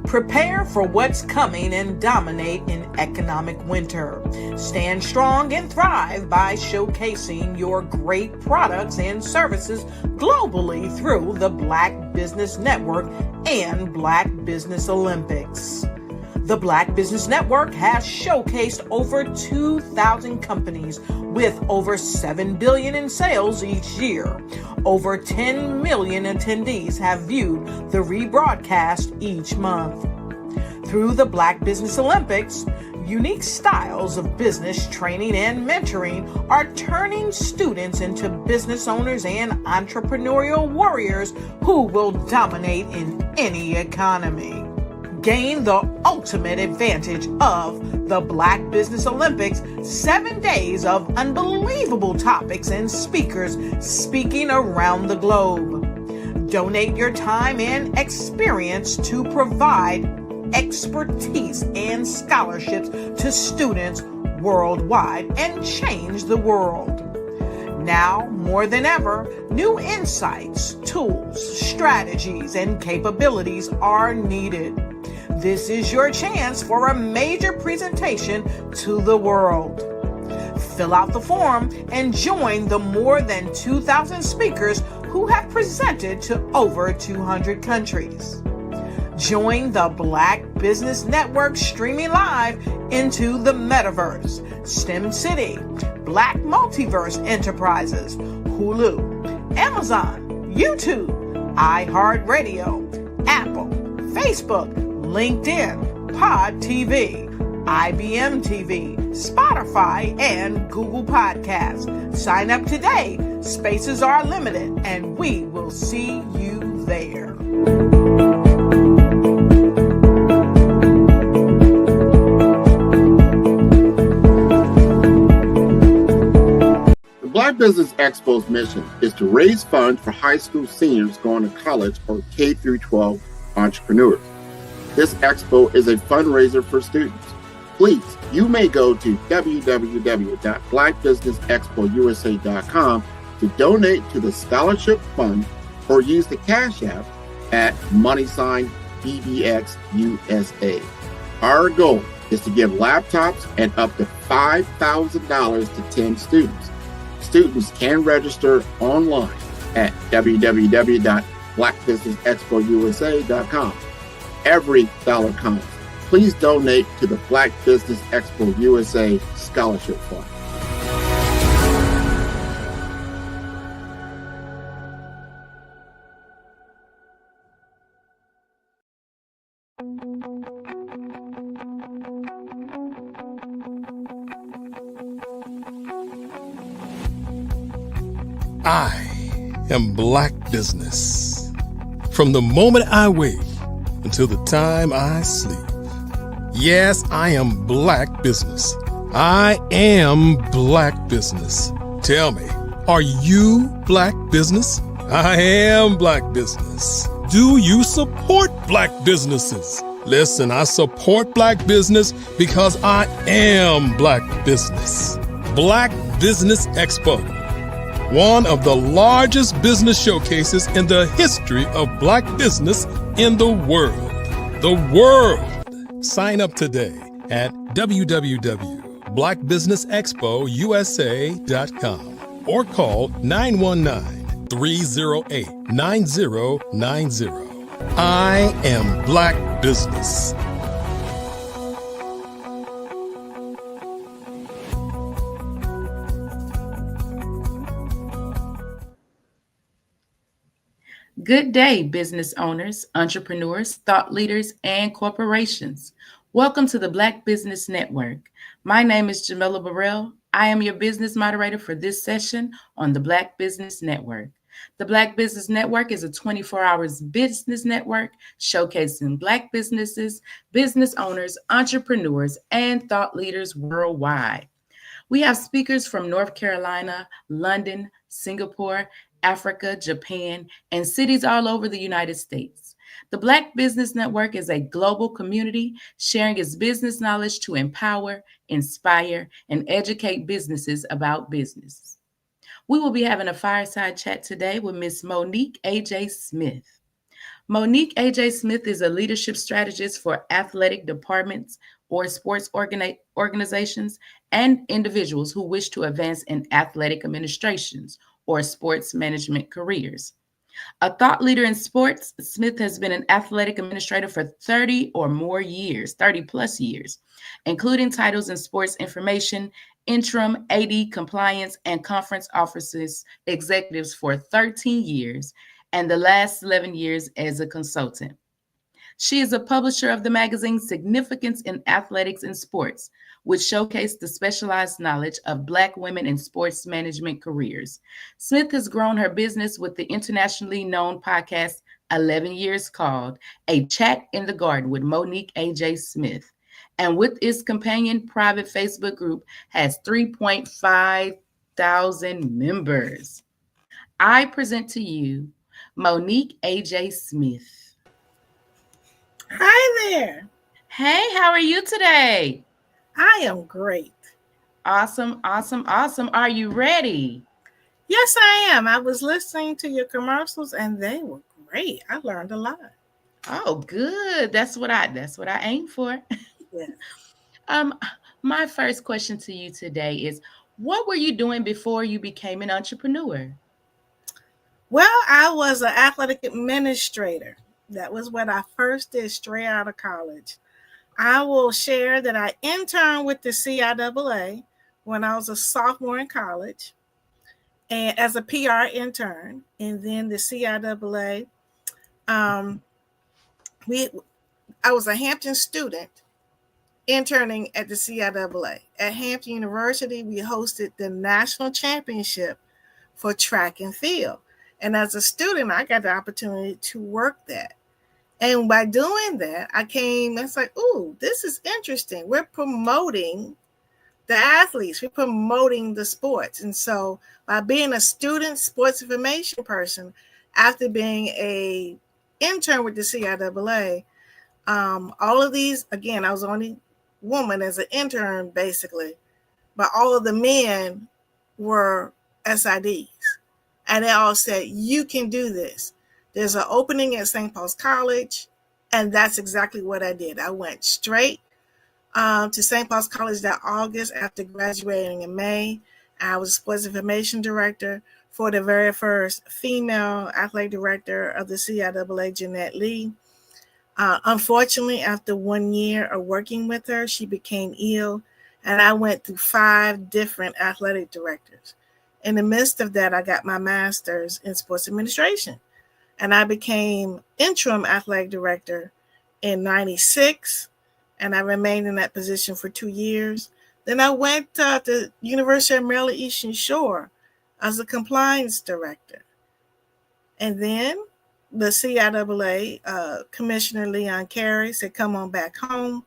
Prepare for what's coming and dominate in economic winter. Stand strong and thrive by showcasing your great products and services globally through the Black Business Network and Black Business Olympics. The Black Business Network has showcased over 2,000 companies with over $7 billion in sales each year. Over 10 million attendees have viewed the rebroadcast each month. Through the Black Business Olympics, unique styles of business training and mentoring are turning students into business owners and entrepreneurial warriors who will dominate in any economy. Gain the ultimate advantage of the Black Business Olympics, 7 days of unbelievable topics and speakers speaking around the globe. Donate your time and experience to provide expertise and scholarships to students worldwide and change the world. Now, more than ever, new insights, tools, strategies, and capabilities are needed. This is your chance for a major presentation to the world. Fill out the form and join the more than 2,000 speakers who have presented to over 200 countries. Join the Black Business Network streaming live into the Metaverse, STEM City, Black Multiverse Enterprises, Hulu, Amazon, YouTube, iHeartRadio, Apple, Facebook, LinkedIn, Pod TV, IBM TV, Spotify, and Google Podcasts. Sign up today. Spaces are limited, and we will see you there. The Black Business Expo's mission is to raise funds for high school seniors going to college or K through 12 entrepreneurs. This expo is a fundraiser for students. Please, you may go to www.blackbusinessexpousa.com to donate to the scholarship fund or use the Cash App at $BBXUSA. Our goal is to give laptops and up to $5,000 to 10 students. Students can register online at www.blackbusinessexpousa.com. Every dollar counts. Please donate to the Black Business Expo USA Scholarship Fund. I am Black Business. From the moment I wake until the time I sleep. Yes, I am Black Business. I am Black Business. Tell me, are you Black Business? I am Black Business. Do you support Black businesses? Listen, I support Black business because I am Black Business. Black Business Expo, one of the largest business showcases in the history of Black business in the world. The world! Sign up today at www.blackbusinessexpousa.com or call 919-308-9090. I am Black Business. Good day, business owners, entrepreneurs, thought leaders, and corporations. Welcome to the Black Business Network. My name is Jamila Burrell. I am your business moderator for this session on the Black Business Network. The Black Business Network is a 24-hour business network showcasing Black businesses, business owners, entrepreneurs, and thought leaders worldwide. We have speakers from North Carolina, London, Singapore, Africa, Japan, and cities all over the United States. The Black Business Network is a global community sharing its business knowledge to empower, inspire, and educate businesses about business. We will be having a fireside chat today with Ms. Monique A.J. Smith. Monique A.J. Smith is a leadership strategist for athletic departments or sports organizations and individuals who wish to advance in athletic administrations or sports management careers. A thought leader in sports, Smith has been an athletic administrator for 30 plus years, including titles in sports information, interim, AD, compliance, and conference offices executives for 13 years, and the last 11 years as a consultant. She is a publisher of the magazine Significance in Athletics and Sports, which showcased the specialized knowledge of Black women in sports management careers. Smith has grown her business with the internationally known podcast 11 Years called A Chat in the Garden with Monique A.J. Smith, and with its companion private Facebook group has 3.5 thousand members. I present to you Monique AJ Smith. Hi there. Hey, how are you today? I am great. Awesome, awesome, awesome. Are you ready? Yes, I am. I was listening to your commercials and they were great. I learned a lot. Oh, good. That's what I aim for. Yeah. My first question to you today is, what were you doing before you became an entrepreneur? Well, I was an athletic administrator. That was what I first did straight out of college. I will share that I interned with the CIAA when I was a sophomore in college and as a PR intern. And then the CIAA, I was a Hampton student interning at the CIAA. At Hampton University, we hosted the national championship for track and field. And as a student, I got the opportunity to work that. And by doing that, it's like, ooh, this is interesting. We're promoting the athletes, we're promoting the sports. And so by being a student sports information person, after being a intern with the CIAA, all of these, again, I was the only woman as an intern, basically, but all of the men were SIDs. And they all said, you can do this. There's an opening at St. Paul's College. And that's exactly what I did. I went straight to St. Paul's College that August after graduating in May. I was sports information director for the very first female athletic director of the CIAA, Jeanette Lee. Unfortunately, after 1 year of working with her, she became ill, and I went through 5 different athletic directors. In the midst of that, I got my master's in sports administration, and I became interim athletic director in 96, and I remained in that position for 2 years. Then I went to University of Maryland Eastern Shore as a compliance director. And then the CIAA Commissioner Leon Carey said, come on back home.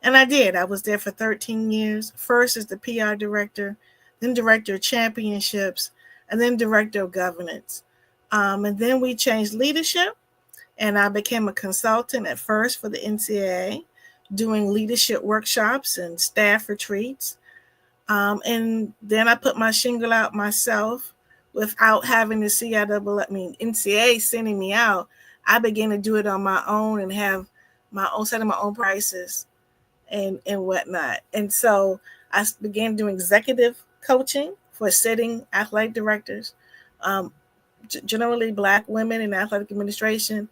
And I did. I was there for 13 years, first as the PR director, then director of championships, and then director of governance. And then we changed leadership, and I became a consultant at first for the NCAA, doing leadership workshops and staff retreats. And then I put my shingle out myself without having the NCAA sending me out. I began to do it on my own and have my own set of my own prices and whatnot. And so I began doing executive coaching for sitting athletic directors, generally Black women in athletic administration.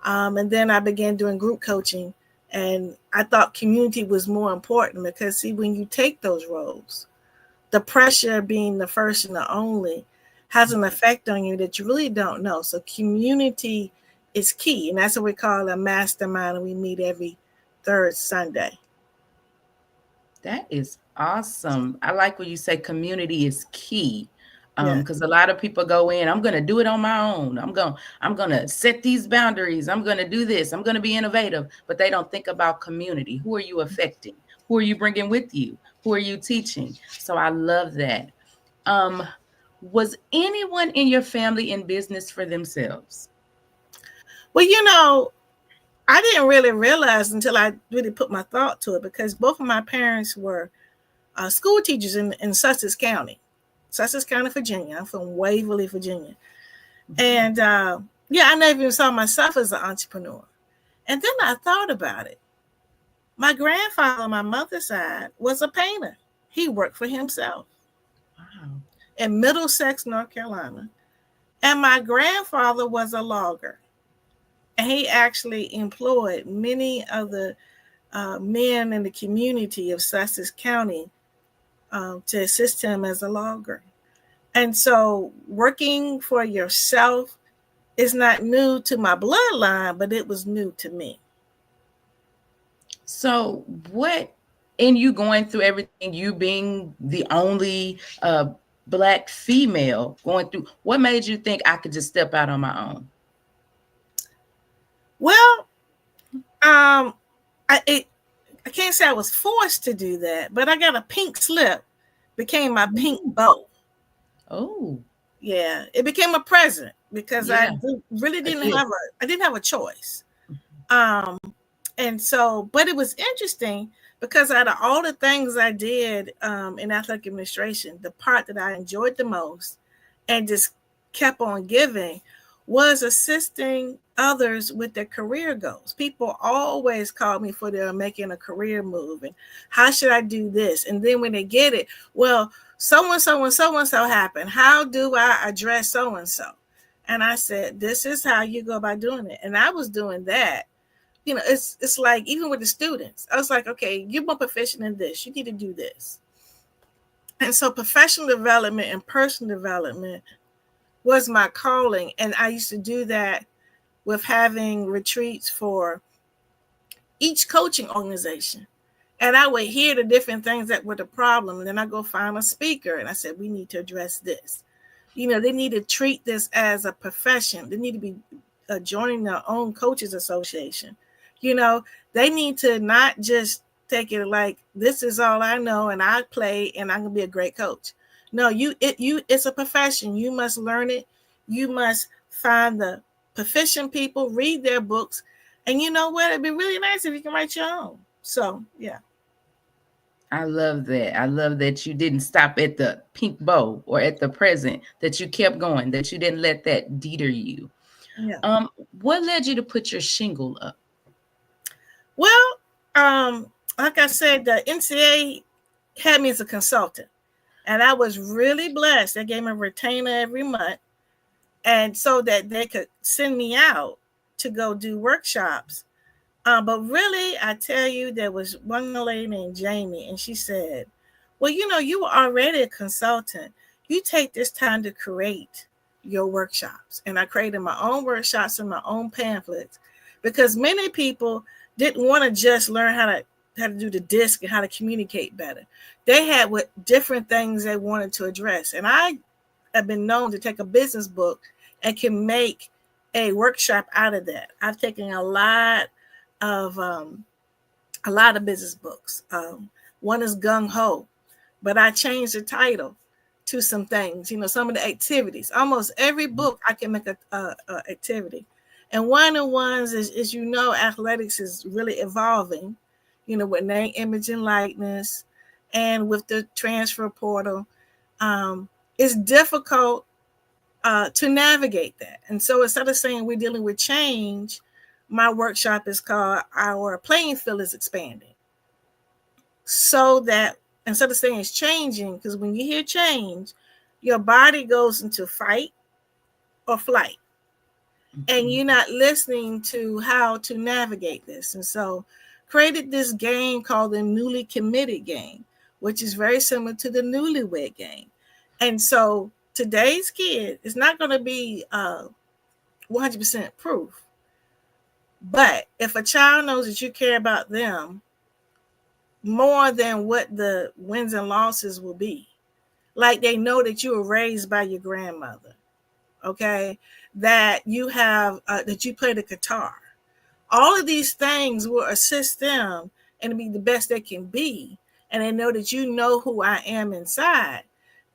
And then I began doing group coaching. And I thought community was more important because, see, when you take those roles, the pressure of being the first and the only has an effect on you that you really don't know. So community is key. And that's what we call a mastermind. And we meet every third Sunday. That is awesome. I like when you say community is key. Because a lot of people go in, I'm going to do it on my own. I'm going to set these boundaries. I'm going to do this. I'm going to be innovative. But they don't think about community. Who are you affecting? Who are you bringing with you? Who are you teaching? So I love that. Was anyone in your family in business for themselves? Well, I didn't really realize until I really put my thought to it, because both of my parents were school teachers in Sussex County, Virginia. I'm from Waverly, Virginia. And I never even saw myself as an entrepreneur. And then I thought about it. My grandfather on my mother's side was a painter. He worked for himself. Wow. In Middlesex, North Carolina. And my grandfather was a logger. And he actually employed many of the men in the community of Sussex County to assist him as a logger. And so working for yourself is not new to my bloodline, but it was new to me. So in you going through everything, you being the only Black female going through, what made you think I could just step out on my own? Well, I can't say I was forced to do that, but I got a pink slip, became my pink bow. Oh. Yeah, it became a present because Yeah. really didn't have a choice. And so, but it was interesting because out of all the things I did in athletic administration, the part that I enjoyed the most and just kept on giving was assisting others with their career goals. People always called me for their making a career move and how should I do this? And then when they get it, well, so-and-so and so-and-so happened. How do I address so-and-so? And I said, this is how you go about doing it. And I was doing that. You know, it's like, even with the students, I was like, okay, you're more proficient in this. You need to do this. And so professional development and personal development was my calling. And I used to do that with having retreats for each coaching organization. And I would hear the different things that were the problem. And then I go find a speaker and I said, we need to address this. You know, they need to treat this as a profession. They need to be joining their own coaches association. You know, they need to not just take it like, this is all I know and I play and I'm going to be a great coach. No, it's a profession. You must learn it. You must find the proficient people, read their books. And you know what? It'd be really nice if you can write your own. So, yeah. I love that. I love that you didn't stop at the pink bow or at the present, that you kept going, that you didn't let that deter you. Yeah. What led you to put your shingle up? Well, like I said, the NCA had me as a consultant, and I was really blessed. They gave me a retainer every month, and so that they could send me out to go do workshops. But really, I tell you, there was one lady named Jamie, and she said, well, you know, you were already a consultant. You take this time to create your workshops. And I created my own workshops and my own pamphlets because many people didn't want to just learn how to do the disc and how to communicate better. They had different things they wanted to address. And I have been known to take a business book and can make a workshop out of that. I've taken a lot of business books. One is Gung Ho, but I changed the title to some things, you know, some of the activities. Almost every book I can make a activity. And one of the ones is, you know, athletics is really evolving, you know, with name, image, and likeness, and with the transfer portal. It's difficult to navigate that. And so instead of saying we're dealing with change, my workshop is called Our Playing Field is Expanding. So that instead of saying it's changing, because when you hear change, your body goes into fight or flight. And you're not listening to how to navigate this. And so created this game called the Newly Committed game, which is very similar to the Newlywed game. And so today's kid is not going to be 100% proof. But if a child knows that you care about them more than what the wins and losses will be, like they know that you were raised by your grandmother, okay, that you have, that you play the guitar. All of these things will assist them and be the best they can be. And they know that you know who I am inside.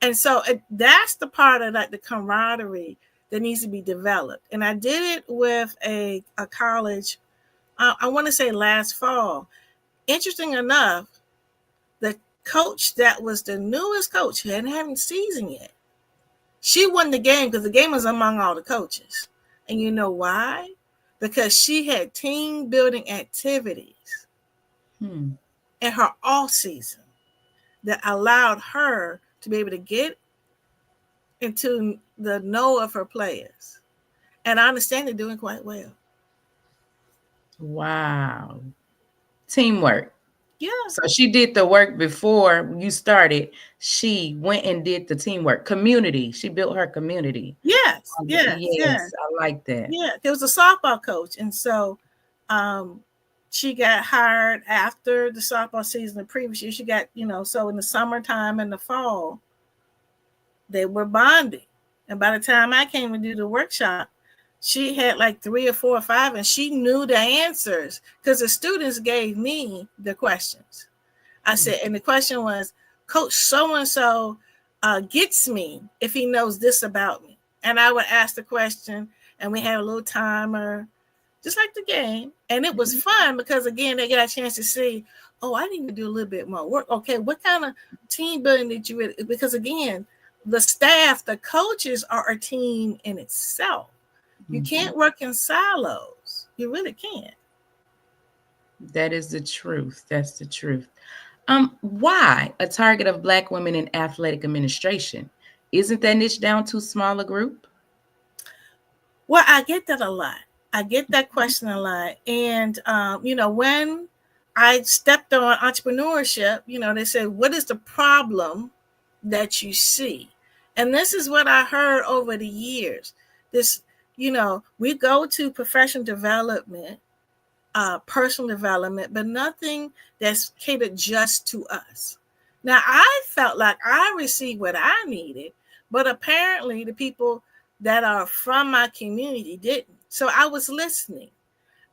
And so that's the part of like the camaraderie that needs to be developed. And I did it with a college, I want to say last fall. Interesting enough, the coach that was the newest coach who hadn't had a season yet, she won the game because the game was among all the coaches. And you know why? Because she had team building activities in her off season that allowed her to be able to get into the know of her players. And I understand they're doing quite well. Wow. Teamwork. Yeah. So she did the work before you started. She went and did the teamwork. Community. She built her community. Yes. Yes. I like that. Yeah. There was a softball coach. And so she got hired after the softball season the previous year. She got, you know, so in the summertime and the fall, they were bonding. And by the time I came to do the workshop, she had like 3 or 4 or 5, and she knew the answers because the students gave me the questions. I said, and the question was, Coach so-and-so gets me if he knows this about me. And I would ask the question, and we had a little timer, just like the game. And it was fun because, again, they got a chance to see, oh, I need to do a little bit more work. Okay, what kind of team building did you really? Because, again, the staff, the coaches are a team in itself. You can't work in silos. You really can't. That is the truth. That's the truth. Why a target of Black women in athletic administration? Isn't that niche down too small a group? Well, I get that a lot. I get that question a lot. And, when I stepped on entrepreneurship, they say, what is the problem that you see? And this is what I heard over the years. This, we go to professional development, personal development, but nothing that's catered just to us. Now, I felt like I received what I needed, but apparently the people that are from my community didn't. So I was listening,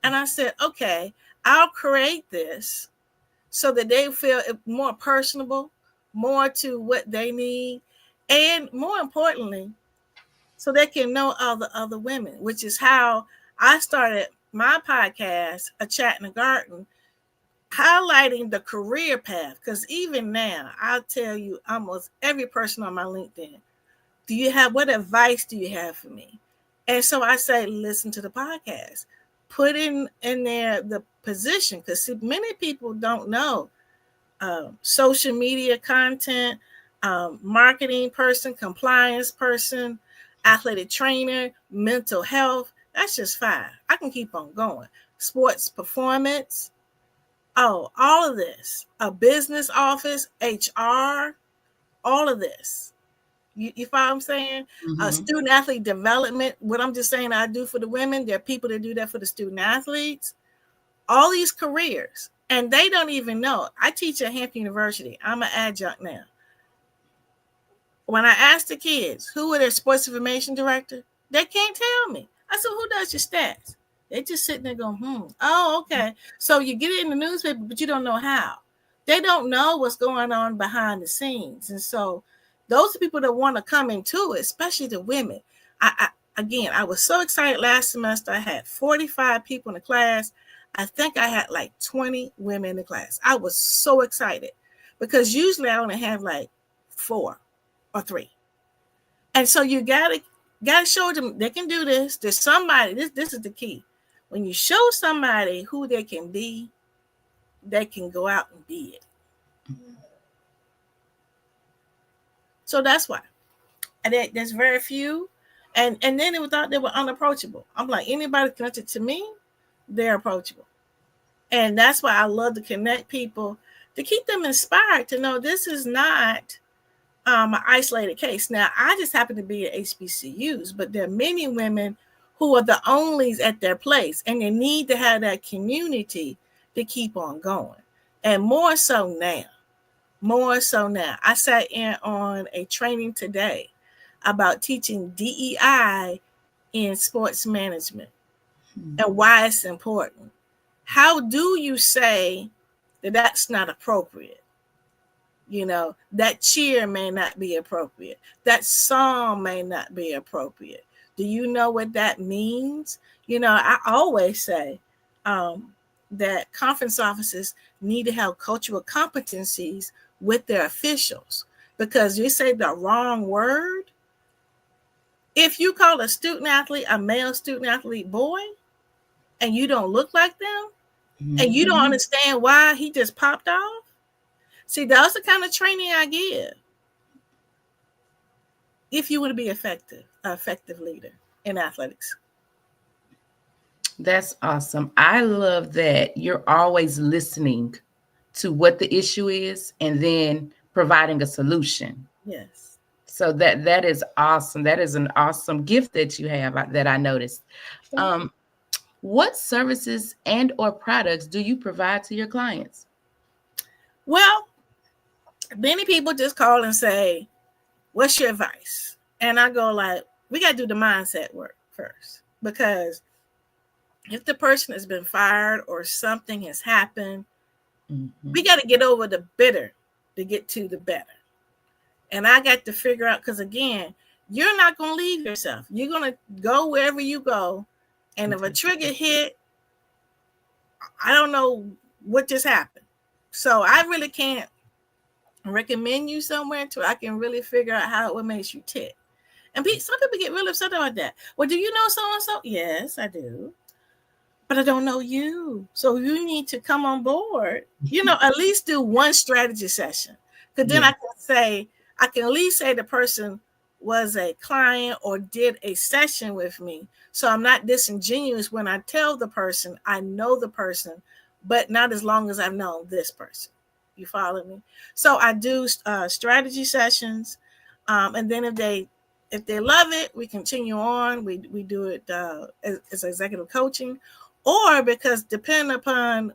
and I said, okay, I'll create this so that they feel more personable, more to what they need, and more importantly, so they can know other women, which is how I started my podcast, A Chat in the Garden, highlighting the career path. Because even now, I'll tell you almost every person on my LinkedIn, what advice do you have for me? And so I say, listen to the podcast. Put in there the position, because many people don't know social media content, marketing person, compliance person, athletic trainer, mental health. That's just 5. I can keep on going. Sports performance. Oh, all of this. A business office, HR, all of this. You follow what I'm saying? Student athlete development. What I'm just saying I do for the women, there are people that do that for the student athletes. All these careers. And they don't even know. I teach at Hampton University. I'm an adjunct now. When I ask the kids, who are their sports information director? They can't tell me. I said, who does your stats? They just sitting there going, oh, okay. So you get it in the newspaper, but you don't know how. They don't know what's going on behind the scenes. And so those are people that want to come into it, especially the women. I was so excited last semester. I had 45 people in the class. I think I had like 20 women in the class. I was so excited because usually I only have like 4 or 3. And so you gotta show them they can do this. There's somebody, this is the key. When you show somebody who they can be, they can go out and be it. So that's why. And there's very few. And then they thought they were unapproachable. I'm like, anybody connected to me, they're approachable. And that's why I love to connect people, to keep them inspired, to know this is not an isolated case. Now, I just happen to be at HBCUs, but there are many women who are the onlys at their place, and they need to have that community to keep on going. And more so now. I sat in on a training today about teaching DEI in sports management and why it's important. How do you say that that's not appropriate? That cheer may not be appropriate. That song may not be appropriate. Do you know what that means? I always say that conference officers need to have cultural competencies with their officials, because you say the wrong word. If you call a student athlete a male student athlete boy, and you don't look like them, and you don't understand why he just popped off, see, that's the kind of training I give. If you want to be an effective leader in athletics. That's awesome. I love that you're always listening to what the issue is and then providing a solution. Yes. So that is awesome. That is an awesome gift that you have that I noticed. What services and or products do you provide to your clients? Well, many people just call and say, what's your advice? And I go like, we got to do the mindset work first, because if the person has been fired or something has happened, we got to get over the bitter to get to the better. And I got to figure out, because again, you're not going to leave yourself. You're going to go wherever you go. And if a trigger hit, I don't know what just happened. So I really can't recommend you somewhere until I can really figure out how it makes you tick. And some people get really upset about that. Well, do you know so-and-so? Yes, I do. But I don't know you. So you need to come on board. At least do one strategy session. Because then I can at least say the person was a client or did a session with me. So I'm not disingenuous when I tell the person I know the person, but not as long as I've known this person. You follow me? So I do strategy sessions. And then if they love it, we continue on. We do it as executive coaching, or because depending upon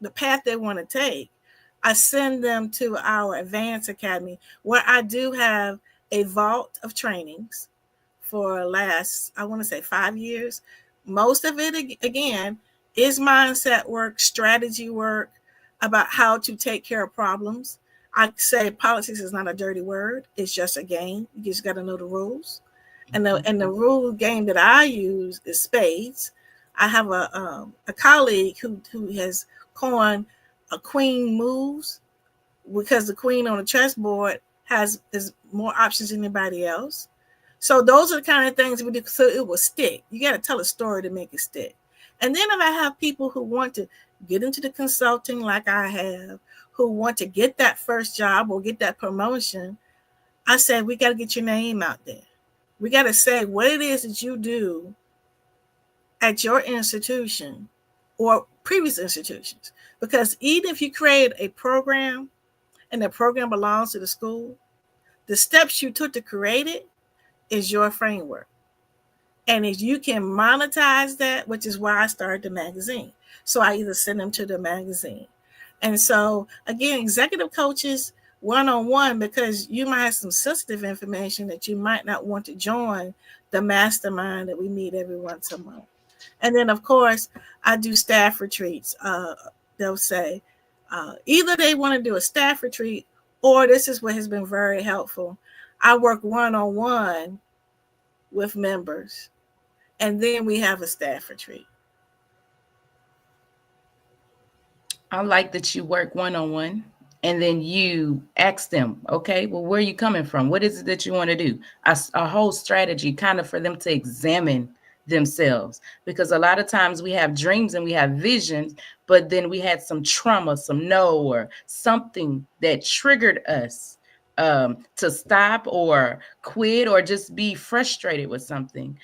the path they want to take, I send them to our advanced academy, where I do have a vault of trainings for last, I want to say 5 years. Most of it, again, is mindset work, strategy work about how to take care of problems. I say politics is not a dirty word. It's just a game. You just got to know the rules. And the rule game that I use is spades. I have a colleague who has coined a queen moves, because the queen on the chessboard is more options than anybody else. So those are the kind of things we do, so it will stick. You got to tell a story to make it stick. And then if I have people who want to get into the consulting like I have, who want to get that first job or get that promotion, I say, we got to get your name out there. We got to say what it is that you do at your institution or previous institutions. Because even if you create a program and the program belongs to the school, the steps you took to create it is your framework. And if you can monetize that, which is why I started the magazine. So I either send them to the magazine. And so, again, executive coaches one-on-one, because you might have some sensitive information that you might not want to join the mastermind that we meet every once a month. And then, of course, I do staff retreats. They'll say either they want to do a staff retreat, or this is what has been very helpful. I work one-on-one with members, and then we have a staff retreat. I like that you work one-on-one, and then you ask them, okay, well, where are you coming from? What is it that you want to do? A whole strategy kind of for them to examine themselves, because a lot of times we have dreams and we have visions, but then we had some trauma, some or something that triggered us to stop or quit or just be frustrated with something.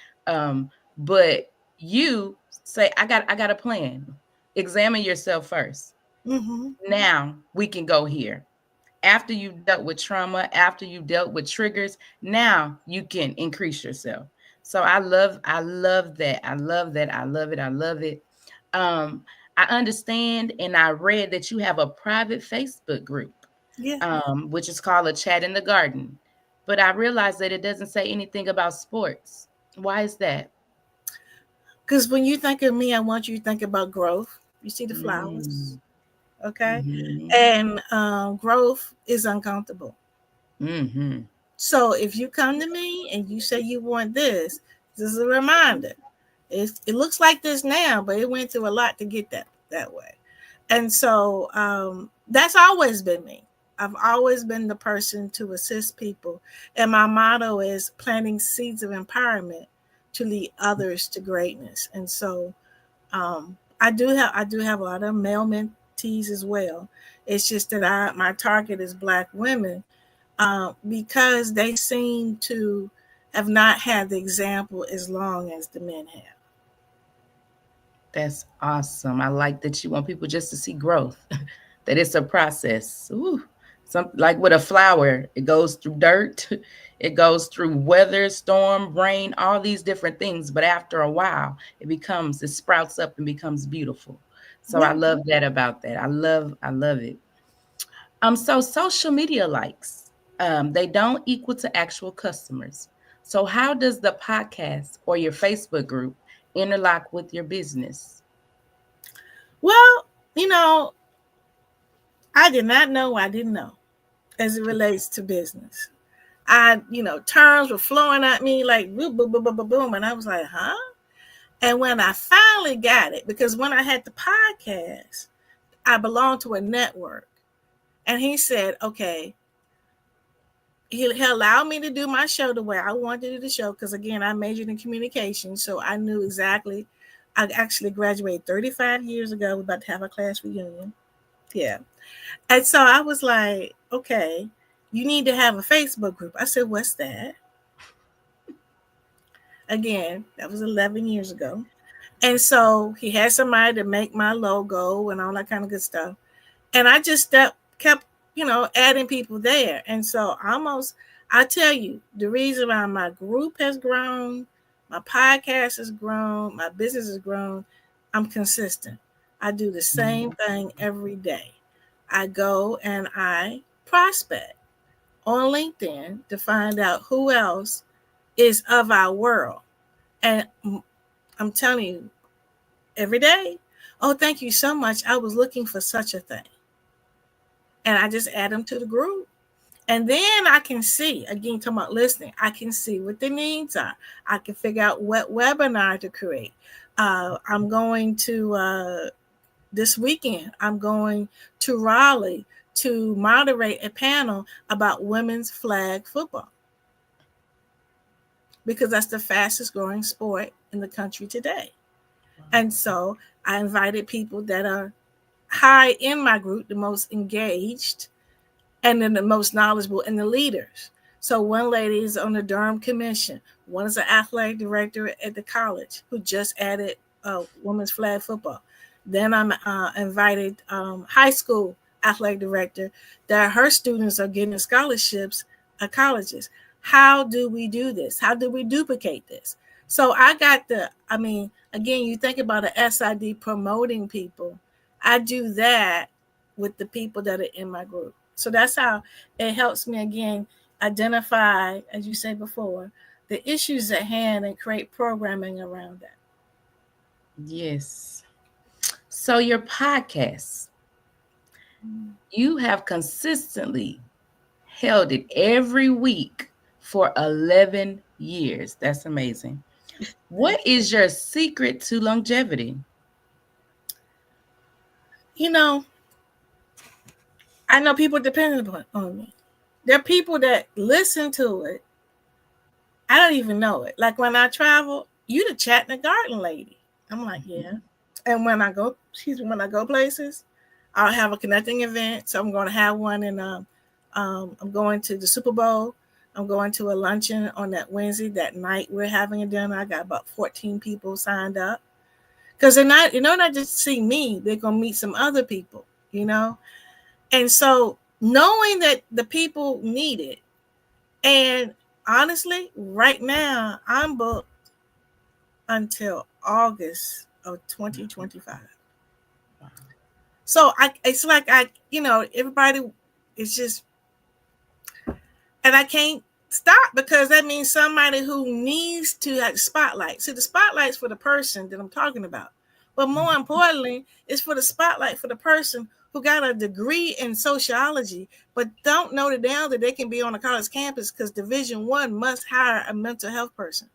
But you say, I got a plan. Examine yourself first. Mm-hmm. Now we can go here. After you've dealt with trauma, after you've dealt with triggers, now you can increase yourself. So I love that. I love that. I love it. I love it. I understand, and I read that you have a private Facebook group, which is called A Chat in the Garden. But I realized that it doesn't say anything about sports. Why is that? Because when you think of me, I want you to think about growth. You see the flowers, okay? And growth is uncomfortable. So if you come to me and you say you want this is a reminder. It looks like this now, but it went through a lot to get that way. And so that's always been me. I've always been the person to assist people. And my motto is planting seeds of empowerment to lead others to greatness. And so I do have a lot of male mentees as well. It's just that my target is Black women because they seem to have not had the example as long as the men have. That's awesome. I like that you want people just to see growth, that it's a process. Ooh, like with a flower, it goes through dirt, it goes through weather, storm, rain, all these different things. But after a while, it sprouts up and becomes beautiful. So I love that about that. I love it. So social media likes, they don't equal to actual customers. So how does the podcast or your Facebook group interlock with your business? Well, I did not know I didn't know. as it relates to business. Terms were flowing at me like boom, boom, boom, boom, boom, boom. And I was like, huh? And when I finally got it, because when I had the podcast, I belonged to a network. And he said, okay, he'll allow me to do my show the way I wanted to do the show. Because again, I majored in communication. So I knew exactly. I actually graduated 35 years ago. We're about to have a class reunion. Yeah. And so I was like, okay, you need to have a Facebook group. I said, what's that? Again, that was 11 years ago. And so he had somebody to make my logo and all that kind of good stuff. And I just kept, adding people there. And so I tell you, the reason why my group has grown, my podcast has grown, my business has grown, I'm consistent. I do the same thing every day. I go and I prospect on LinkedIn to find out who else is of our world. And I'm telling you, every day, oh, thank you so much. I was looking for such a thing. And I just add them to the group. And then I can see, again, talking about listening, I can see what the needs are. I can figure out what webinar to create. I'm going to, this weekend, I'm going to Raleigh to moderate a panel about women's flag football, because that's the fastest growing sport in the country today. And so I invited people that are high in my group, the most engaged, and then the most knowledgeable, and the leaders. So one lady is on the Durham Commission. One is an athletic director at the college who just added women's flag football. Then I'm invited high school athletic director that her students are getting scholarships at colleges. How do we do this? How do we duplicate this? So I got again, you think about an SID promoting people. I do that with the people that are in my group. So that's how it helps me, again, identify, as you said before, the issues at hand and create programming around that. Yes. So your podcast, you have consistently held it every week for 11 years. That's amazing. What is your secret to longevity? I know people depend on me. There are people that listen to it. I don't even know it. Like when I travel, you the chatting the garden lady. I'm like, yeah. And when I go places, I'll have a connecting event. So I'm going to have one, and I'm going to the Super Bowl. I'm going to a luncheon on that Wednesday. That night we're having a dinner. I got about 14 people signed up, because they're not just see me. They're gonna meet some other people, And so knowing that the people need it, and honestly, right now I'm booked until August of 2025. So it's like everybody is just, and I can't stop, because that means somebody who needs to have spotlight. See, the spotlight's for the person that I'm talking about. But more importantly, it's for the spotlight for the person who got a degree in sociology, but don't know that they can be on a college campus, because Division I must hire a mental health person.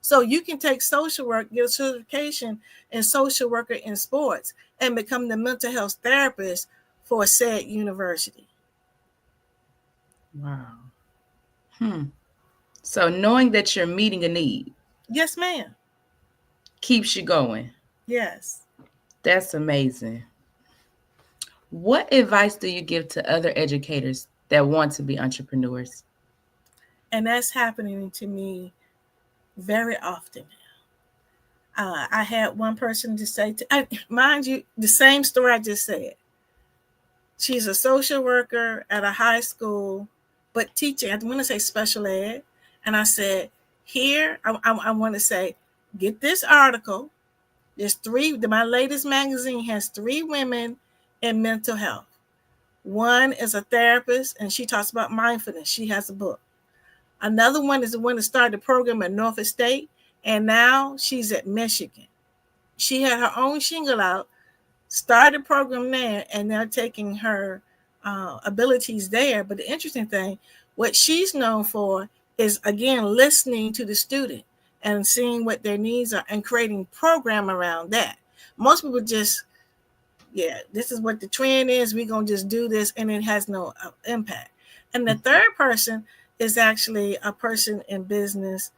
So you can take social work, get a certification in social worker in sports, and become the mental health therapist for said university. Wow. So knowing that you're meeting a need. Yes, ma'am. Keeps you going. Yes. That's amazing. What advice do you give to other educators that want to be entrepreneurs? And that's happening to me very often now. I had one person to say, mind you, the same story I just said. She's a social worker at a high school, but teaching, I want to say special ed. And I said, here, I want to say, get this article. There's 3, my latest magazine has 3 women in mental health. One is a therapist, and she talks about mindfulness. She has a book. Another one is the one that started the program at Norfolk State, and now she's at Michigan. She had her own shingle out, started the program there, and they're taking her abilities there. But the interesting thing, what she's known for is, again, listening to the student and seeing what their needs are and creating program around that. Most people just, this is what the trend is. We're going to just do this, and it has no impact. And the third person is actually a person in business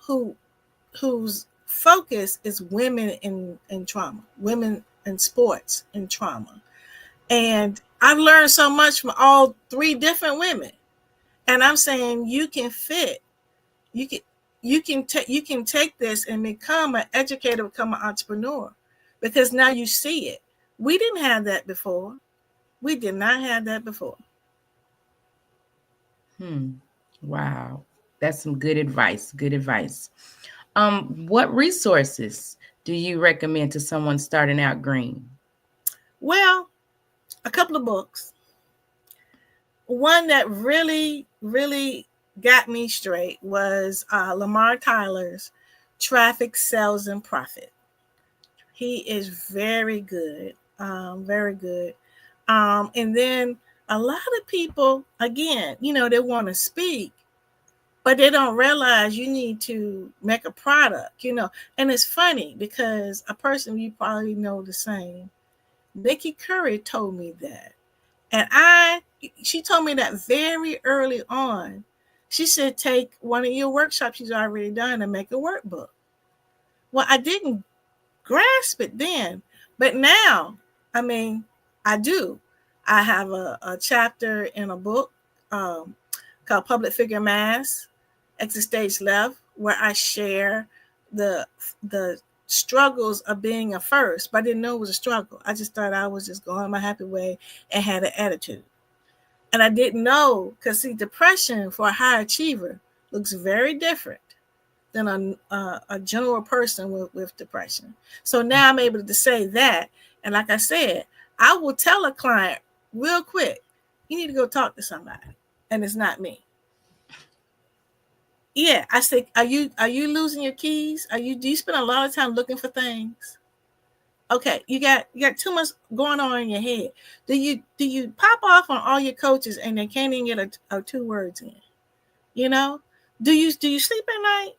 whose focus is women in trauma, women in sports and trauma. And I've learned so much from all three different women. And I'm saying you can fit, you can take this and become an educator, become an entrepreneur, because now you see it. We didn't have that before. We did not have that before. Wow. That's some good advice. Good advice. What resources do you recommend to someone starting out green? Well, a couple of books. One that really, really got me straight was Lamar Tyler's Traffic, Sales, and Profit. He is very good, very good. And then a lot of people, again, they want to speak, but they don't realize you need to make a product, And it's funny because a person you probably know the same, Nikki Curry, told me that. And she told me that very early on. She said, take one of your workshops you've already done and make a workbook. Well, I didn't grasp it then, but now, I do. I have a chapter in a book called Public Figure Mass, Exit Stage Left, where I share the struggles of being a first, but I didn't know it was a struggle. I just thought I was just going my happy way and had an attitude. And I didn't know, because see, depression for a high achiever looks very different than a general person with depression. So now I'm able to say that. And like I said, I will tell a client real quick, you need to go talk to somebody. And it's not me. Yeah, I say, are you losing your keys? Do you spend a lot of time looking for things? Okay, you got too much going on in your head. Do you pop off on all your coaches and they can't even get a 2 words in? Do you sleep at night?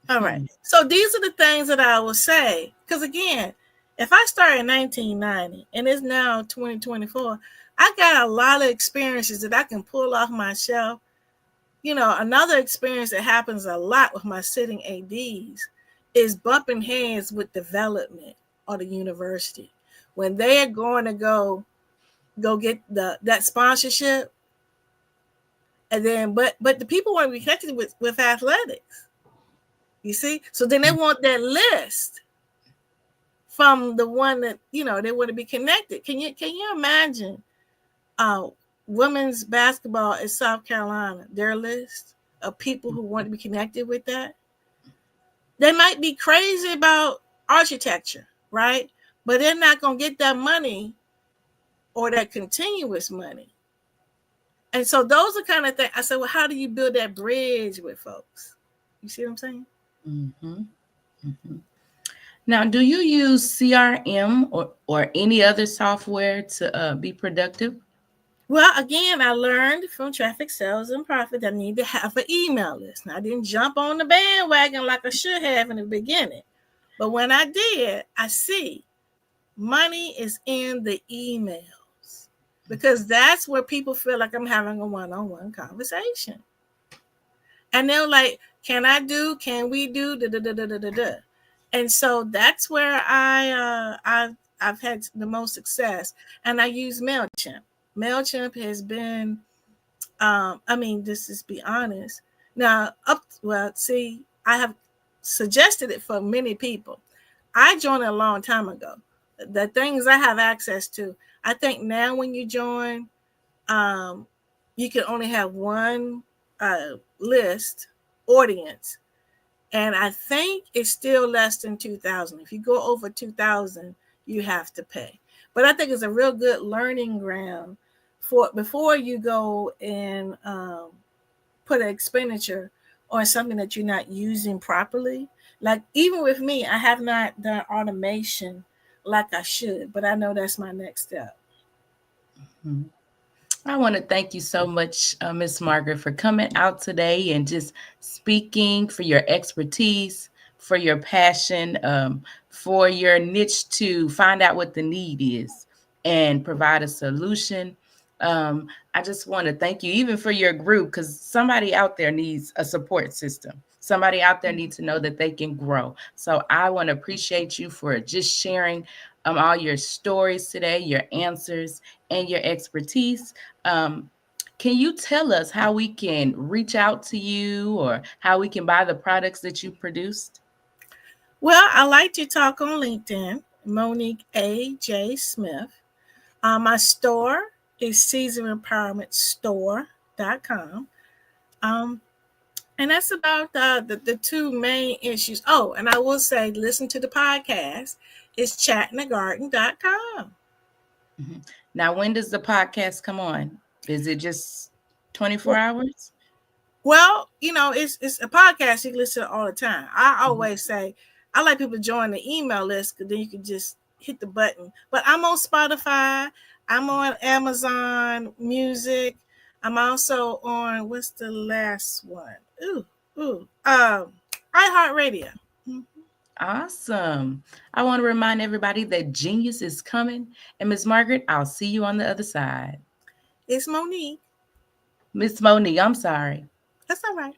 All right. So these are the things that I will say. Because again, if I started in 1990 and it's now 2024, I got a lot of experiences that I can pull off my shelf. Another experience that happens a lot with my sitting ADs is bumping heads with development or the university. When they are going to go get that sponsorship, and then but the people want to be connected with athletics. You see? So then they want that list from the one that, they want to be connected. Can you imagine women's basketball in South Carolina, their list of people who want to be connected with that? They might be crazy about architecture, right? But they're not going to get that money or that continuous money. And so those are kind of things. I said, well, how do you build that bridge with folks? You see what I'm saying? Mm-hmm. Mm-hmm. Now, do you use CRM or any other software to be productive? Well, again, I learned from Traffic, Sales, and Profit that I need to have an email list. Now, I didn't jump on the bandwagon like I should have in the beginning. But when I did, I see money is in the emails, because that's where people feel like I'm having a one-on-one conversation. And they're like, can we do, da, da, da, da, da, da, da. And so that's where I've had the most success. And I use MailChimp. MailChimp has been, this is be honest. Now, I have suggested it for many people. I joined a long time ago. The things I have access to, I think now when you join, you can only have one list audience. And I think it's still less than 2,000. If you go over 2,000, you have to pay. But I think it's a real good learning ground for before you go and put an expenditure on something that you're not using properly. Like even with me, I have not done automation like I should, but I know that's my next step. Mm-hmm. I want to thank you so much, Ms. Margaret, for coming out today and just speaking, for your expertise, for your passion, for your niche to find out what the need is and provide a solution. I just want to thank you, even for your group, because somebody out there needs a support system. Somebody out there needs to know that they can grow. So I want to appreciate you for just sharing all your stories today, your answers, and your expertise. Can you tell us how we can reach out to you or how we can buy the products that you produced? Well, I like to talk on LinkedIn, Monique A.J. Smith. My store is CaesarEmpowermentStore.com. And that's about the two main issues. Oh, and I will say, listen to the podcast. It's chatinagarden.com. Mm-hmm. Now, when does the podcast come on? Is it just 24 hours? Well, it's a podcast you can listen to all the time. I always say, I like people to join the email list because then you can just hit the button. But I'm on Spotify. I'm on Amazon Music. I'm also on, what's the last one? iHeartRadio. Awesome. I want to remind everybody that genius is coming. And Ms. Margaret, I'll see you on the other side. It's Monique. Miss Monique, I'm sorry. That's all right.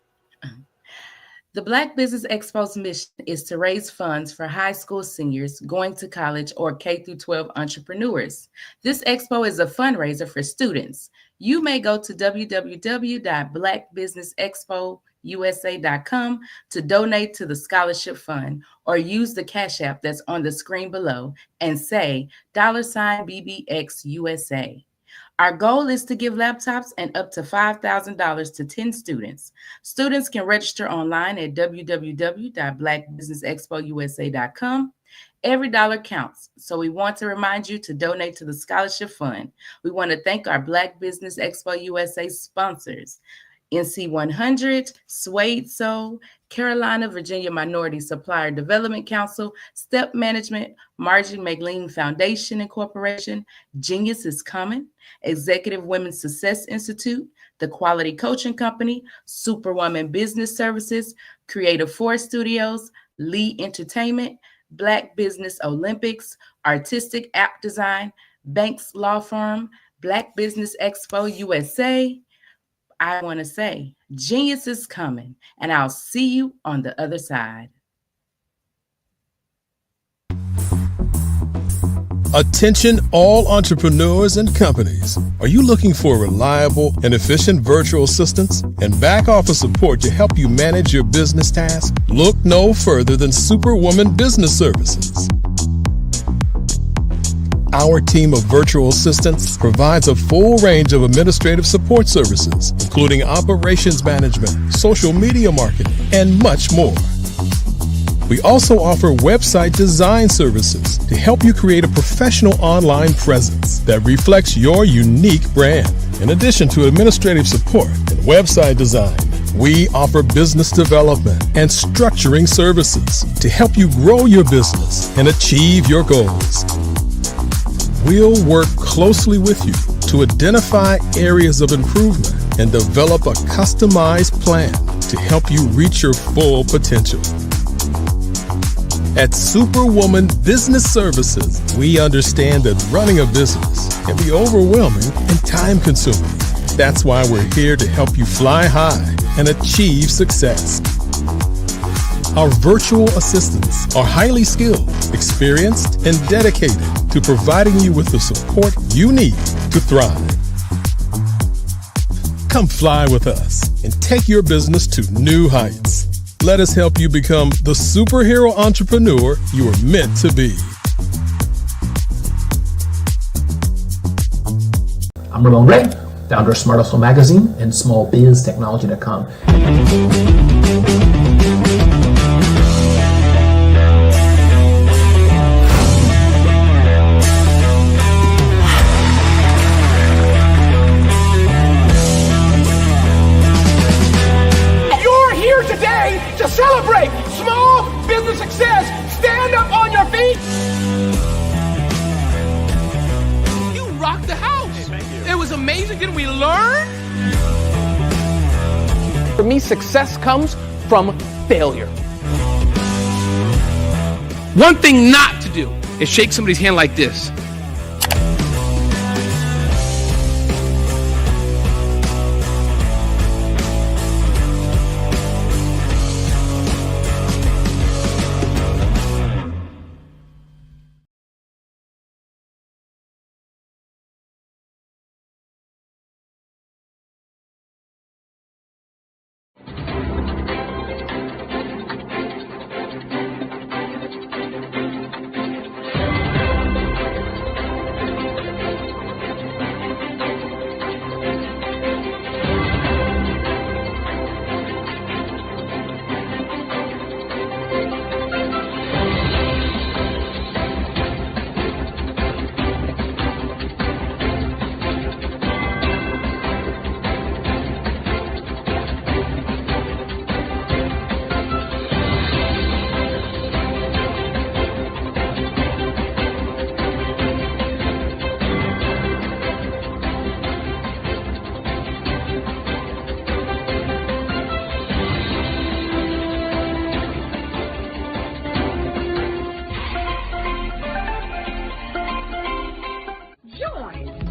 The Black Business Expo's mission is to raise funds for high school seniors going to college or K-12 entrepreneurs. This expo is a fundraiser for students. You may go to www.blackbusinessexpousa.com to donate to the scholarship fund or use the Cash App that's on the screen below and say $BBXUSA. Our goal is to give laptops and up to $5,000 to 10 students. Students can register online at www.blackbusinessexpousa.com. Every dollar counts, so we want to remind you to donate to the scholarship fund. We want to thank our Black Business Expo USA sponsors: NC100, Suede Soul, Carolina, Virginia Minority Supplier Development Council, Step Management, Margie McLean Foundation Incorporation, Genius is Coming, Executive Women's Success Institute, The Quality Coaching Company, Superwoman Business Services, Creative Force Studios, Lee Entertainment, Black Business Olympics, Artistic App Design, Banks Law Firm, Black Business Expo USA. I want to say, genius is coming, and I'll see you on the other side. Attention all entrepreneurs and companies. Are you looking for reliable and efficient virtual assistants and back office support to help you manage your business tasks? Look no further than Superwoman Business Services. Our team of virtual assistants provides a full range of administrative support services, including operations management, social media marketing, and much more. We also offer website design services to help you create a professional online presence that reflects your unique brand. In addition to administrative support and website design, we offer business development and structuring services to help you grow your business and achieve your goals. We'll work closely with you to identify areas of improvement and develop a customized plan to help you reach your full potential. At Superwoman Business Services, we understand that running a business can be overwhelming and time-consuming. That's why we're here to help you fly high and achieve success. Our virtual assistants are highly skilled, experienced, and dedicated to providing you with the support you need to thrive. Come fly with us and take your business to new heights. Let us help you become the superhero entrepreneur you are meant to be. I'm Ramon Ray, founder of Smart Hustle Magazine and smallbiztechnology.com. To celebrate small business success. Stand up on your feet. You rocked the house. Hey, thank you. It was amazing. can we learn? For me, success comes from failure. One thing not to do is shake somebody's hand like this.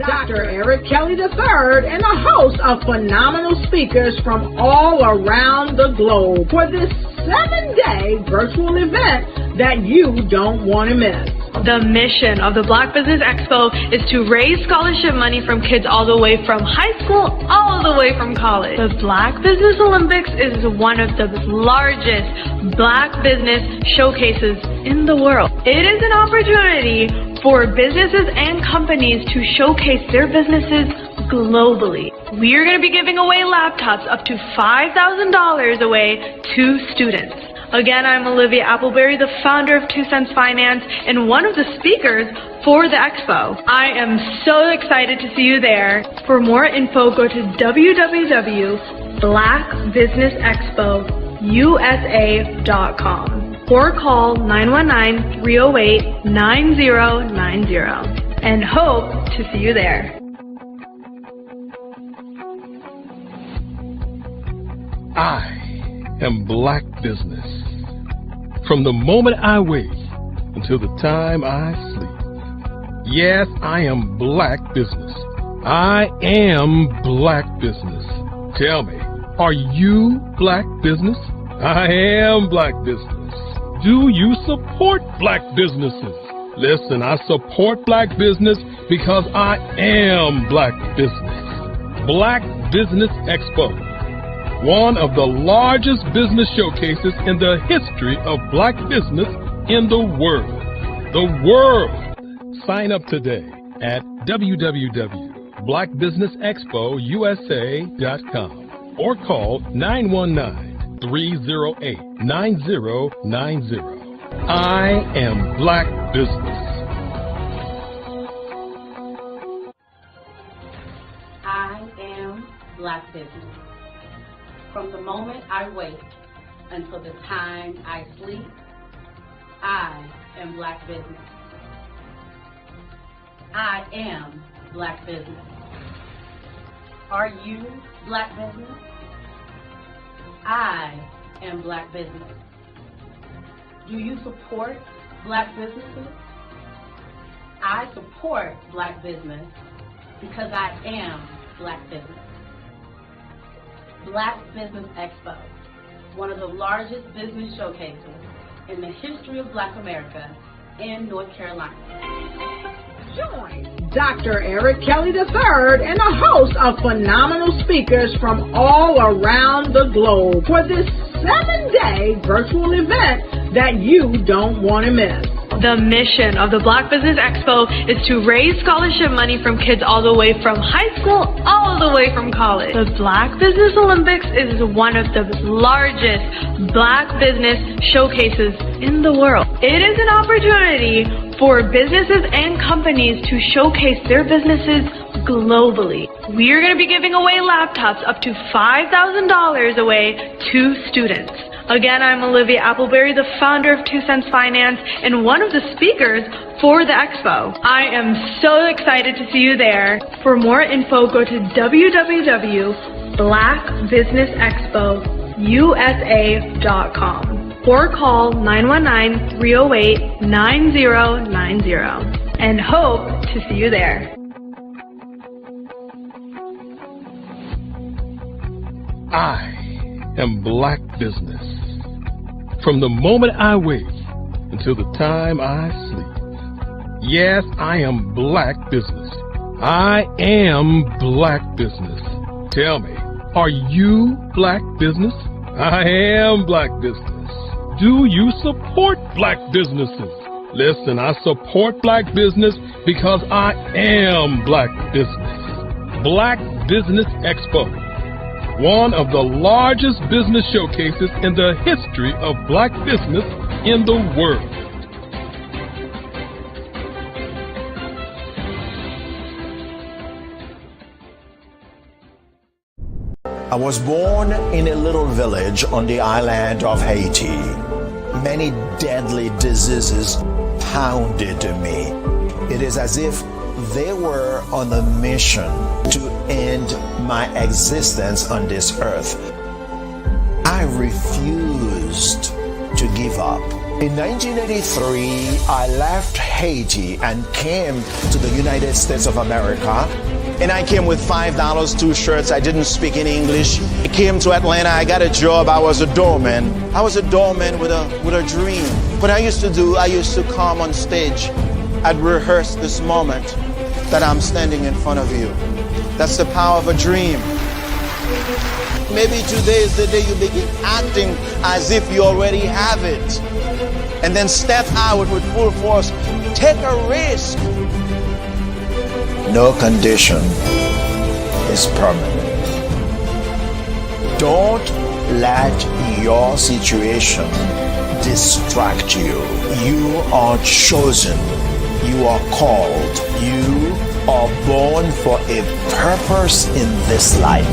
Dr. Eric Kelly III and a host of phenomenal speakers from all around the globe for this 7-day virtual event that you don't want to miss. The mission of the Black Business Expo is to raise scholarship money from kids all the way from high school, all the way from college. The Black Business Olympics is one of the largest Black business showcases in the world. It is an opportunity for businesses and companies to showcase their businesses globally. We are going to be giving away laptops up to $5,000 away to students. Again, I'm Olivia Appleberry, the founder of 2 Cents Finance and one of the speakers for the expo. I am so excited to see you there. For more info, go to www.blackbusinessexpousa.com or call 919-308-9090 and hope to see you there. I am Black Business. From the moment I wake until the time I sleep. Yes, I am Black Business. I am Black Business. Tell me, are you Black Business? I am Black Business. Do you support Black businesses? Listen, I support Black business because I am Black Business. Black Business Expo, one of the largest business showcases in the history of Black business in the world. The world! Sign up today at www.blackbusinessexpousa.com or call 919-308-9090. I am Black Business. I am Black Business. From the moment I wake until the time I sleep, I am Black Business. I am Black Business. Are you Black Business? I am Black Business. Do you support Black businesses? I support Black business because I am Black Business. Black Business Expo, one of the largest business showcases in the history of Black America in North Carolina. Join Dr. Eric Kelly III and a host of phenomenal speakers from all around the globe for this 7-day virtual event that you don't want to miss. The mission of the Black Business Expo is to raise scholarship money from kids all the way from high school, all the way from college. The Black Business Olympics is one of the largest Black business showcases in the world. It is an opportunity for businesses and companies to showcase their businesses globally. We are going to be giving away laptops up to $5,000 away to students. Again, I'm Olivia Appleberry, the founder of 2 Cents Finance and one of the speakers for the expo. I am so excited to see you there. For more info, go to www.blackbusinessexpousa.com or call 919-308-9090 and hope to see you there. I am Black Business. From the moment I wake until the time I sleep. Yes, I am Black Business. I am Black Business. Tell me, are you Black Business? I am Black Business. Do you support Black businesses? Listen, I support Black business because I am Black Business. Black Business Expo, one of the largest business showcases in the history of Black business in the world. I was born in a little village on the island of Haiti. Many deadly diseases pounded me. It is as if they were on a mission to end my existence on this earth. I refused to give up. In 1983, I left Haiti and came to the United States of America. And I came with $5, 2 shirts. I didn't speak any English. I came to Atlanta. I got a job. I was a doorman. I was a doorman with a dream. What I used to do, I used to come on stage. I'd rehearse this moment that I'm standing in front of you. That's the power of a dream. Maybe today is the day you begin acting as if you already have it. And then step out with full force. Take a risk. No condition is permanent. Don't let your situation distract you. You are chosen. You are called. You are born for a purpose in this life.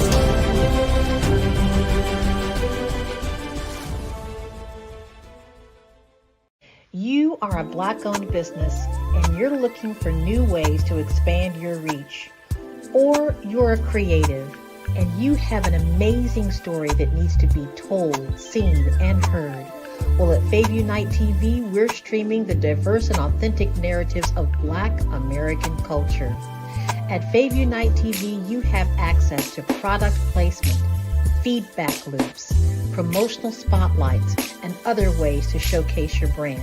You are a Black-owned business and you're looking for new ways to expand your reach. Or you're a creative and you have an amazing story that needs to be told, seen, and heard. Well, at Fayview Night TV, we're streaming the diverse and authentic narratives of Black American culture. At Fayview Night TV, you have access to product placement, feedback loops, promotional spotlights, and other ways to showcase your brand.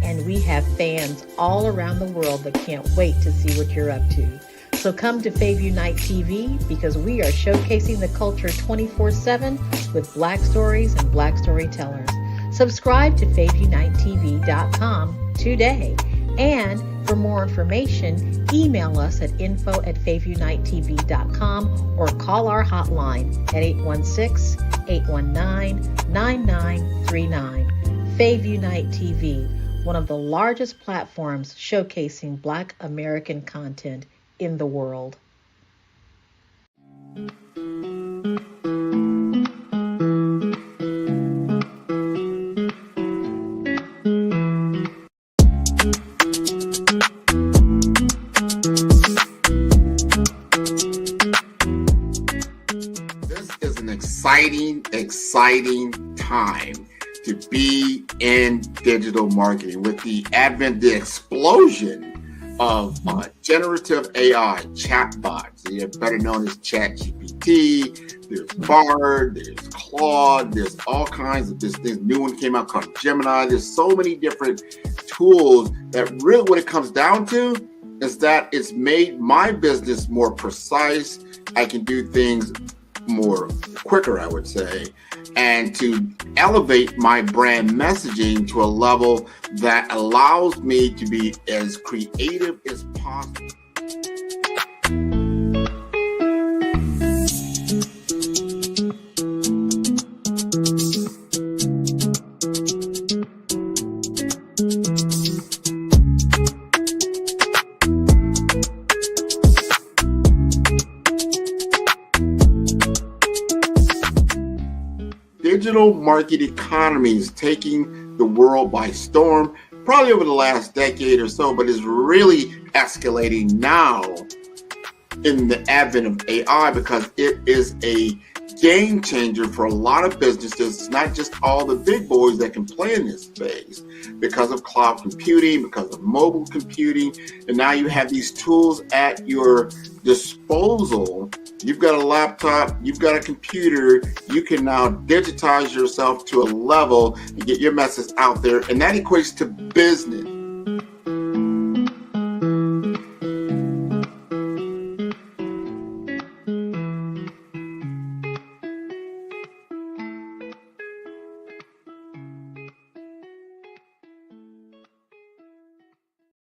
And we have fans all around the world that can't wait to see what you're up to. So come to Fayview Night TV because we are showcasing the culture 24/7 with Black stories and Black storytellers. Subscribe to FayviewNightTV.com today. And for more information, email us at info@FayviewNightTV.com or call our hotline at 816-819-9939. Fayview Night TV, one of the largest platforms showcasing Black American content in the world. This is an exciting time to be in digital marketing with the advent, the explosion of generative AI chatbots. They're better known as ChatGPT. There's Bard, there's Claude, there's all kinds of this new one came out called Gemini. There's so many different tools that really what it comes down to is that it's made my business more precise. I can do things more quicker, I would say, and to elevate my brand messaging to a level that allows me to be as creative as possible. digital market economy is taking the world by storm, probably over the last decade or so, but is really escalating now in the advent of AI because it is a game changer for a lot of businesses. It's not just all the big boys that can play in this space because of cloud computing, because of mobile computing, and now you have these tools at your disposal. You've got a laptop, you've got a computer, you can now digitize yourself to a level and get your message out there, and that equates to business.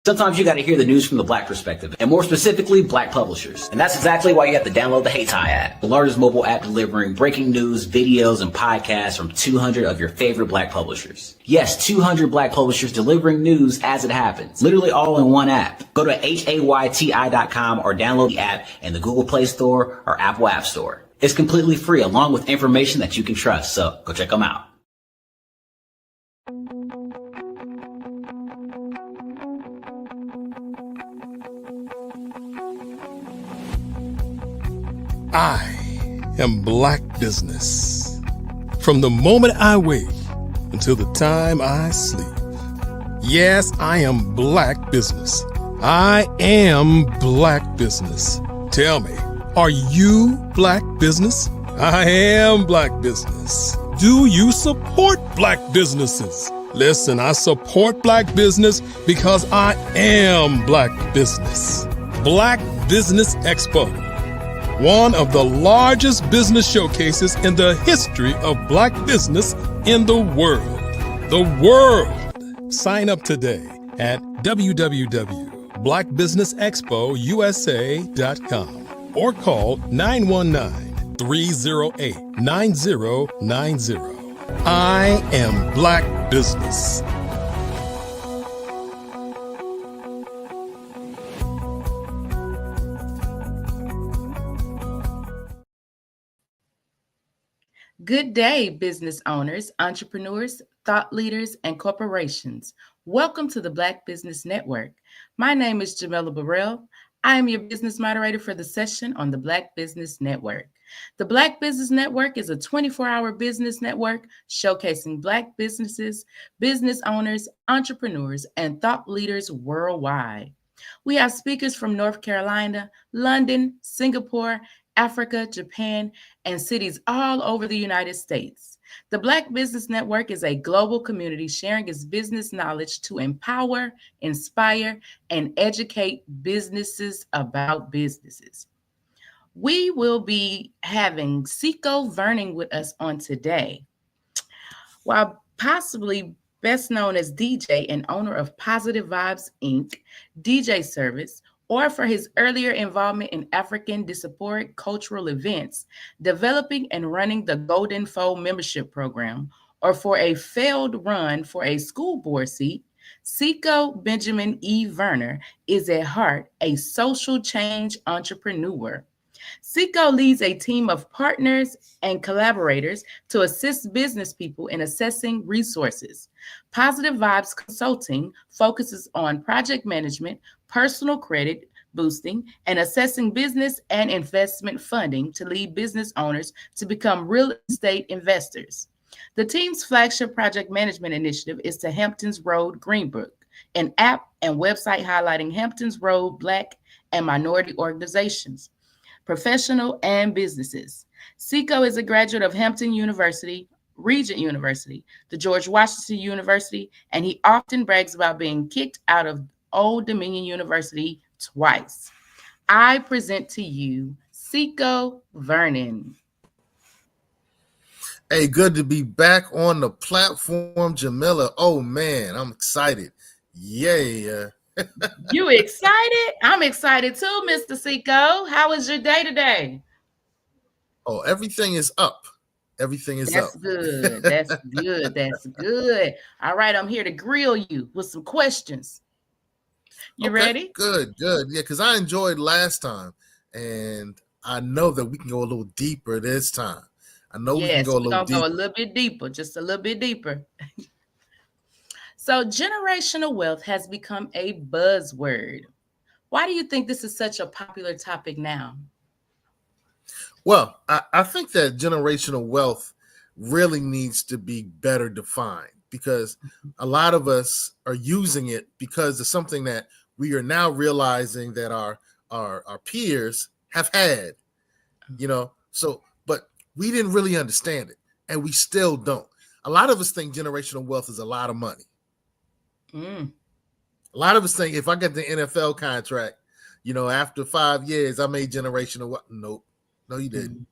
Sometimes you got to hear the news from the Black perspective, and more specifically, Black publishers. And that's exactly why you have to download the Hey Tie app, the largest mobile app delivering breaking news, videos, and podcasts from 200 of your favorite Black publishers. Yes, 200 Black publishers delivering news as it happens, literally all in one app. Go to hayti.com or download the app in the Google Play Store or Apple App Store. It's completely free, along with information that you can trust, so go check them out. I am Black Business. From the moment I wake until the time I sleep. Yes, I am Black Business. I am Black Business. Tell me, are you Black Business? I am Black Business. Do you support Black businesses? Listen, I support Black business because I am Black Business. Black Business Expo, one of the largest business showcases in the history of Black business in the world. The world! Sign up today at www.blackbusinessexpousa.com or call 919-308-9090. I am Black Business. Good day, business owners, entrepreneurs, thought leaders, and corporations. Welcome to the Black Business Network. My name is Jamila Burrell. I am your business moderator for the session on the Black Business Network. The Black Business Network is a 24-hour business network showcasing Black businesses, business owners, entrepreneurs, and thought leaders worldwide. We have speakers from North Carolina, London, Singapore, Africa, Japan, and cities all over the United States. The Black Business Network is a global community sharing its business knowledge to empower, inspire, and educate businesses about businesses. We will be having Seiko Vernon with us on today. While possibly best known as DJ and owner of Positive Vibes Inc., DJ Service, or for his earlier involvement in African diasporic cultural events, developing and running the Golden Fold membership program, or for a failed run for a school board seat, Seiko Benjamin E. Verner is at heart a social change entrepreneur. Seiko leads a team of partners and collaborators to assist business people in assessing resources. Positive Vibes Consulting focuses on project management, personal credit boosting, and assessing business and investment funding to lead business owners to become real estate investors. The team's flagship project management initiative is to Hamptons Road Greenbrook, an app and website highlighting Hamptons Road Black and minority organizations, professional and businesses. Seiko is a graduate of Hampton University, Regent University, the George Washington University, and he often brags about being kicked out of Old Dominion University twice. I present to you Seiko Vernon. Hey, good to be back on the platform, Jamila. Oh man, I'm excited. Yay. You excited? I'm excited too, Mr. Seiko. How was your day today? Oh, everything is up. Everything is That's up. Good. That's good. That's good. All right, I'm here to grill you with some questions. You ready? Good. Yeah, because I enjoyed last time, and I know that we can go a little deeper this time. I know we can Yes, go a we're little gonna go deeper. a little bit deeper, just a little bit deeper. So generational wealth has become a buzzword. Why do you think this is such a popular topic now? Well, I think that generational wealth really needs to be better defined, because a lot of us are using it because it's something that we are now realizing that our peers have had, so, but we didn't really understand it, and we still don't. A lot of us think generational wealth is a lot of money. A lot of us think if I get the NFL contract, after 5 years, I made generational wealth. Nope. No, you didn't.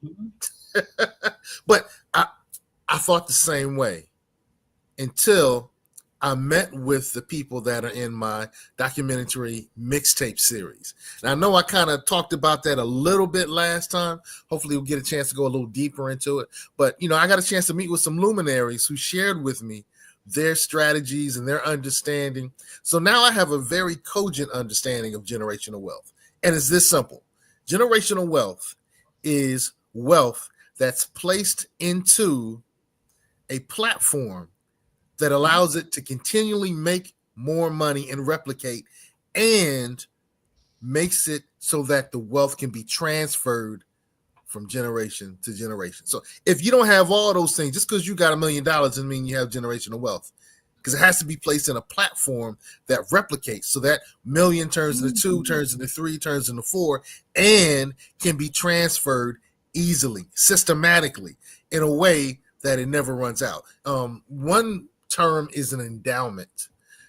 But I thought the same way until I met with the people that are in my documentary mixtape series. And I know I kind of talked about that a little bit last time. Hopefully we'll get a chance to go a little deeper into it. But, I got a chance to meet with some luminaries who shared with me their strategies and their understanding. So now I have a very cogent understanding of generational wealth. And it's this simple. Generational wealth is wealth that's placed into a platform that allows it to continually make more money and replicate, and makes it so that the wealth can be transferred from generation to generation. So if you don't have all those things, just because you got $1 million doesn't mean you have generational wealth, because it has to be placed in a platform that replicates, so that million turns into 2, turns into 3, turns into 4, and can be transferred easily, systematically, in a way that it never runs out. One term is an endowment.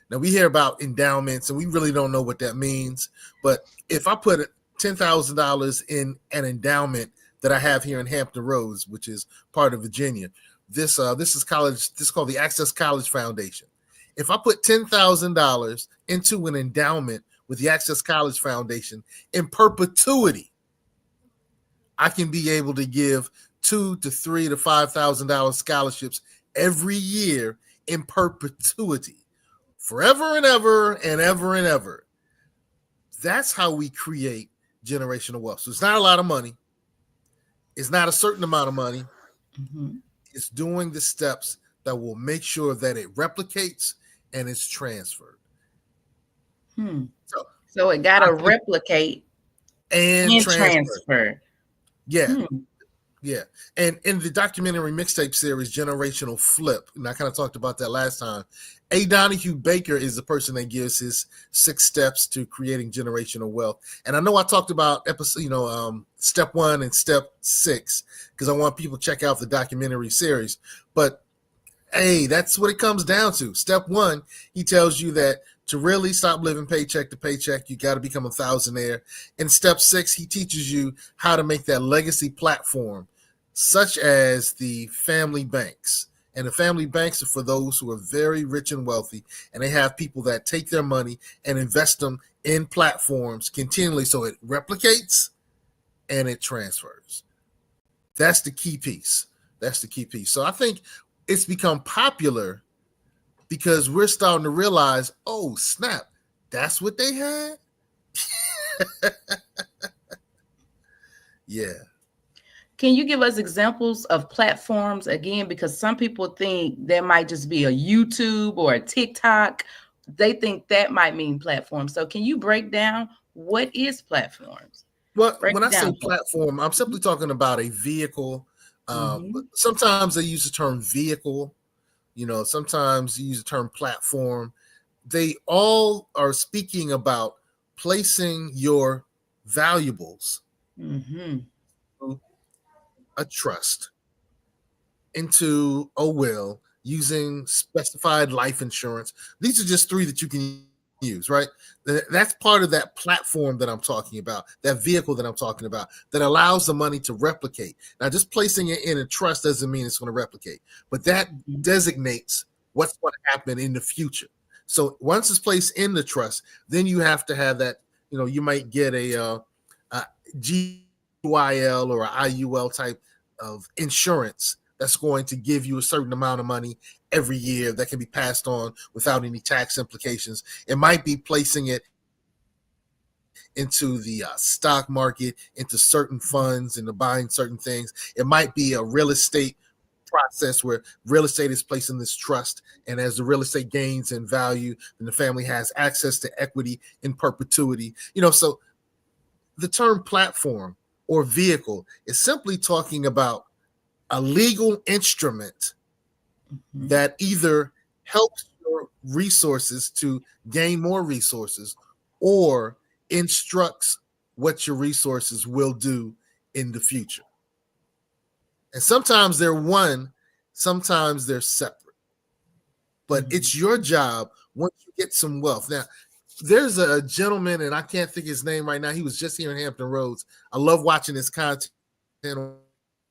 Now, we hear about endowments and we really don't know what that means, but if I put $10,000 in an endowment that I have here in Hampton Roads, which is part of Virginia, this is college. This is called the Access College Foundation. If I put $10,000 into an endowment with the Access College Foundation in perpetuity, I can be able to give $2,000 to $3,000 to $5,000 scholarships every year in perpetuity, forever and ever and ever and ever. That's how we create generational wealth. So it's not a lot of money. It's not a certain amount of money. It's doing the steps that will make sure that it replicates and it's transferred. So it got to replicate and transfer. Yeah. Yeah. And in the documentary mixtape series, Generational Flip, and I kind of talked about that last time, A. Donahue Baker is the person that gives his 6 steps to creating generational wealth. And I know I talked about step 1 and step 6, because I want people to check out the documentary series. But hey, that's what it comes down to. Step 1, he tells you that to really stop living paycheck to paycheck, you got to become a thousandaire. In step 6, he teaches you how to make that legacy platform, such as the family banks. And the family banks are for those who are very rich and wealthy, and they have people that take their money and invest them in platforms continually so it replicates and it transfers. That's the key piece. So I think it's become popular because we're starting to realize, oh, snap, that's what they had? Yeah. Can you give us examples of platforms again? Because some people think there might just be a YouTube or a TikTok. They think that might mean platforms. So can you break down what is platforms? Well, when I say platform, I'm simply talking about a vehicle. Sometimes they use the term vehicle. Sometimes you use the term platform. They all are speaking about placing your valuables a trust, into a will, using specified life insurance. These are just 3 that you can use, right? That's part of that platform that I'm talking about, that vehicle that I'm talking about, that allows the money to replicate. Now, just placing it in a trust doesn't mean it's going to replicate, but that designates what's going to happen in the future. So once it's placed in the trust, then you have to have that, you might get a GYL or a IUL type of insurance that's going to give you a certain amount of money every year that can be passed on without any tax implications. It might be placing it into the stock market, into certain funds, into buying certain things. It might be a real estate process where real estate is placed in this trust, and as the real estate gains in value, then the family has access to equity in perpetuity. So the term platform or vehicle is simply talking about a legal instrument that either helps your resources to gain more resources or instructs what your resources will do in the future. And sometimes they're one, sometimes they're separate. But it's your job once you get some wealth. Now, there's a gentleman, and I can't think his name right now. He was just here in Hampton Roads. I love watching his content on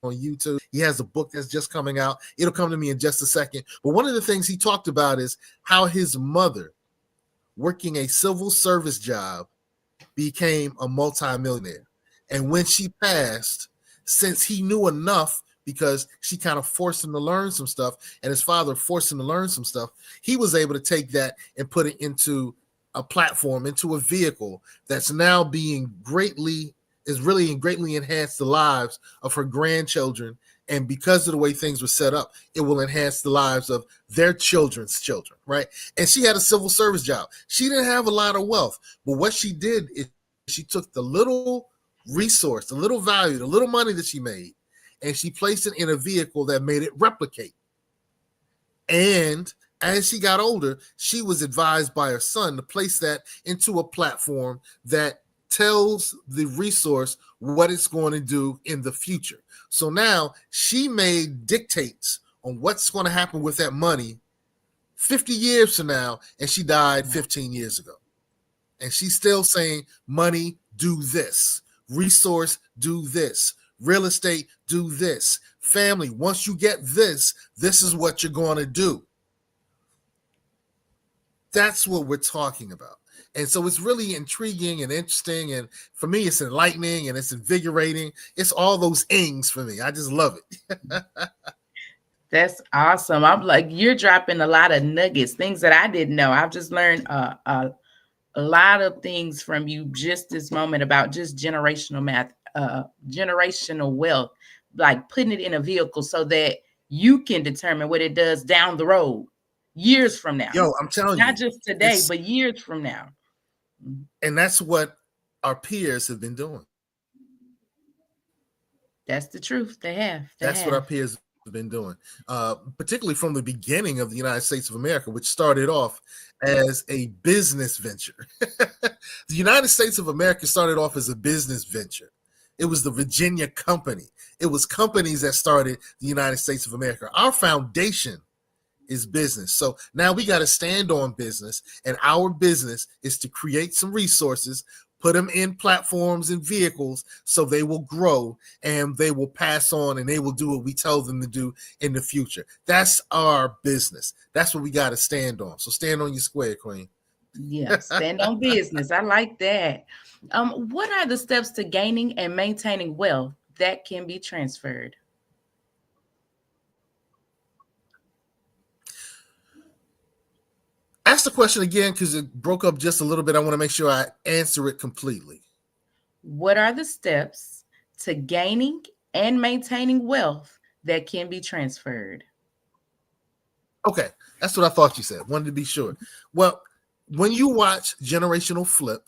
YouTube. He has a book that's just coming out. It'll come to me in just a second. But one of the things he talked about is how his mother, working a civil service job, became a multimillionaire. And when she passed, since he knew enough, because she kind of forced him to learn some stuff, and his father forced him to learn some stuff, he was able to take that and put it into a platform, into a vehicle that's now being greatly enhanced the lives of her grandchildren. And because of the way things were set up, it will enhance the lives of their children's children, right? And she had a civil service job. She didn't have a lot of wealth, but what she did is she took the little resource, the little value, the little money that she made, and she placed it in a vehicle that made it replicate. And as she got older, she was advised by her son to place that into a platform that tells the resource what it's going to do in the future. So now she made dictates on what's going to happen with that money 50 years from now, and she died 15 years ago. And she's still saying, money, do this. Resource, do this. Real estate, do this. Family, once you get this, this is what you're going to do. That's what we're talking about. And so it's really intriguing and interesting. And for me, it's enlightening and it's invigorating. It's all those ings for me. I just love it. That's awesome. I'm like, you're dropping a lot of nuggets, things that I didn't know. I've just learned a lot of things from you just this moment about just generational math, generational wealth, like putting it in a vehicle so that you can determine what it does down the road, years from now. Yo, I'm telling you. Not just today, but years from now. And that's what our peers have been doing. That's the truth. They have. That's what our peers have been doing, particularly from the beginning of the United States of America, which started off as a business venture. The United States of America started off as a business venture. It was the Virginia Company. It was companies that started the United States of America. Our foundation is business. So now we got to stand on business, and our business is to create some resources, put them in platforms and vehicles so they will grow and they will pass on and they will do what we tell them to do in the future. That's our business. That's what we got to stand on. So stand on your square, Queen. Yeah, stand on business. I like that. What are the steps to gaining and maintaining wealth that can be transferred? Ask the question again because it broke up just a little bit. I want to make sure I answer it completely. What are the steps to gaining and maintaining wealth that can be transferred? Okay, that's what I thought you said. Wanted to be sure. Well, when you watch Generational Flip,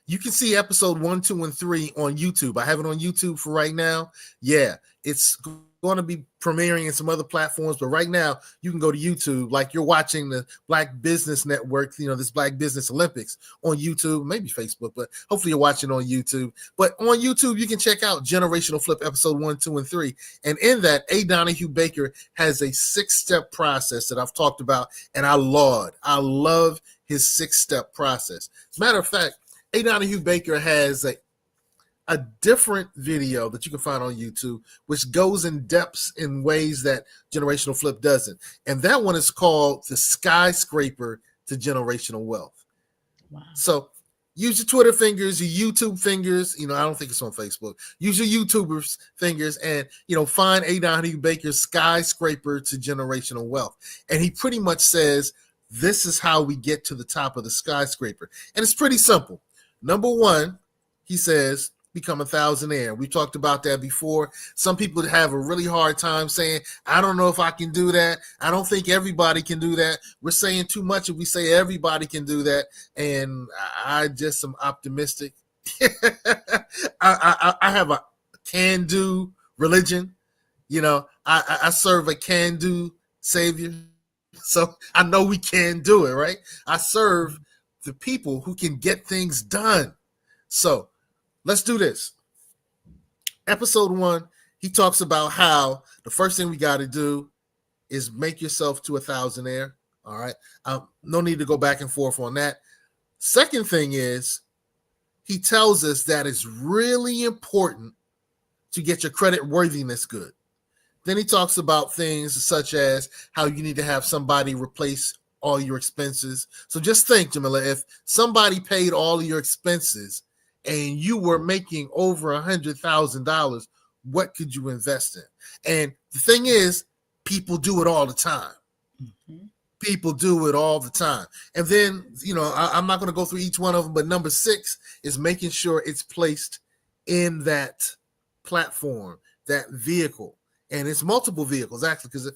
you can see episode 1, 2, and 3 on YouTube. I have it on YouTube for right now. Yeah, it's going to be premiering in some other platforms, but right now you can go to YouTube like you're watching the Black Business Network, this Black Business Olympics on YouTube, maybe Facebook, but hopefully you're watching on YouTube. But on YouTube, you can check out Generational Flip episode 1, 2, and 3. And in that, A. Donahue Baker has a 6-step process that I've talked about, and I love his 6-step process. As a matter of fact, A. Donahue Baker has a different video that you can find on YouTube, which goes in depths in ways that Generational Flip doesn't. And that one is called The Skyscraper to Generational Wealth. Wow. So use your Twitter fingers, your YouTube fingers. I don't think it's on Facebook. Use your YouTubers fingers and, find A. Donahue Baker's Skyscraper to Generational Wealth. And he pretty much says, this is how we get to the top of the skyscraper. And it's pretty simple. Number one, he says, become a thousandaire. We talked about that before. Some people have a really hard time saying, I don't know if I can do that. I don't think everybody can do that. We're saying too much if we say everybody can do that. And I just am optimistic. I have a can-do religion. You know, I serve a can-do savior. So I know we can do it, right? I serve the people who can get things done. So let's do this. Episode 1, he talks about how the first thing we got to do is make yourself to a thousandaire. All right. No need to go back and forth on that. Second thing is he tells us that it's really important to get your credit worthiness good. Then he talks about things such as how you need to have somebody replace all your expenses. So just think, Jamila, if somebody paid all of your expenses and you were making over $100,000, what could you invest in? And the thing is, people do it all the time. Mm-hmm. People do it all the time. And then, you know, I'm not going to go through each one of them, but number 6 is making sure it's placed in that platform, that vehicle. And it's multiple vehicles, actually, because a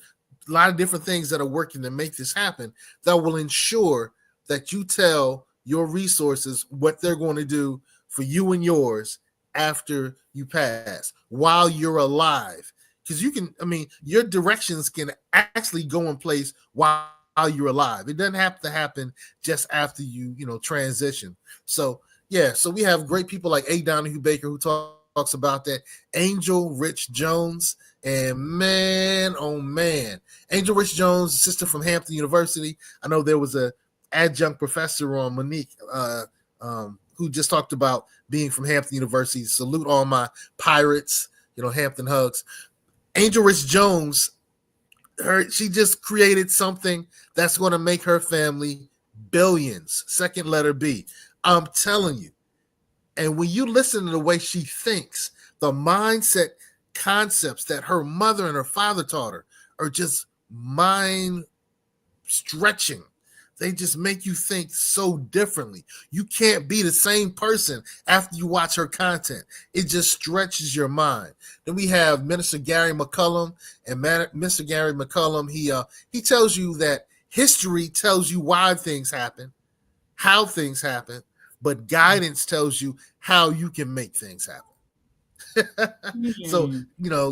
lot of different things that are working to make this happen that will ensure that you tell your resources what they're going to do for you and yours after you pass, while you're alive. Because you can, I mean, your directions can actually go in place while you're alive. It doesn't have to happen just after you transition. So, yeah, so we have great people like A. Donahue Baker who talks about that. Angel Rich Jones. And man, oh man, Angel Rich Jones, sister from Hampton University. I know there was a adjunct professor on Monique who just talked about being from Hampton University. Salute all my pirates, Hampton hugs. Angel Rich Jones, she just created something that's going to make her family billions. Second letter B. I'm telling you. And when you listen to the way she thinks, the mindset concepts that her mother and her father taught her are just mind stretching. They just make you think so differently. You can't be the same person after you watch her content. It just stretches your mind. Then we have Minister Gary McCullum, and Mr. Gary McCullum, he tells you that history tells you why things happen, how things happen, but guidance tells you how you can make things happen. So,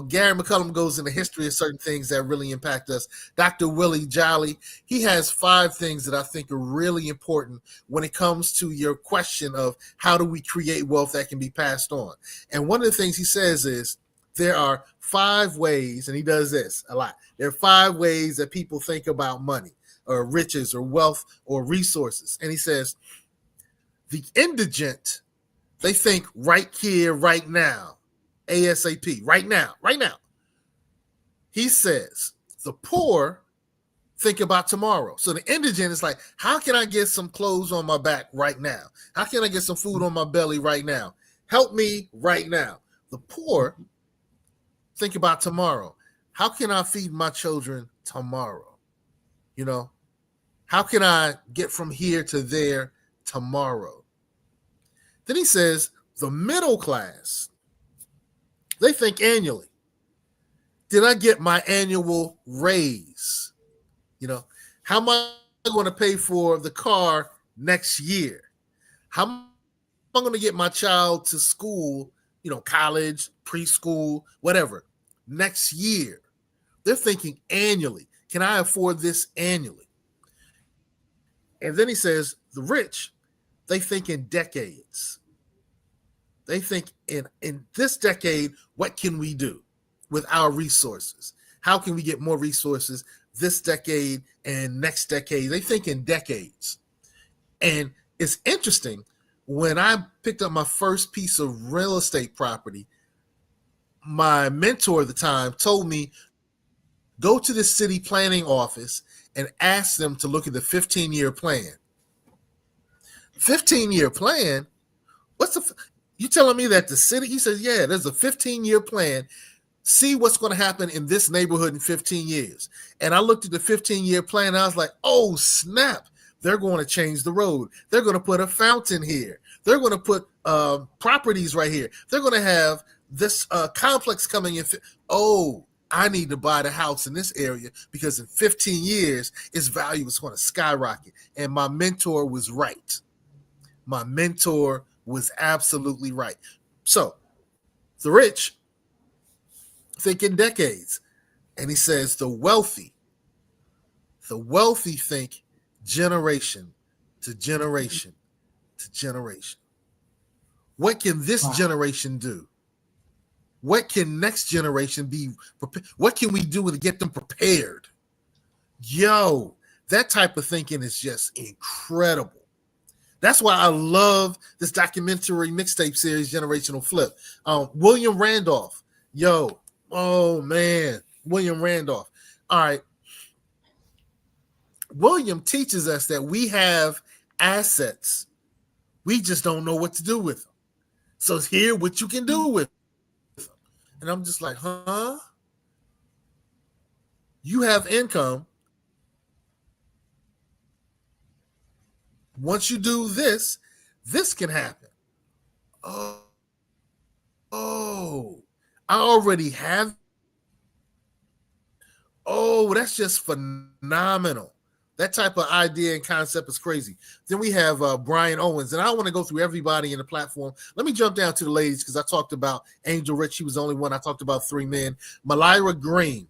Gary McCullum goes into history of certain things that really impact us. Dr. Willie Jolly, he has 5 things that I think are really important when it comes to your question of how do we create wealth that can be passed on. And one of the things he says is there are 5 ways, and he does this a lot. There are 5 ways that people think about money or riches or wealth or resources. And he says the indigent, they think right here, right now. ASAP, right now. He says the poor think about tomorrow. So the indigent is like, how can I get some clothes on my back right now? How can I get some food on my belly right now? Help me right now. The poor think about tomorrow. How can I feed my children tomorrow? How can I get from here to there tomorrow? Then he says the middle class, they think annually. Did I get my annual raise? How am I going to pay for the car next year? How am I going to get my child to school, college, preschool, whatever, next year? They're thinking annually. Can I afford this annually? And then he says, the rich, they think in decades. They think in this decade, what can we do with our resources? How can we get more resources this decade and next decade? They think in decades. And it's interesting, when I picked up my first piece of real estate property, my mentor at the time told me, go to the city planning office and ask them to look at the 15-year plan. 15-year plan? You telling me that the city, he says, yeah, there's a 15-year plan. See what's going to happen in this neighborhood in 15 years. And I looked at the 15-year plan. And I was like, oh, snap. They're going to change the road. They're going to put a fountain here. They're going to put properties right here. They're going to have this complex coming in. Oh, I need to buy the house in this area because in 15 years, its value is going to skyrocket. And my mentor was right. My mentor was absolutely right. So the rich think in decades. And he says the wealthy think generation to generation to generation. What can this generation do? What can next generation be prepared? What can we do to get them prepared? Yo, that type of thinking is just incredible. That's why I love this documentary mixtape series, Generational Flip. William Randolph. Yo, oh man, William Randolph. All right. William teaches us that we have assets. We just don't know what to do with them. So here, what you can do with them. And I'm just like, huh? You have income. Once you do this, this can happen. Oh, I already have. Oh, that's just phenomenal. That type of idea and concept is crazy. Then we have Brian Owens, and I want to go through everybody in the platform. Let me jump down to the ladies because I talked about Angel Rich. She was the only one. I talked about 3 men. Malira Green,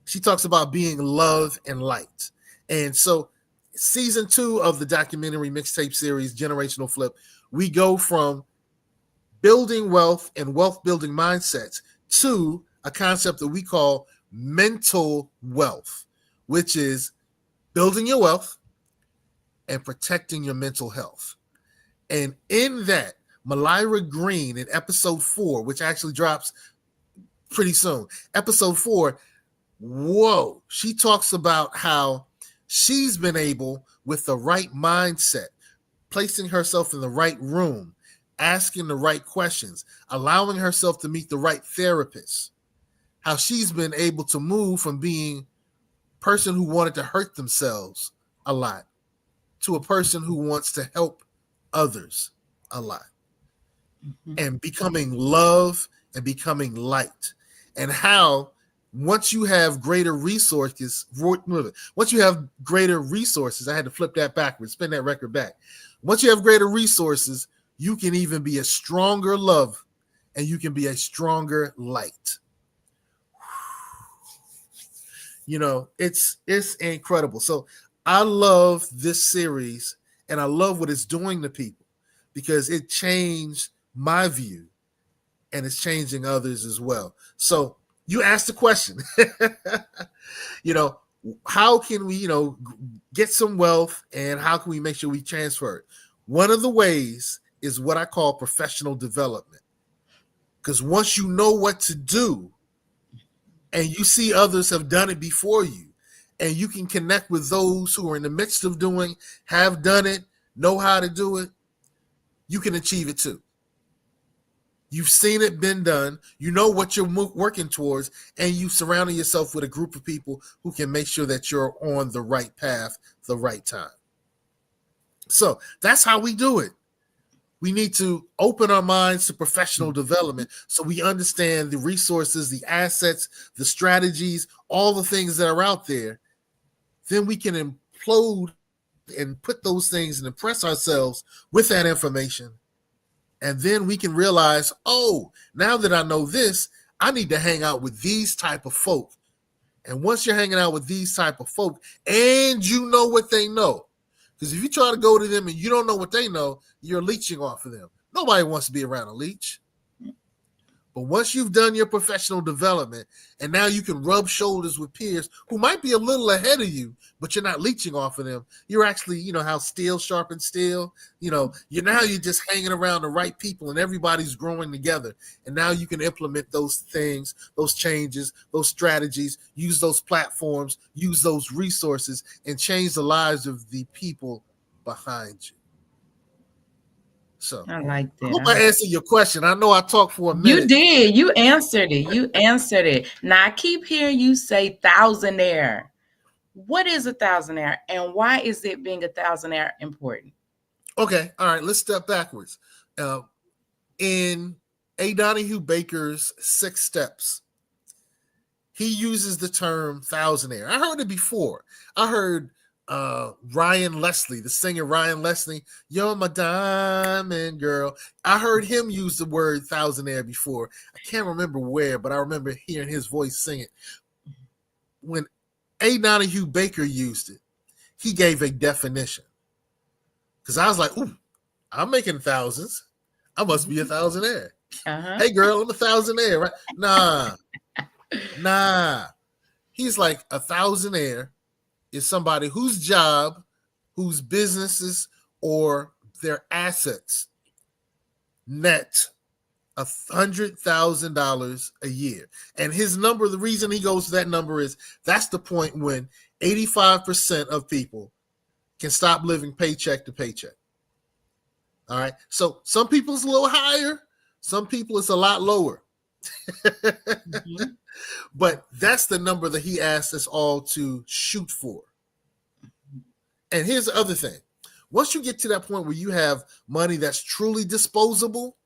she talks about being love and light. And so season 2 of the documentary mixtape series, Generational Flip, we go from building wealth and wealth building mindsets to a concept that we call mental wealth, which is building your wealth and protecting your mental health. And in that, Malira Green in episode 4, which actually drops pretty soon, episode 4, whoa, she talks about how she's been able, with the right mindset, placing herself in the right room, asking the right questions, allowing herself to meet the right therapist, how she's been able to move from being person who wanted to hurt themselves a lot to a person who wants to help others a lot, and becoming love and becoming light. And how once you have greater resources, I had to flip that backwards, spin that record back. Once you have greater resources, you can even be a stronger love and you can be a stronger light. You know, it's incredible. So I love this series and I love what it's doing to people because it changed my view and it's changing others as well. So you asked the question, you know, how can we, you know, get some wealth and how can we make sure we transfer it? One of the ways is what I call professional development. Because once you know what to do, and you see others have done it before you, and you can connect with those who are in the midst of doing, have done it, know how to do it, you can achieve it too. You've seen it been done, you know what you're working towards, and you surrounding yourself with a group of people who can make sure that you're on the right path, the right time. So that's how we do it. We need to open our minds to professional development so we understand the resources, the assets, the strategies, all the things that are out there. Then we can implode and put those things and impress ourselves with that information. And then we can realize, oh, now that I know this, I need to hang out with these type of folk. And once you're hanging out with these type of folk and you know what they know, because if you try to go to them and you don't know what they know, you're leeching off of them. Nobody wants to be around a leech. But once you've done your professional development and now you can rub shoulders with peers who might be a little ahead of you, but you're not leeching off of them. You're actually, you know, how steel sharpens steel. You know, you're just hanging around the right people and everybody's growing together. And now you can implement those things, those changes, those strategies, use those platforms, use those resources, and change the lives of the people behind you. So I like that. I hope I answered your question. I know I talked for a minute. You did. You answered it. Now I keep hearing you say thousandaire. What is a thousandaire and why is it being a thousandaire important? Okay, all right, let's step backwards. In A. Donahue Baker's 6 Steps, he uses the term thousandaire. I heard it before. I heard Ryan Leslie, the singer Ryan Leslie, "You're my diamond girl." I heard him use the word thousandaire before. I can't remember where, but I remember hearing his voice sing it. When A. Donahue Baker used it, he gave a definition. Because I was like, ooh, I'm making thousands. I must be a thousandaire. Hey, girl, I'm a thousandaire, right? Nah. He's like, a thousandaire is somebody whose job, whose businesses, or their assets net $100,000 a year. And his number, the reason he goes to that number is that's the point when 85% of people can stop living paycheck to paycheck. All right. So some people it's a little higher, some people it's a lot lower. But that's the number that he asked us all to shoot for. And here's the other thing. Once you get to that point where you have money that's truly disposable,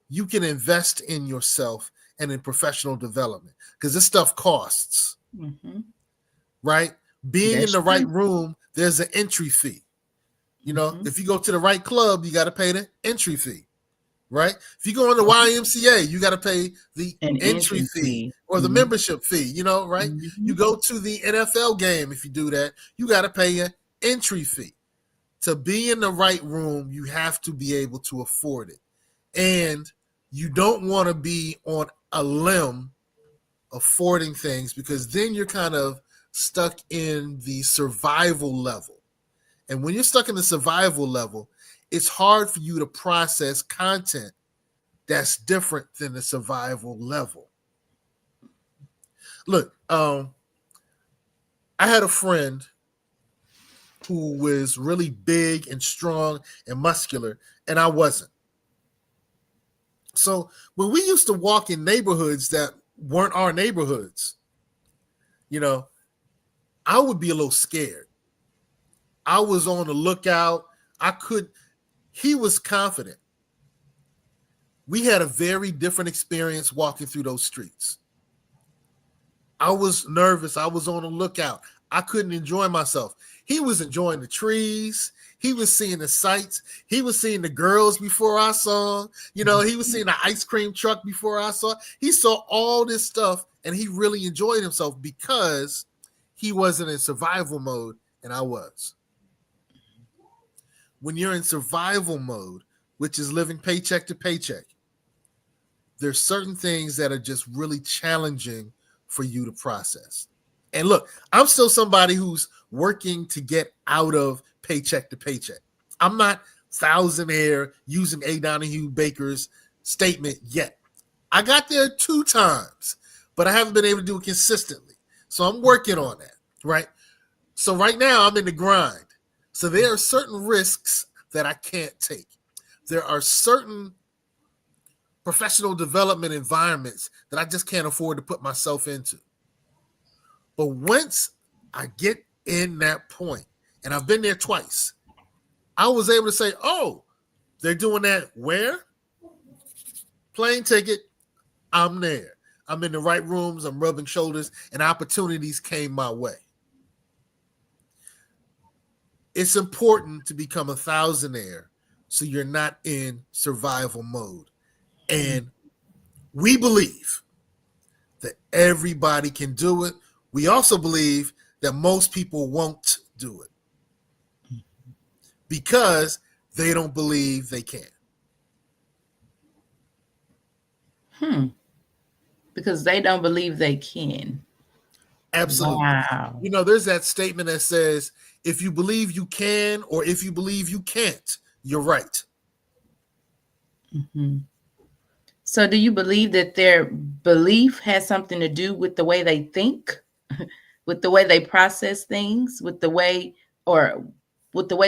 you can invest in yourself and in professional development because this stuff costs, right? Being in the right room, there's an entry fee. You know, if you go to the right club, you got to pay the entry fee, right? If you go on the YMCA, you got to pay the entry fee or the membership fee, you know, right? You go to the NFL game, if you do that, you got to pay an entry fee. To be in the right room, you have to be able to afford it. And you don't want to be on a limb affording things because then you're kind of stuck in the survival level. And when you're stuck in the survival level, it's hard for you to process content that's different than the survival level. Look, I had a friend who was really big and strong and muscular, and I wasn't. So when we used to walk in neighborhoods that weren't our neighborhoods, you know, I would be a little scared. I was on the lookout. He was confident. We had a very different experience walking through those streets. I was nervous. I was on the lookout. I couldn't enjoy myself. He was enjoying the trees. He was seeing the sights. He was seeing the girls before I saw them. You know, he was seeing the ice cream truck before I saw. He saw all this stuff, and he really enjoyed himself because he wasn't in survival mode, and I was. When you're in survival mode, which is living paycheck to paycheck, there's certain things that are just really challenging for you to process. And look, I'm still somebody who's working to get out of paycheck to paycheck. I'm not thousandaire using A. Donahue Baker's statement yet. I got there 2 times, but I haven't been able to do it consistently. So I'm working on that, right? So right now I'm in the grind. So there are certain risks that I can't take. There are certain professional development environments that I just can't afford to put myself into. But once I get in that point, and I've been there twice, I was able to say, oh, they're doing that where? Plane ticket, I'm there. I'm in the right rooms, I'm rubbing shoulders, and opportunities came my way. It's important to become a thousandaire so you're not in survival mode. And we believe that everybody can do it. We also believe that most people won't do it because they don't believe they can. Because they don't believe they can. Absolutely. Wow. You know, there's that statement that says, if you believe you can, or if you believe you can't, you're right. So do you believe that their belief has something to do with the way they think, with the way they process things, with the way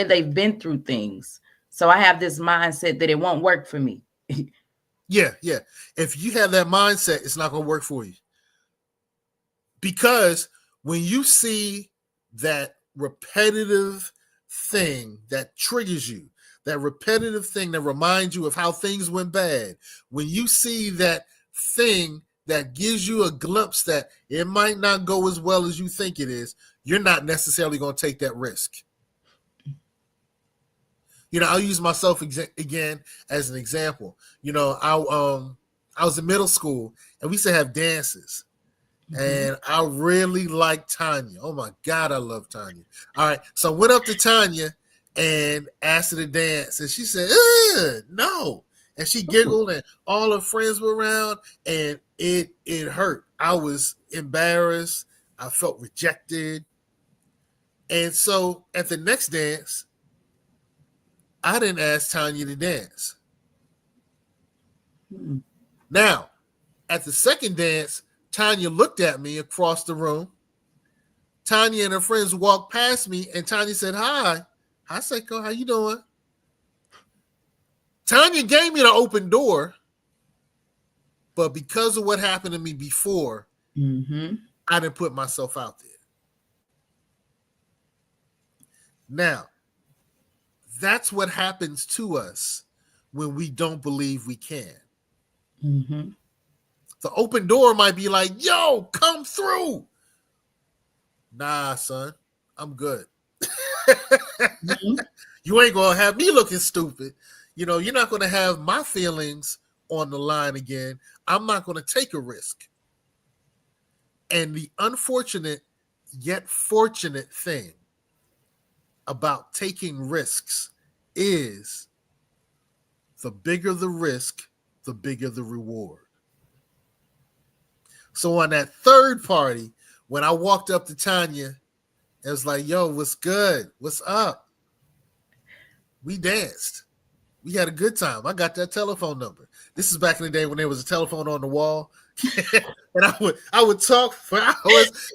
they've been through things? So I have this mindset that it won't work for me. Yeah. If you have that mindset, it's not going to work for you. Because when you see that repetitive thing that triggers you, that repetitive thing that reminds you of how things went bad, when you see that thing that gives you a glimpse that it might not go as well as you think it is, you're not necessarily going to take that risk. I'll use myself again as an example. I was in middle school and we used to have dances. And I really like Tanya. Oh my God, I love Tanya. All right. So I went up to Tanya and asked her to dance. And she said, no. And she giggled and all her friends were around and it hurt. I was embarrassed. I felt rejected. And so at the next dance, I didn't ask Tanya to dance. Now, at the second dance, Tanya looked at me across the room. Tanya and her friends walked past me, and Tanya said, hi. Hi, Seiko. How you doing? Tanya gave me the open door, but because of what happened to me before, I didn't put myself out there. Now, that's what happens to us when we don't believe we can. The open door might be like, yo, come through. Nah, son, I'm good. You ain't going to have me looking stupid. You're not going to have my feelings on the line again. I'm not going to take a risk. And the unfortunate yet fortunate thing about taking risks is the bigger the risk, the bigger the reward. So on that third party, when I walked up to Tanya, it was like, yo, what's good? What's up? We danced. We had a good time. I got that telephone number. This is back in the day when there was a telephone on the wall. And I would talk for hours.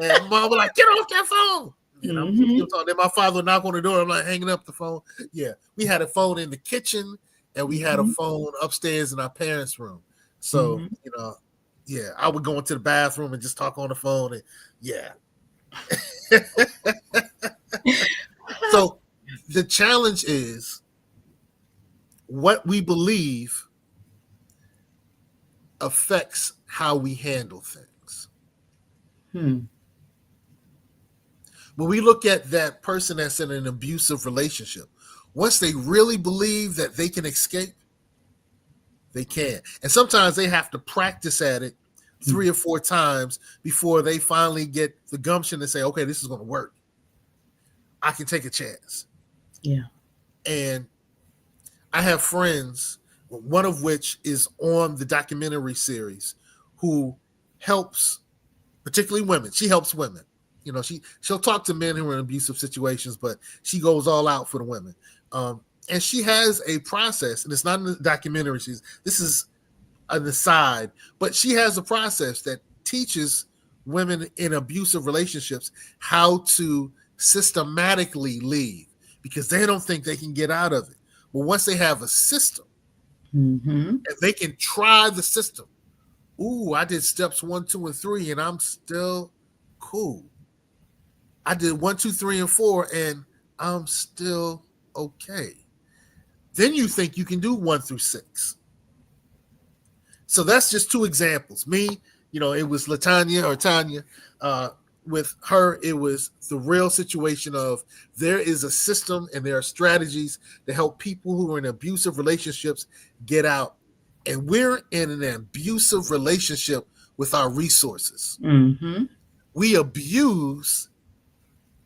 And mom was like, get off that phone. And I'm still talking. Then my father would knock on the door. I'm like hanging up the phone. Yeah. We had a phone in the kitchen and we had a phone upstairs in our parents' room. So, yeah, I would go into the bathroom and just talk on the phone. And yeah. So the challenge is what we believe affects how we handle things. When we look at that person that's in an abusive relationship, once they really believe that they can escape, they can. And sometimes they have to practice at it 3 or 4 times before they finally get the gumption to say, okay, this is going to work. I can take a chance. Yeah. And I have friends, one of which is on the documentary series, who helps, particularly women. She helps women. She'll talk to men who are in abusive situations, but she goes all out for the women. And she has a process, and it's not in the documentary. This is an aside, but she has a process that teaches women in abusive relationships how to systematically leave because they don't think they can get out of it. But once they have a system, and they can try the system, I did steps 1, 2, and 3, and I'm still cool. I did 1, 2, 3, and 4, and I'm still okay. Then you think you can do 1 through 6. So that's just 2 examples. Me, it was LaTanya or Tanya. With her, it was the real situation of there is a system and there are strategies to help people who are in abusive relationships get out. And we're in an abusive relationship with our resources. We abuse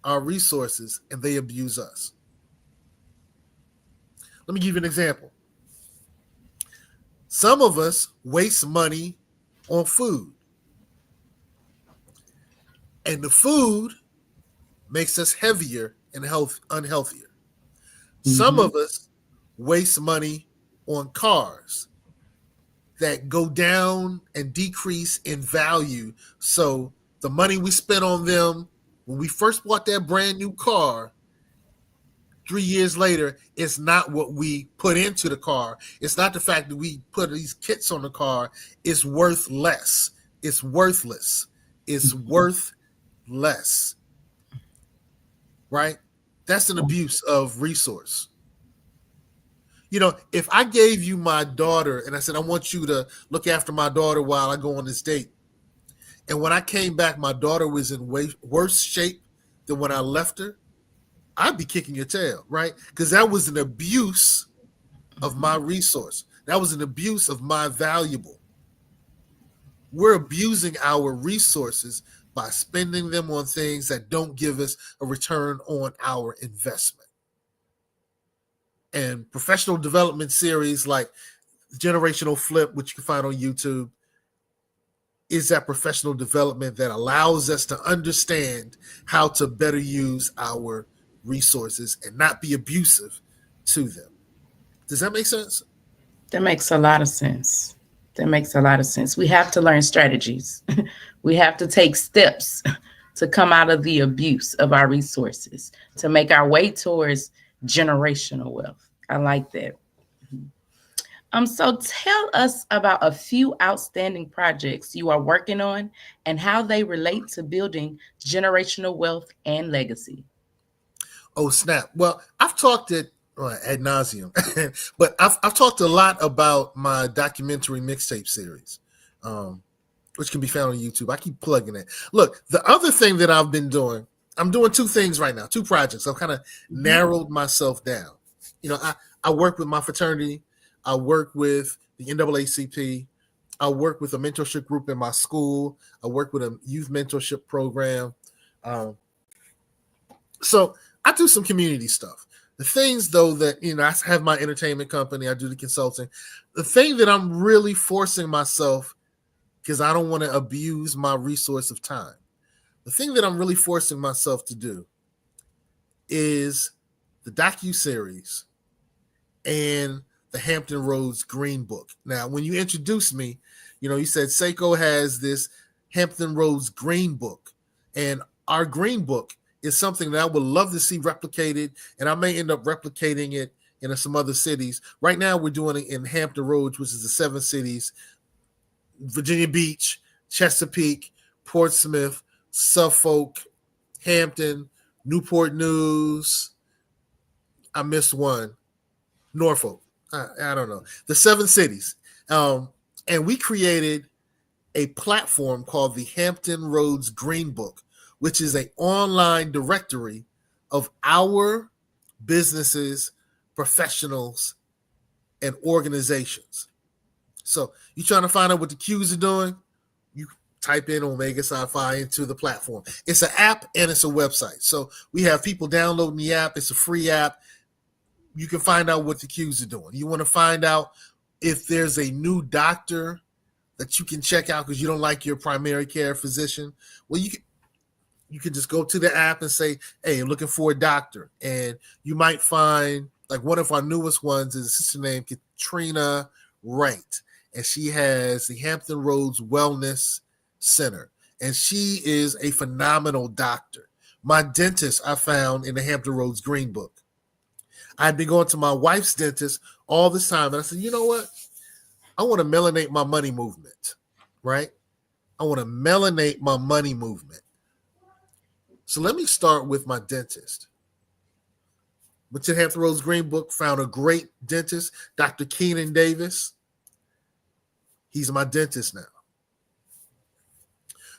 our resources and they abuse us. Let me give you an example. Some of us waste money on food. And the food makes us heavier and unhealthier. Some of us waste money on cars that go down and decrease in value. So the money we spent on them when we first bought that brand new car, 3 years later, it's not what we put into the car. It's not the fact that we put these kits on the car. It's worth less. It's worthless. It's worth less. Right? That's an abuse of resource. if I gave you my daughter and I said, I want you to look after my daughter while I go on this date, and when I came back, my daughter was in worse shape than when I left her, I'd be kicking your tail, right? Because that was an abuse of my resource. That was an abuse of my valuable. We're abusing our resources by spending them on things that don't give us a return on our investment. And professional development series like Generational Flip, which you can find on YouTube, is that professional development that allows us to understand how to better use our resources and not be abusive to them. Does that make sense? That makes a lot of sense. We have to learn strategies. We have to take steps to come out of the abuse of our resources, to make our way towards generational wealth. I like that. So tell us about a few outstanding projects you are working on and how they relate to building generational wealth and legacy. Oh, snap. Well, I've talked ad nauseum, but I've talked a lot about my documentary mixtape series, which can be found on YouTube. I keep plugging it. Look, the other thing that I've been doing, I'm doing two things right now, two projects. I've kind of narrowed myself down. I work with my fraternity. I work with the NAACP. I work with a mentorship group in my school. I work with a youth mentorship program. So I do some community stuff. The things, though, that, I have my entertainment company. I do the consulting. The thing that I'm really forcing myself, because I don't want to abuse my resource of time, the thing that I'm really forcing myself to do is the docuseries and the Hampton Roads Green Book. Now, when you introduced me, you said Seiko has this Hampton Roads Green Book, and our Green Book is something that I would love to see replicated, and I may end up replicating it in some other cities. Right now, we're doing it in Hampton Roads, which is the 7 cities: Virginia Beach, Chesapeake, Portsmouth, Suffolk, Hampton, Newport News. I missed one. Norfolk. I don't know. The 7 cities. And we created a platform called the Hampton Roads Green Book, which is an online directory of our businesses, professionals, and organizations. So you trying to find out what the Qs are doing? You type in Omega Sci-Fi into the platform. It's an app and it's a website. So we have people downloading the app. It's a free app. You can find out what the Qs are doing. You want to find out if there's a new doctor that you can check out because you don't like your primary care physician. Well, you can just go to the app and say, hey, I'm looking for a doctor. And you might find, like, one of our newest ones is a sister named Katrina Wright. And she has the Hampton Roads Wellness Center. And she is a phenomenal doctor. My dentist I found in the Hampton Roads Green Book. I've been going to my wife's dentist all this time. And I said, you know what? I want to melanate my money movement, right? I want to melanate my money movement. So let me start with my dentist. Went to the Hampton Roads Green Book, found a great dentist, Dr. Keenan Davis. He's my dentist now.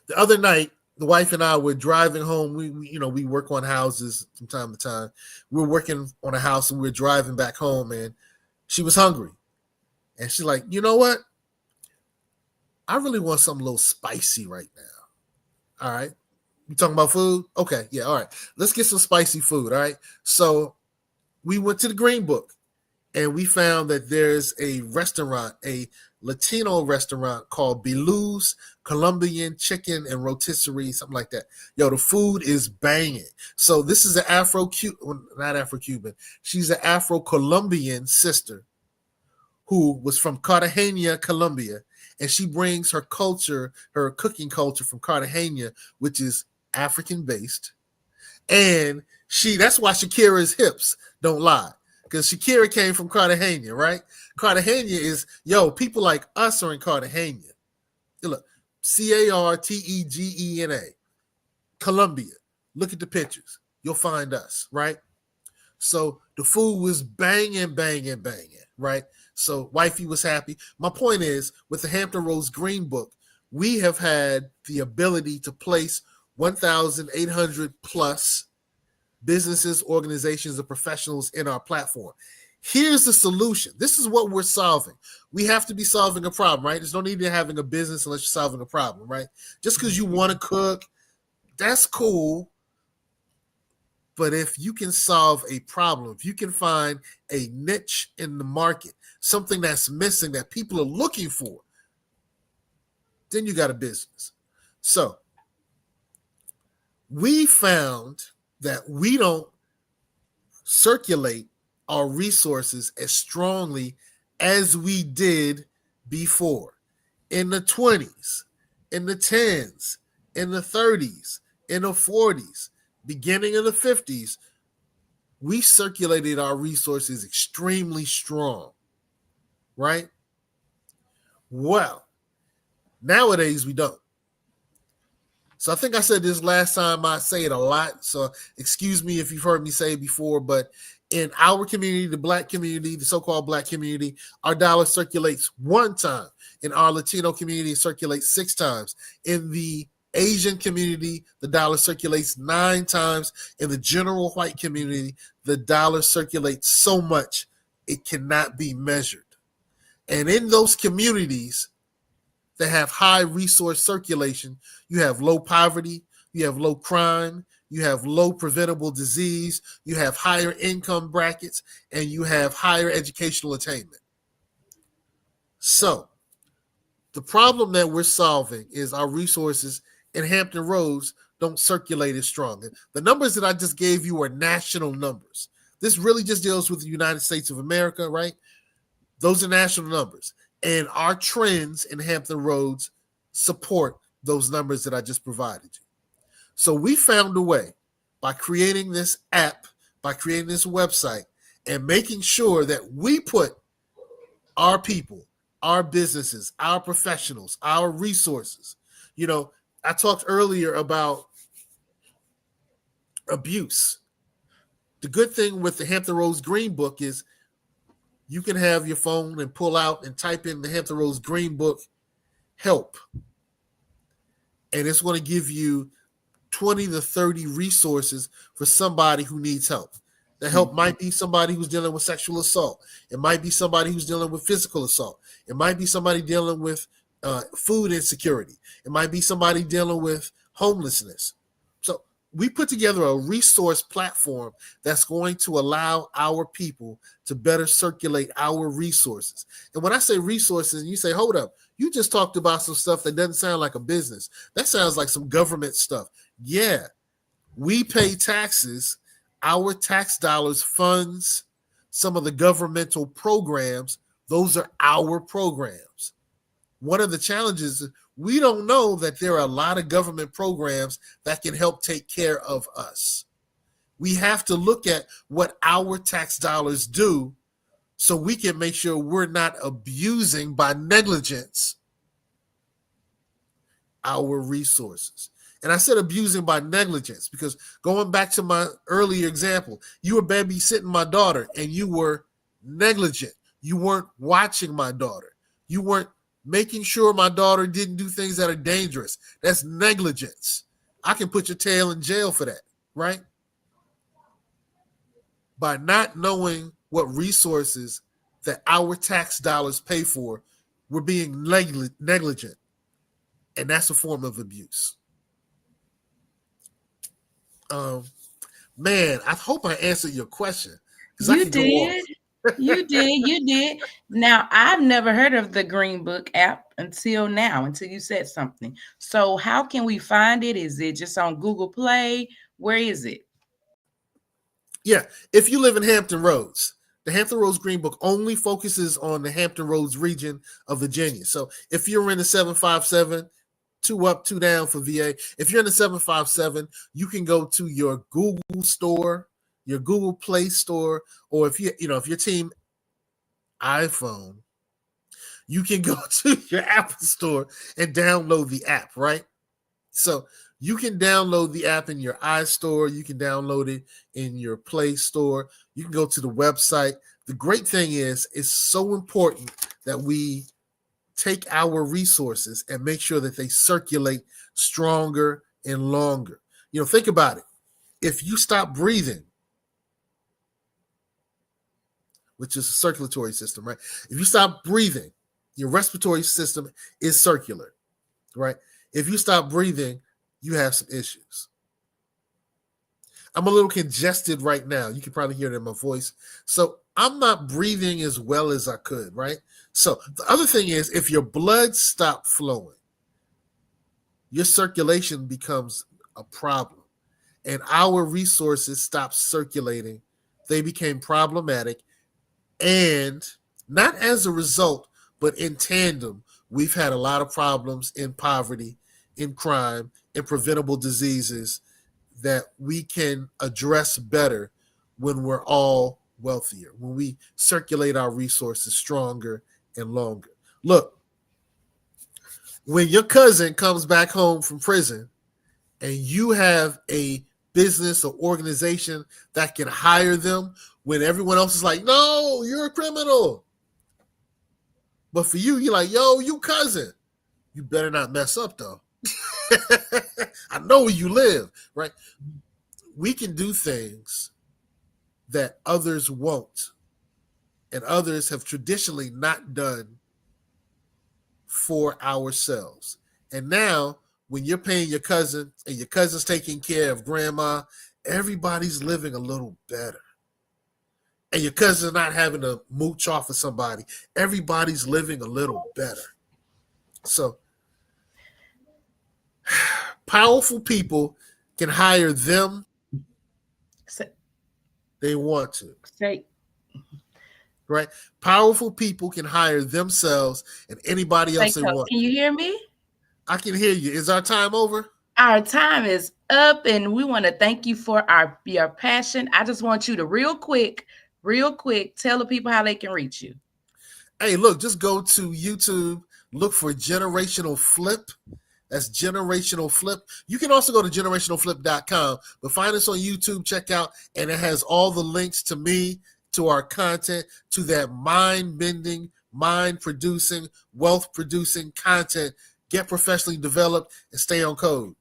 The other night, the wife and I were driving home. We work on houses from time to time. We were working on a house and we were driving back home, and she was hungry. And she's like, you know what? I really want something a little spicy right now. All right. You talking about food? Okay. Yeah. All right. Let's get some spicy food. All right. So we went to the Green Book and we found that there's a restaurant, a Latino restaurant called Belu's Colombian Chicken and Rotisserie, something like that. Yo, the food is banging. So this is an not Afro-Cuban. She's an Afro-Colombian sister who was from Cartagena, Colombia. And she brings her culture, her cooking culture from Cartagena, which is African-based. And that's why Shakira's hips don't lie. Because Shakira came from Cartagena, right? Cartagena is, people like us are in Cartagena. Look, Cartegena, Colombia. Look at the pictures. You'll find us, right? So the food was banging, right? So wifey was happy. My point is, with the Hampton Roads Green Book, we have had the ability to place 1,800 plus businesses, organizations, and professionals in our platform. Here's the solution. This is what we're solving. We have to be solving a problem, right? There's no need in having a business unless you're solving a problem, right? Just because you want to cook, that's cool. But if you can solve a problem, if you can find a niche in the market, something that's missing that people are looking for, then you got a business. So we found that we don't circulate our resources as strongly as we did before. In the 20s, in the 10s, in the 30s, in the 40s, beginning of the 50s, we circulated our resources extremely strong, right? Well, nowadays we don't. So I think I said this last time, I say it a lot, so excuse me if you've heard me say it before, but in our community, the Black community, the so-called Black community, our dollar circulates 1 time. In our Latino community, it circulates 6 times. In the Asian community, the dollar circulates 9 times. In the general white community, the dollar circulates so much it cannot be measured. And in those communities that have high resource circulation, you have low poverty, you have low crime, you have low preventable disease, you have higher income brackets, and you have higher educational attainment. So the problem that we're solving is our resources in Hampton Roads don't circulate as strong. The numbers that I just gave you are national numbers. This really just deals with the United States of America, right? Those are national numbers. And our trends in Hampton Roads support those numbers that I just provided you. So we found a way by creating this app, by creating this website, and making sure that we put our people, our businesses, our professionals, our resources. You know, I talked earlier about abuse. The good thing with the Hampton Roads Green Book is you can have your phone and pull out and type in the Hampton Roads Green Book help. And it's going to give you 20 to 30 resources for somebody who needs help. The help might be somebody who's dealing with sexual assault. It might be somebody who's dealing with physical assault. It might be somebody dealing with food insecurity. It might be somebody dealing with homelessness. So we put together a resource platform that's going to allow our people to better circulate our resources. And when I say resources, and you say, hold up, you just talked about some stuff that doesn't sound like a business. That sounds like some government stuff. Yeah, we pay taxes. Our tax dollars funds some of the governmental programs. Those are our programs. One of the challenges is we don't know that there are a lot of government programs that can help take care of us. We have to look at what our tax dollars do so we can make sure we're not abusing by negligence our resources. And I said abusing by negligence because going back to my earlier example, you were babysitting my daughter and you were negligent. You weren't watching my daughter. You weren't making sure my daughter didn't do things that are dangerous. That's negligence. I can put your tail in jail for that, right? By not knowing what resources that our tax dollars pay for, we're being negligent. And that's a form of abuse. Man, I hope I answered your question. You did. You did. Now, I've never heard of the Green Book app until you said something. So how can we find it? Is it just on Google Play? Where is it? Yeah, if you live in Hampton Roads, the Hampton Roads Green Book only focuses on the Hampton Roads region of Virginia. So if you're in the 757, 2 up, 2 down for VA. If you're in the 757, you can go to your Google store, your Google Play store, or if your team iPhone, you can go to your Apple store and download the app, right? So you can download the app in your iStore. You can download it in your Play Store. You can go to the website. The great thing is, it's so important that we take our resources and make sure that they circulate stronger and longer. You know, think about it. If you stop breathing, which is a circulatory system, right? If you stop breathing, your respiratory system is circular, right? If you stop breathing, you have some issues. I'm a little congested right now. You can probably hear it in my voice. So I'm not breathing as well as I could, right? So the other thing is, if your blood stops flowing, your circulation becomes a problem. And our resources stop circulating. They became problematic. And not as a result, but in tandem, we've had a lot of problems in poverty, in crime, in preventable diseases that we can address better when we're all wealthier, when we circulate our resources stronger and longer. Look, when your cousin comes back home from prison and you have a business or organization that can hire them when everyone else is like, no, you're a criminal. But for you, you're like, yo, you cousin, you better not mess up though. I know where you live, right? We can do things that others won't, and others have traditionally not done for ourselves. And now, when you're paying your cousin and your cousin's taking care of grandma, everybody's living a little better. And your cousin's not having to mooch off of somebody. Everybody's living a little better. So, powerful people can hire them. They want to. Right? Powerful people can hire themselves and anybody else they want. Can you hear me? I can hear you. Is our time over? Our time is up, and we want to thank you for your passion. I just want you to real quick, tell the people how they can reach you. Hey, look, just go to YouTube, look for Generational Flip. That's Generational Flip. You can also go to generationalflip.com, but find us on YouTube, check out, and it has all the links to me, to our content, to that mind-bending, mind-producing, wealth-producing content. Get professionally developed and stay on code.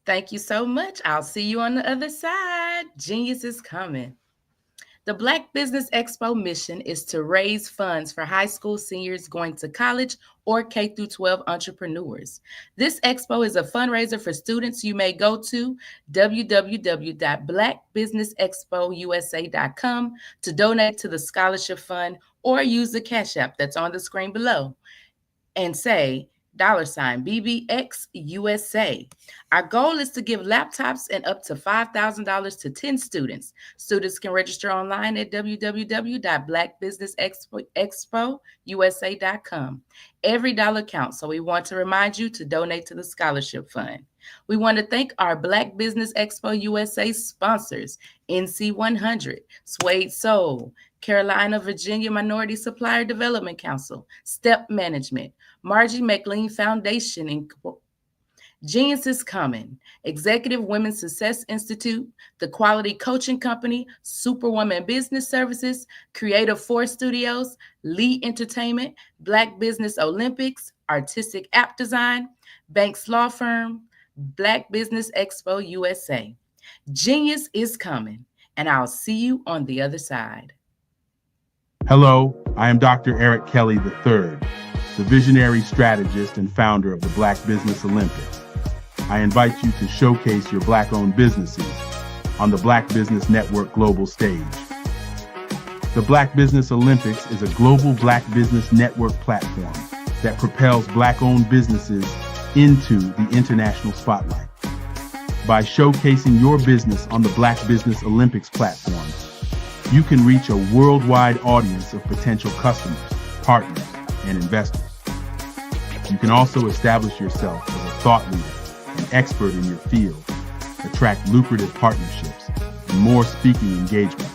Thank you so much. I'll see you on the other side. Genius is coming. The Black Business Expo mission is to raise funds for high school seniors going to college or K-12 entrepreneurs. This expo is a fundraiser for students. You may go to www.blackbusinessexpousa.com to donate to the scholarship fund, or use the Cash App that's on the screen below and say $BBXUSA. Our goal is to give laptops and up to $5,000 to 10 students. Students can register online at www.blackbusinessexpousa.com. Every dollar counts, so we want to remind you to donate to the scholarship fund. We want to thank our Black Business Expo USA sponsors, NC100, Suede Soul, Carolina, Virginia Minority Supplier Development Council, Step Management, Margie McLean Foundation, Genius is Coming, Executive Women's Success Institute, The Quality Coaching Company, Superwoman Business Services, Creative Force Studios, Lee Entertainment, Black Business Olympics, Artistic App Design, Banks Law Firm, Black Business Expo USA. Genius is coming, and I'll see you on the other side. Hello, I am Dr. Eric Kelly III, the visionary strategist and founder of the Black Business Olympics. I invite you to showcase your Black-owned businesses on the Black Business Network global stage. The Black Business Olympics is a global Black Business Network platform that propels Black-owned businesses into the international spotlight. By showcasing your business on the Black Business Olympics platform, you can reach a worldwide audience of potential customers, partners, and investors. You can also establish yourself as a thought leader and expert in your field, attract lucrative partnerships, and more speaking engagements.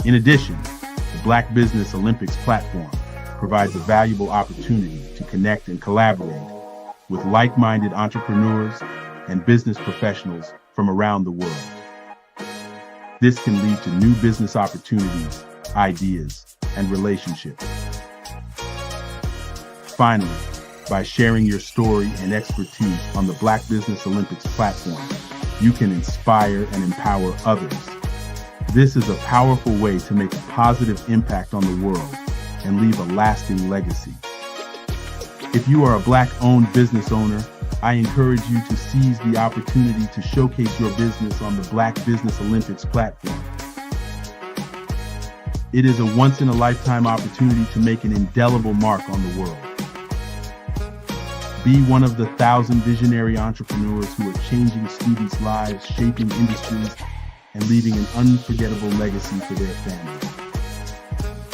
In addition, the Black Business Olympics platform provides a valuable opportunity to connect and collaborate with like-minded entrepreneurs and business professionals from around the world. This can lead to new business opportunities, ideas, and relationships. Finally, by sharing your story and expertise on the Black Business Olympics platform, you can inspire and empower others. This is a powerful way to make a positive impact on the world and leave a lasting legacy. If you are a Black-owned business owner, I encourage you to seize the opportunity to showcase your business on the Black Business Olympics platform. It is a once-in-a-lifetime opportunity to make an indelible mark on the world. Be one of the 1,000 visionary entrepreneurs who are changing students' lives, shaping industries, and leaving an unforgettable legacy for their families.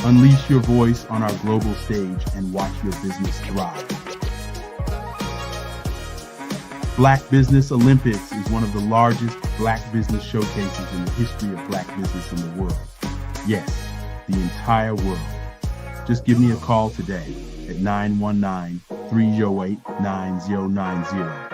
Unleash your voice on our global stage and watch your business thrive. Black Business Olympics is one of the largest Black business showcases in the history of Black business in the world. Yes, the entire world. Just give me a call today at 919-308-9090